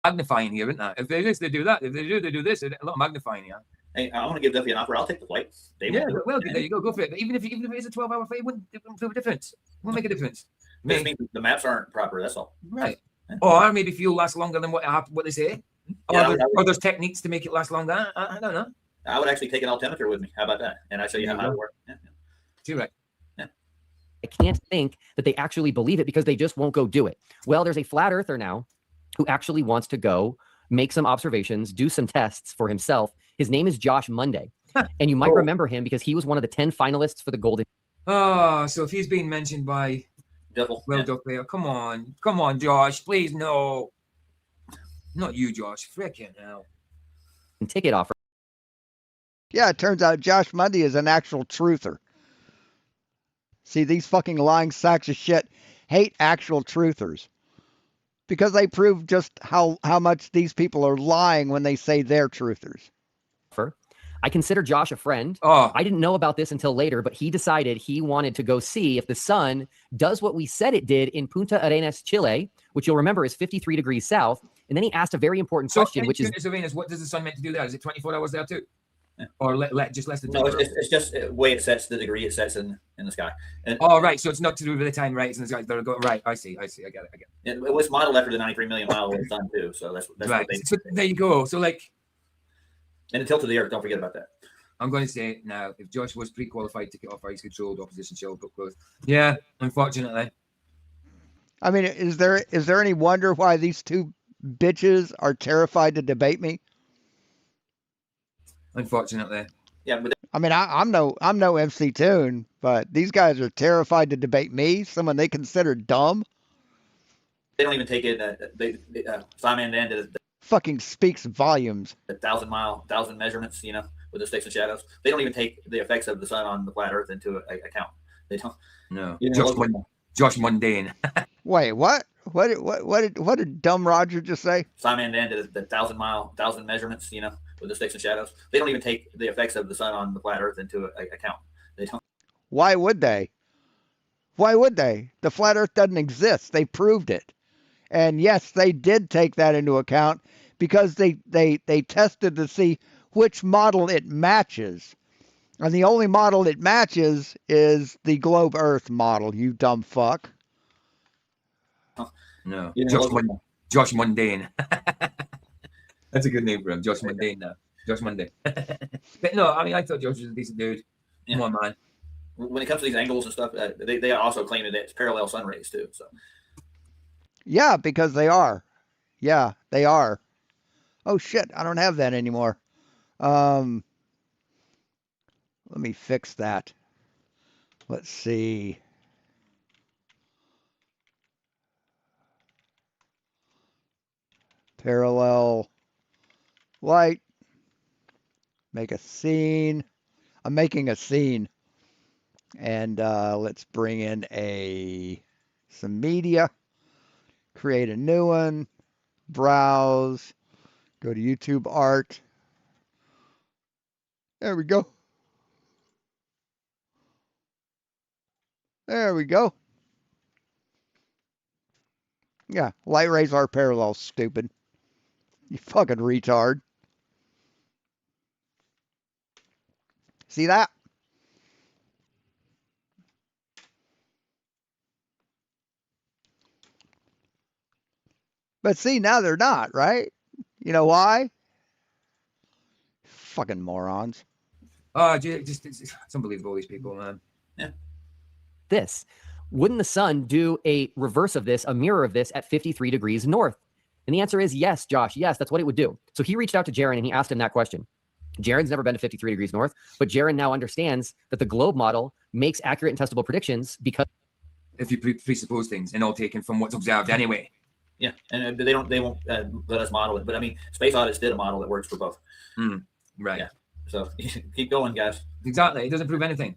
magnifying here, isn't that? If they do this, they do that. If they do this, a lot of magnifying here. Hey, I want to give Duffy an offer. I'll take the flight. Yeah, well, there you go for it. But even if it's a 12-hour flight, it wouldn't make a difference. It won't make a difference. This means the maps aren't proper. That's all. Right. Or maybe fuel lasts longer than what they say. Or there's techniques to make it last longer. I don't know. I would actually take an altimeter with me. How about that? And I show you how it works. Yeah. Too right. I can't think that they actually believe it because they just won't go do it. Well, there's a flat earther now who actually wants to go make some observations, do some tests for himself. His name is Josh Monday. And you might remember him because he was one of the 10 finalists for the Golden. Oh, so if he's being mentioned by Devil. Duck Player, come on, Josh, please, no. Not you, Josh. Frickin' hell. Ticket offer. Yeah, it turns out Josh Mundy is an actual truther. See, these fucking lying sacks of shit hate actual truthers because they prove just how much these people are lying when they say they're truthers. I consider Josh a friend. I didn't know about this until later, but he decided he wanted to go see if the sun does what we said it did in Punta Arenas, Chile, which you'll remember is 53 degrees south. And then he asked a very important question, which is... Arenas, what does the sun meant to do there? Is it 24 hours there too? Or just less than 24 No, it's just the way it sets, the degree it sets in the sky. And, right. So it's not to do with the time rates in the sky. Right. I see. I get it. It was modeled after the 93 million mile away sun too. So that's right. What they, so there you go. So like... And the tilt of the earth, don't forget about that. I'm going to say now, if Josh was pre-qualified to get off ice controlled opposition shell book close. Yeah, unfortunately. I mean, is there any wonder why these two bitches are terrified to debate me? Unfortunately. Yeah, but I mean, I'm no MC Toon, but these guys are terrified to debate me, someone they consider dumb. they don't even take it. Simon Dan did Fucking speaks volumes. 1,000 measurements, with the sticks and shadows. They don't even take the effects of the sun on the flat Earth into account. They don't. No. Josh Mundane. Wait, what? What did dumb Roger just say? Simon Dan did 1,000 measurements, with the sticks and shadows. They don't even take the effects of the sun on the flat Earth into account. They don't. Why would they? Why would they? The flat Earth doesn't exist. They proved it. And yes, they did take that into account because they tested to see which model it matches. And the only model it matches is the globe Earth model, you dumb fuck. No. Josh Mundane. That's a good name for him. Josh Mundane now. Josh Mundane. But no, I mean, I thought Josh was a decent dude. Come on, man. When it comes to these angles and stuff, they also claim that it's parallel sun rays too. So. Yeah, because they are. Yeah, they are. Oh shit, I don't have that anymore. Let me fix that. Let's see. Parallel light. Make a scene. I'm making a scene. And let's bring in some media. Create a new one. Browse. Go to YouTube Art. There we go. There we go. Yeah, light rays are parallel, stupid. You fucking retard. See that? But see, now they're not, right? You know why? Fucking morons. It's unbelievable, these people, man. Yeah. Wouldn't the sun do a reverse of this, a mirror of this at 53 degrees north? And the answer is yes, Josh. Yes, that's what it would do. So he reached out to Jaron and he asked him that question. Jaron's never been to 53 degrees north, but Jaron now understands that the globe model makes accurate and testable predictions because if you presuppose things and all taken from what's observed anyway. Yeah, and they won't let us model it. But I mean, Space Audits did a model that works for both. Right. Yeah. So keep going, guys. Exactly. It doesn't prove anything.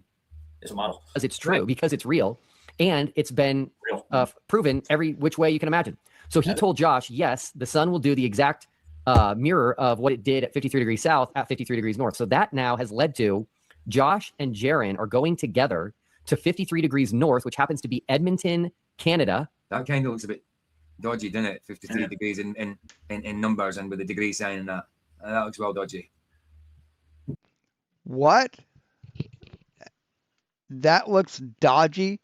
It's a model. Because it's true, because it's real, and it's been proven every which way you can imagine. So he told Josh, yes, the sun will do the exact mirror of what it did at 53 degrees south at 53 degrees north. So that now has led to Josh and Jaron are going together to 53 degrees north, which happens to be Edmonton, Canada. That kind of looks a bit dodgy, didn't it? 53 degrees in numbers and with the degree sign and that. That looks well dodgy. What? That looks dodgy.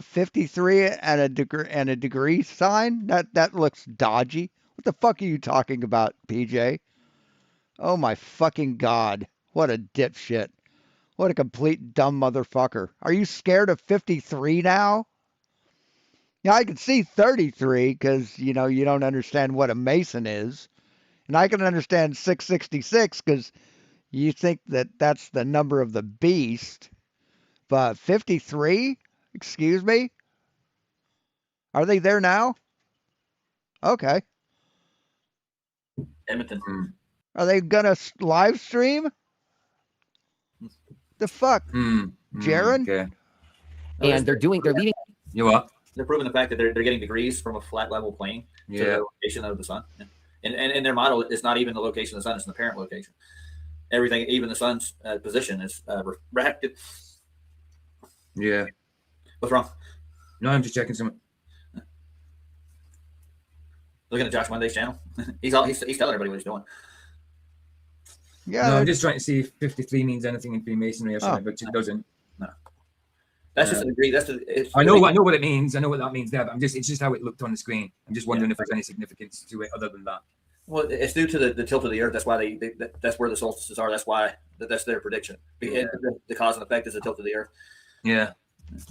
53 and a degree sign? That looks dodgy. What the fuck are you talking about, PJ? Oh my fucking god. What a dipshit. What a complete dumb motherfucker. Are you scared of 53 now? Yeah, I can see 33 because, you know, you don't understand what a Mason is. And I can understand 666 because you think that that's the number of the beast. But 53? Excuse me? Are they there now? Okay. Edmonton. Are they gonna live stream? The fuck, Jaron? Okay. And they're leaving. You what? They're proving the fact that they're getting degrees from a flat level plane to the location of the sun. And their model is not even the location of the sun; it's in the parent location. Everything, even the sun's position, is refracted. Yeah. What's wrong? No, I'm just checking something. Looking at Josh Monday's channel. he's telling everybody what he's doing. Yeah. No, I'm just trying to see if 53 means anything in Freemasonry or something, but it doesn't. No. That's just a degree. I know what it means. I know what that means there, but it's just how it looked on the screen. I'm just wondering if there's any significance to it other than that. Well, it's due to the tilt of the earth. That's why that's where the solstices are. That's why that's their prediction. The cause and effect is the tilt of the earth. Yeah.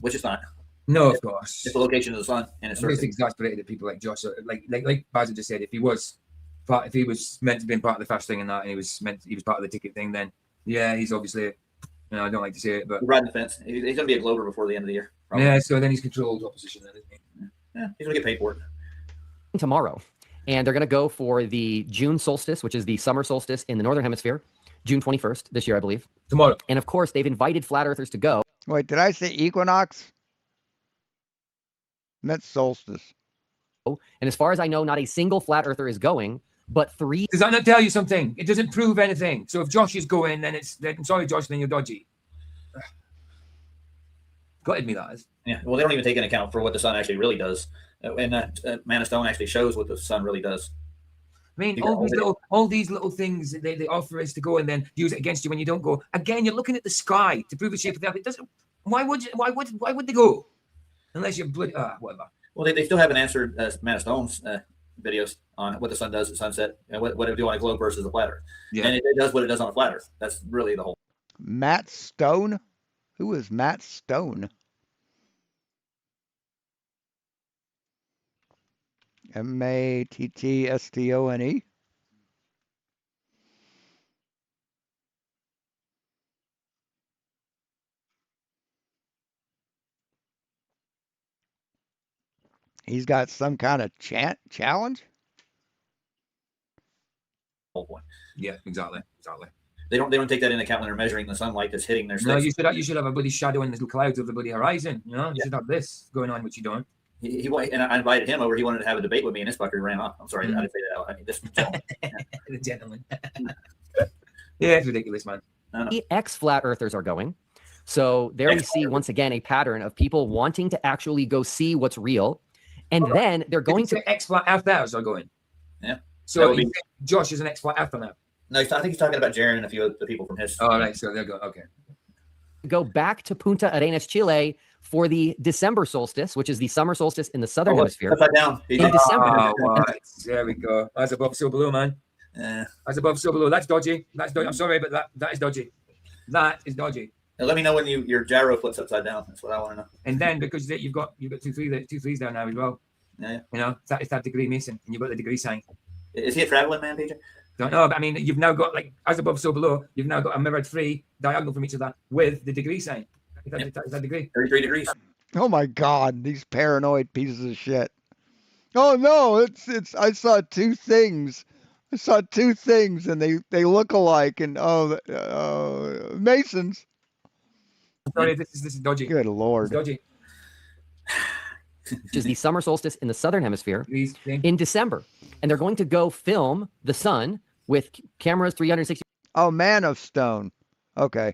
Which is not. No, of course. It's the location of the sun, and it's I'm just exasperated at people like Josh. Like Baz just said, if he was meant to be part of the fast thing and that, and he was part of the ticket thing, then yeah, he's obviously, I don't like to say it, but he's riding the fence. He's going to be a Glover before the end of the year. Probably. Yeah, so then he's controlled opposition, then, isn't he? Yeah, he's going to get paid for it tomorrow, and they're going to go for the June solstice, which is the summer solstice in the northern hemisphere, June 21st this year, I believe. Tomorrow, and of course they've invited flat earthers to go. Wait, did I say equinox? That's solstice. And as far as I know, not a single flat earther is going, but 3. Does that not tell you something? It doesn't prove anything. So if Josh is going, then I'm sorry, Josh, then you're dodgy. Gutted me, that is. Yeah, well, they don't even take into account for what the sun actually really does. And Man of Stone actually shows what the sun really does. I mean, all these little things they offer us to go and then use it against you when you don't go. Again, you're looking at the sky to prove the shape of the earth. It doesn't. Why would they go? Unless you're bloody, whatever. Well, they still haven't answered Man of Stone's videos on what the sun does at sunset and what it would do on a globe versus a flat earth. Yeah. And it does what it does on a flat earth. That's really the whole. Matt Stone? Who is Matt Stone? Mattstone. He's got some kind of challenge. Whole point. Yeah, exactly. They don't take that into account when they're measuring the sunlight that's hitting their sticks. No, you should have a bloody shadow in the clouds of the bloody horizon. You should have this going on, which you don't. He and I invited him over. He wanted to have a debate with me, and this fucker ran off. I'm sorry, I didn't say that. I mean, this gentleman. The gentleman. Yeah, it's ridiculous, man. Ex-flat earthers are going. So there we see once again a pattern of people wanting to actually go see what's real. And then they're going to ex-flat earthers are going. Yeah. So Josh is an ex-flat earther now. No, I think he's talking about Jaron and a few of the people from his. Oh, right. So they'll go. Okay. Go back to Punta Arenas, Chile for the December solstice, which is the summer solstice in the southern hemisphere. Upside down. In December. Right. There we go. That's above, so below, man. That's above, so below. That's dodgy. I'm sorry, but that is dodgy. That is dodgy. Now, let me know when your gyro flips upside down. That's what I want to know. And then because you've got 2 3s there now as well. Yeah. It's that degree Mason, and you've got the degree sign. Is he a traveling man, PJ? Don't know, but I mean, you've now got as above, so below. You've now got a mirrored 3 diagonal from each other with the degree sign. Is that degree? 33 degrees. Oh my God, these paranoid pieces of shit. Oh no, it's. I saw 2 things. And they look alike, and Masons. Sorry, this is dodgy. Good Lord. It's dodgy. Which is the summer solstice in the southern hemisphere in December. And they're going to go film the sun with cameras 360. Oh, Man of Stone. Okay.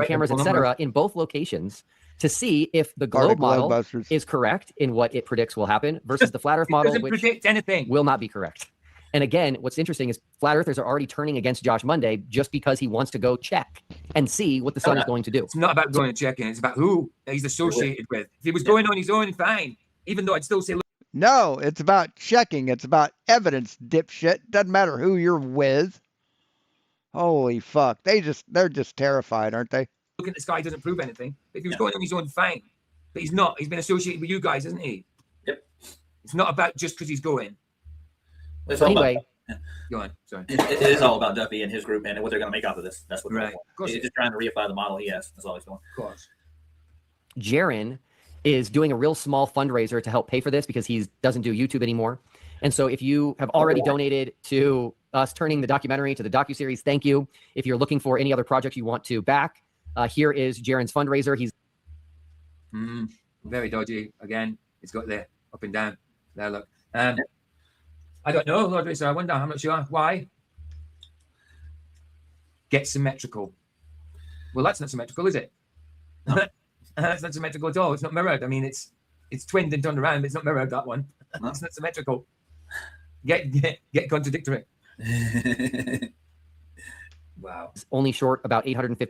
Cameras, etc., in both locations to see if the Part of globe model Globebusters. is correct in what it predicts will happen versus the flat Earth model, doesn't which predict anything. will not be correct. And again, what's interesting is flat earthers are already turning against Josh Monday just because he wants to go check and see what the sun is going to do. It's not about going and checking. It's about who he's associated with. If he was going on his own, fine. Even though I'd still say, look, No, it's about checking. It's about evidence, dipshit. Doesn't matter who you're with. Holy fuck. They're just terrified, aren't they? looking at the sky doesn't prove anything. But if he was going on his own, fine. But he's not. He's been associated with you guys, isn't he? Yep. It's not about just because he's going. It's all Anyway, about, Go on. Sorry. it is all about Duffy and his group and what they're going to make off of this. That's what they're Right. doing. Of course He's it just trying to reify the model he has. That's all he's doing. Of course. Jaron is doing a real small fundraiser to help pay for this because he doesn't do YouTube anymore. And so if you have already donated to us turning the documentary to the docuseries, thank you. If you're looking for any other project you want to back, here is Jaron's fundraiser. He's very dodgy. Again, it's got the up and down. There, look. I don't know, Lord Racer. I wonder how much you are. Why? Get symmetrical. Well, that's not symmetrical, is it? No. That's not symmetrical at all. It's not mirrored. I mean, it's twinned and turned around, but it's not mirrored, that one. No. It's not symmetrical. Get contradictory. Wow. only short about $850. This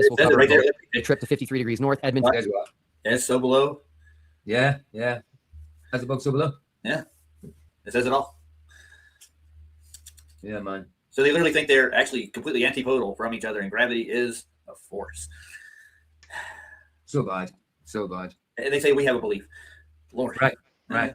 will That's cover right there. the trip to 53 degrees north, Edmonton. There's what? Yes, so below. Yeah. As above, so below. Yeah. It says it all. Yeah, man. So they literally think they're actually completely antipodal from each other, and gravity is a force. So bad. So bad. And they say we have a belief. Lord. Right.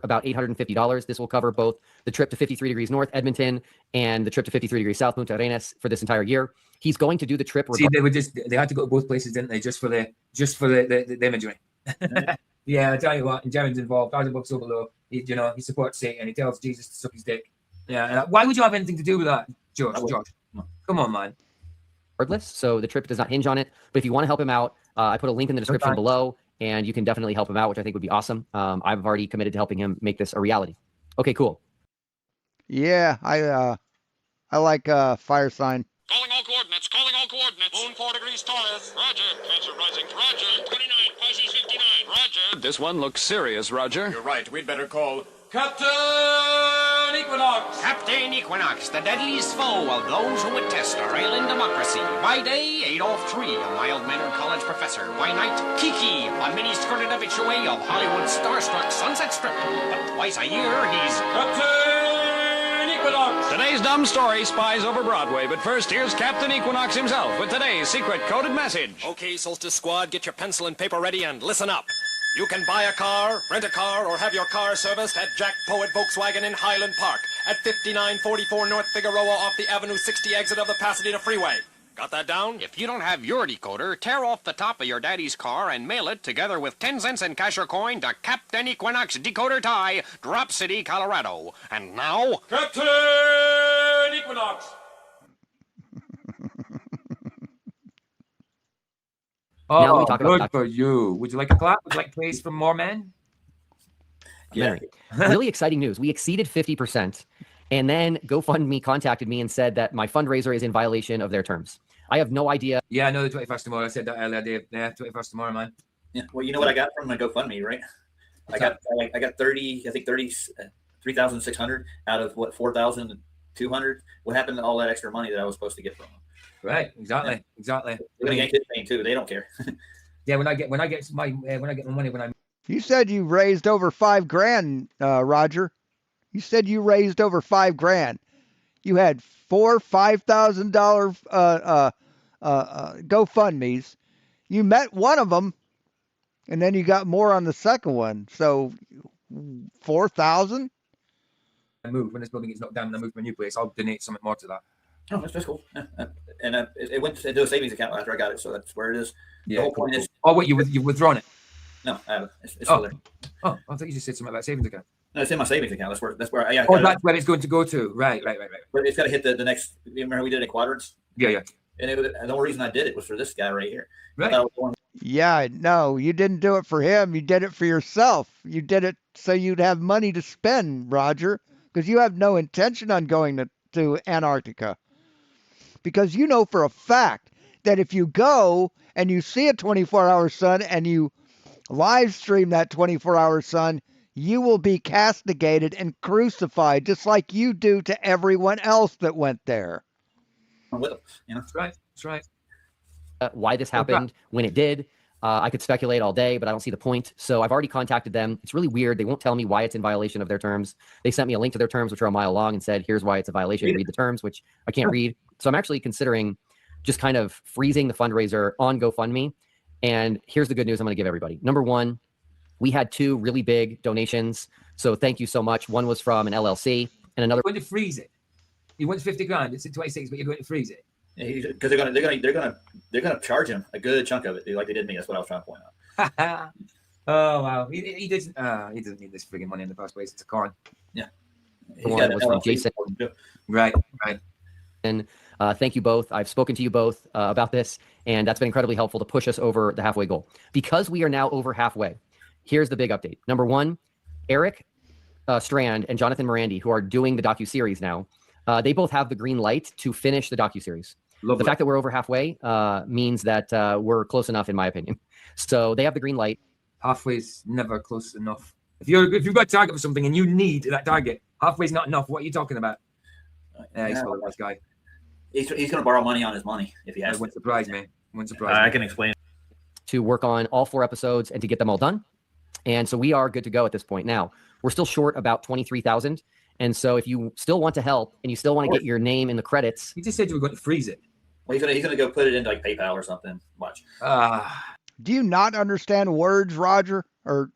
About $850. This will cover both the trip to 53 degrees north, Edmonton, and the trip to 53 degrees south, Punta Arenas, for this entire year. He's going to do the trip. See, they had to go to both places, didn't they? Just for the imagery. Yeah, I tell you what, Jaron's involved. As above, so below. He supports Satan. He tells Jesus to suck his dick. Yeah. And why would you have anything to do with that, George? No. Come on, man. regardless. So the trip does not hinge on it. But if you want to help him out, I put a link in the description Okay. below, and you can definitely help him out, which I think would be awesome. I've already committed to helping him make this a reality. Okay, cool. Yeah, I like fire sign. Calling all coordinates. Calling all coordinates. Moon 4 degrees Taurus. Roger. Cancer rising. Roger. 29. Pisces 59. Roger. This one looks serious, Roger. You're right. We'd better call Captain Equinox! Captain Equinox, the deadliest foe of those who would test our alien democracy. By day, Adolf III, a mild-mannered college professor. By night, Kiki, a mini-skirted habitué of Hollywood's star-struck Sunset Strip. But twice a year, he's Captain Equinox! Today's dumb story spies over Broadway, but first here's Captain Equinox himself with today's secret coded message. Okay, Solstice Squad, get your pencil and paper ready and listen up. You can buy a car, rent a car, or have your car serviced at Jack Poet Volkswagen in Highland Park at 5944 North Figueroa off the Avenue 60 exit of the Pasadena Freeway. Got that down? If you don't have your decoder, tear off the top of your daddy's car and mail it together with 10 cents in cash or coin to Captain Equinox Decoder Tie, Drop City, Colorado. And now, Captain Equinox! Oh, Now let me talk about good that. for you. Would you like a clap? Would you like praise from more men? Documentary. Really exciting news. We exceeded 50%. And then GoFundMe contacted me and said that my fundraiser is in violation of their terms. I have no idea. Yeah, I know the 21st tomorrow. I said that earlier, Dave. Yeah, 21st tomorrow, man. Yeah. Well, you know what I got from my GoFundMe, right? I got 3,600 out of what 4,200. What happened to all that extra money that I was supposed to get from them? Right, exactly. They're gonna yank his thing too. They don't care. Yeah, when I get my money, when I You said you raised over $5,000, Roger. You said you raised over $5,000. You had $5,000 GoFundMes. You met one of them, and then you got more on the second one. So 4,000. move, when this building gets knocked down and I move to a new place, I'll donate something more to that. Oh, that's cool. Yeah. And it went into a savings account after I got it, so that's where it is. Yeah. The whole point is. Oh, wait, you've withdrawn it? No, I haven't. It's still there. Oh, I thought you just said something about savings account. No, it's in my savings account. That's where. Yeah. Oh, that's where it's going to go to. Right. But it's got to hit the next. You remember how we did it in quadrants? Yeah. And the only reason I did it was for this guy right here. Right. Yeah, no, you didn't do it for him. You did it for yourself. You did it so you'd have money to spend, Roger, because you have no intention on going to Antarctica. Because you know for a fact that if you go and you see a 24-hour sun and you live stream that 24-hour sun, you will be castigated and crucified just like you do to everyone else that went there. With them, That's right. That's right. Why this happened, when it did. I could speculate all day, but I don't see the point. So I've already contacted them. It's really weird. They won't tell me why it's in violation of their terms. They sent me a link to their terms, which are a mile long, and said, here's why it's a violation. Read the terms, which I can't read. So I'm actually considering just kind of freezing the fundraiser on GoFundMe. And here's the good news I'm going to give everybody. Number one, we had 2 really big donations. So thank you so much. One was from an LLC and another. You're going to freeze it. You want 50 grand. It's at 26, but you're going to freeze it. because they're gonna charge him a good chunk of it, dude, like they did me. That's what I was trying to point out. Oh wow, he doesn't need this frigging money in the first place. It's a con. Yeah, the one was from Jason. Right. And thank you both. I've spoken to you both about this, and that's been incredibly helpful to push us over the halfway goal. Because we are now over halfway, here's the big update. Number one, Eric Strand and Jonathan Morandi, who are doing the docuseries now, they both have the green light to finish the docuseries. The fact that we're over halfway means that we're close enough, in my opinion. So they have the green light. Halfway's never close enough. If you've got a target for something and you need that target, halfway's not enough. What are you talking about? He's a nice guy. He's going to borrow money on his money if he has. Wouldn't surprise me. Wouldn't surprise me. I can explain. To work on all 4 episodes and to get them all done. And so we are good to go at this point. Now, we're still short about 23,000. And so if you still want to help and you still want to get your name in the credits. You just said you were going to freeze it. Well, he's gonna go put it into like PayPal or something. Watch. Do you not understand words, Roger or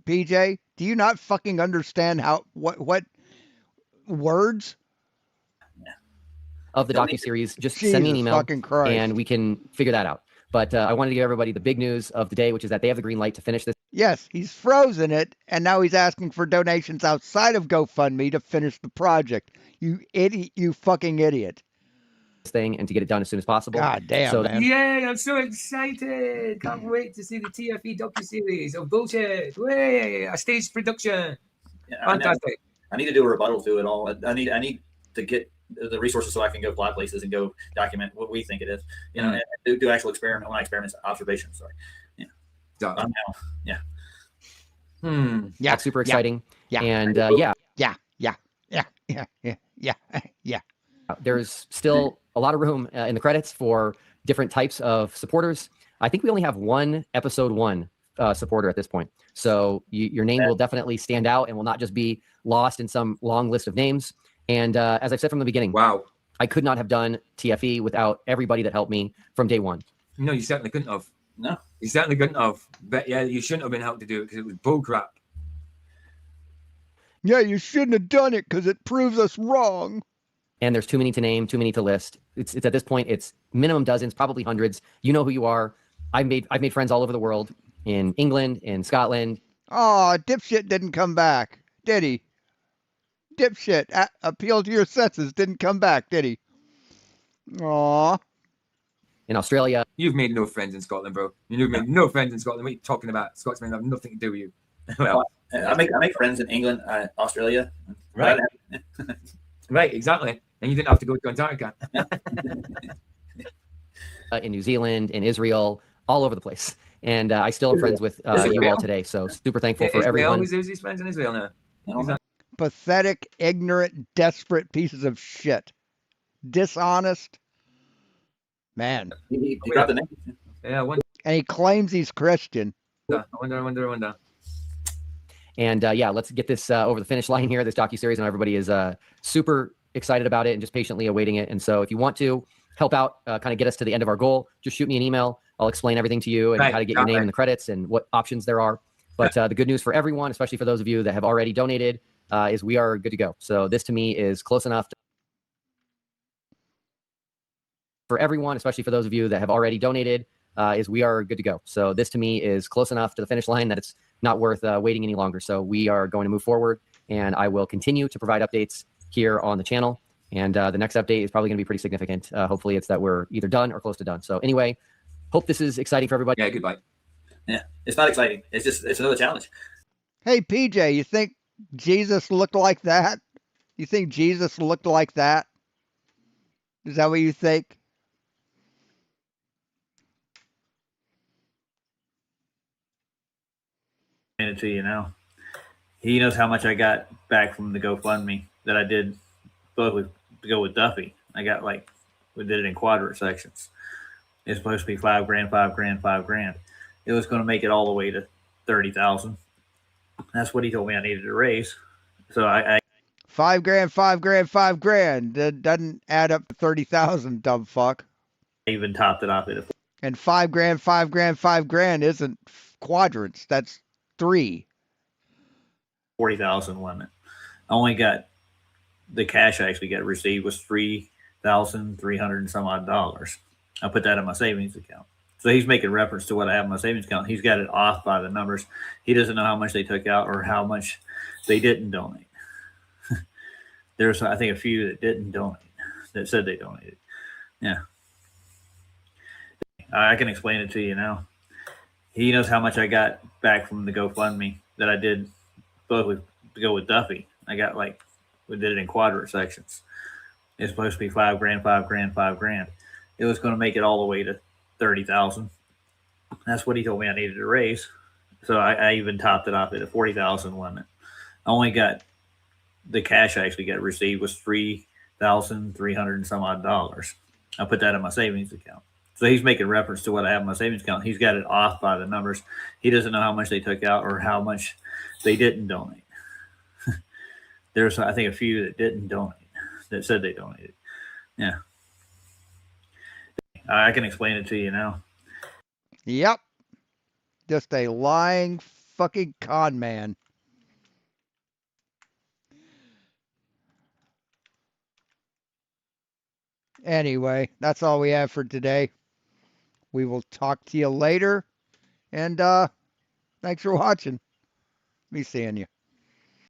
PJ? Do you not fucking understand what words? Of the docuseries, just send me an email and we can figure that out. But I wanted to give everybody the big news of the day, which is that they have the green light to finish this. Yes, he's frozen it, and now he's asking for donations outside of GoFundMe to finish the project. You idiot! You fucking idiot! Thing and to get it done as soon as possible. God damn, so man. Yay, I'm so excited. Can't wait to see the TFE docuseries of bullshit. Way, a staged production. Yeah, fantastic. I need to do a rebuttal to it all. I need to get the resources so I can go fly places and go document what we think it is. You know, and do actual experiments, observations. Sorry. Yeah. Yeah. Yeah. That's super exciting. Yeah. And Yeah. There's still a lot of room in the credits for different types of supporters. I think we only have one episode 1 supporter at this point. So your name will definitely stand out and will not just be lost in some long list of names. And as I said from the beginning, wow, I could not have done TFE without everybody that helped me from day one. No, you certainly couldn't have. No, you certainly couldn't have. But yeah, you shouldn't have been helped to do it because it was bullcrap. Yeah, you shouldn't have done it because it proves us wrong. And there's too many to name, too many to list. It's at this point, it's minimum dozens, probably hundreds. You know who you are. I've made friends all over the world, in England, in Scotland. Oh, dipshit didn't come back, did he? Dipshit appeal to your senses didn't come back, did he? Aw. In Australia. You've made no friends in Scotland, bro. You've made no friends in Scotland. What are you talking about? Scotsmen have nothing to do with you. Well, I make friends in England, Australia. Right. Right, exactly. And you didn't have to go to Antarctica. In New Zealand, in Israel, all over the place. And I still am friends with you all today. So super thankful for everyone. Who's his friends in Israel now? Pathetic, ignorant, desperate pieces of shit. Dishonest. Man. He got the name. Yeah, and he claims he's Christian. I wonder. And let's get this over the finish line here, this docuseries, and everybody is super excited about it and just patiently awaiting it. And so if you want to help out, kind of get us to the end of our goal, just shoot me an email. I'll explain everything to you and how to get your name in the credits and what options there are. But the good news for everyone, especially for those of you that have already donated, is we are good to go. So this to me is close enough. For everyone, especially for those of you that have already donated, is we are good to go. So this to me is close enough to the finish line that it's not worth waiting any longer. So we are going to move forward, and I will continue to provide updates here on the channel. And the next update is probably going to be pretty significant. Hopefully it's that we're either done or close to done. So anyway, hope this is exciting for everybody. Yeah, goodbye. Yeah, it's not exciting. It's another challenge. Hey, PJ, you think Jesus looked like that? You think Jesus looked like that? Is that what you think? it to you now. He knows how much I got back from the GoFundMe that I did both with to go with Duffy. I got like we did it in quadrant sections. It's supposed to be $5 grand, $5 grand, $5 grand. It was going to make it all the way to 30,000. That's what he told me I needed to raise. So I $5 grand, $5 grand, $5 grand. That doesn't add up to 30,000, dumb fuck. even topped it off at And $5 grand, $5 grand, $5 grand isn't quadrants. That's 3. 40,000 limit. I only got the cash I actually got received was $3,300 and some odd dollars. I put that in my savings account. So he's making reference to what I have in my savings account. He's got it off by the numbers. He doesn't know how much they took out or how much they didn't donate. There's, I think, a few that didn't donate that said they donated. Yeah. I can explain it to you now. He knows how much I got back from the GoFundMe that I did both with to go with Duffy. I got like we did it in quadrant sections. It's supposed to be $5 grand, $5 grand, $5 grand. It was going to make it all the way to 30,000. That's what he told me I needed to raise. So I even topped it off at a 40,000 limit. I only got the cash I actually got received was $3,300 and some odd dollars. I put that in my savings account. So he's making reference to what I have in my savings account. He's got it off by the numbers. He doesn't know how much they took out or how much they didn't donate. There's, I think, a few that didn't donate that said they donated. Yeah. I can explain it to you now. Yep. Just a lying fucking con man. Anyway, that's all we have for today. We will talk to you later. And thanks for watching. Be seeing you.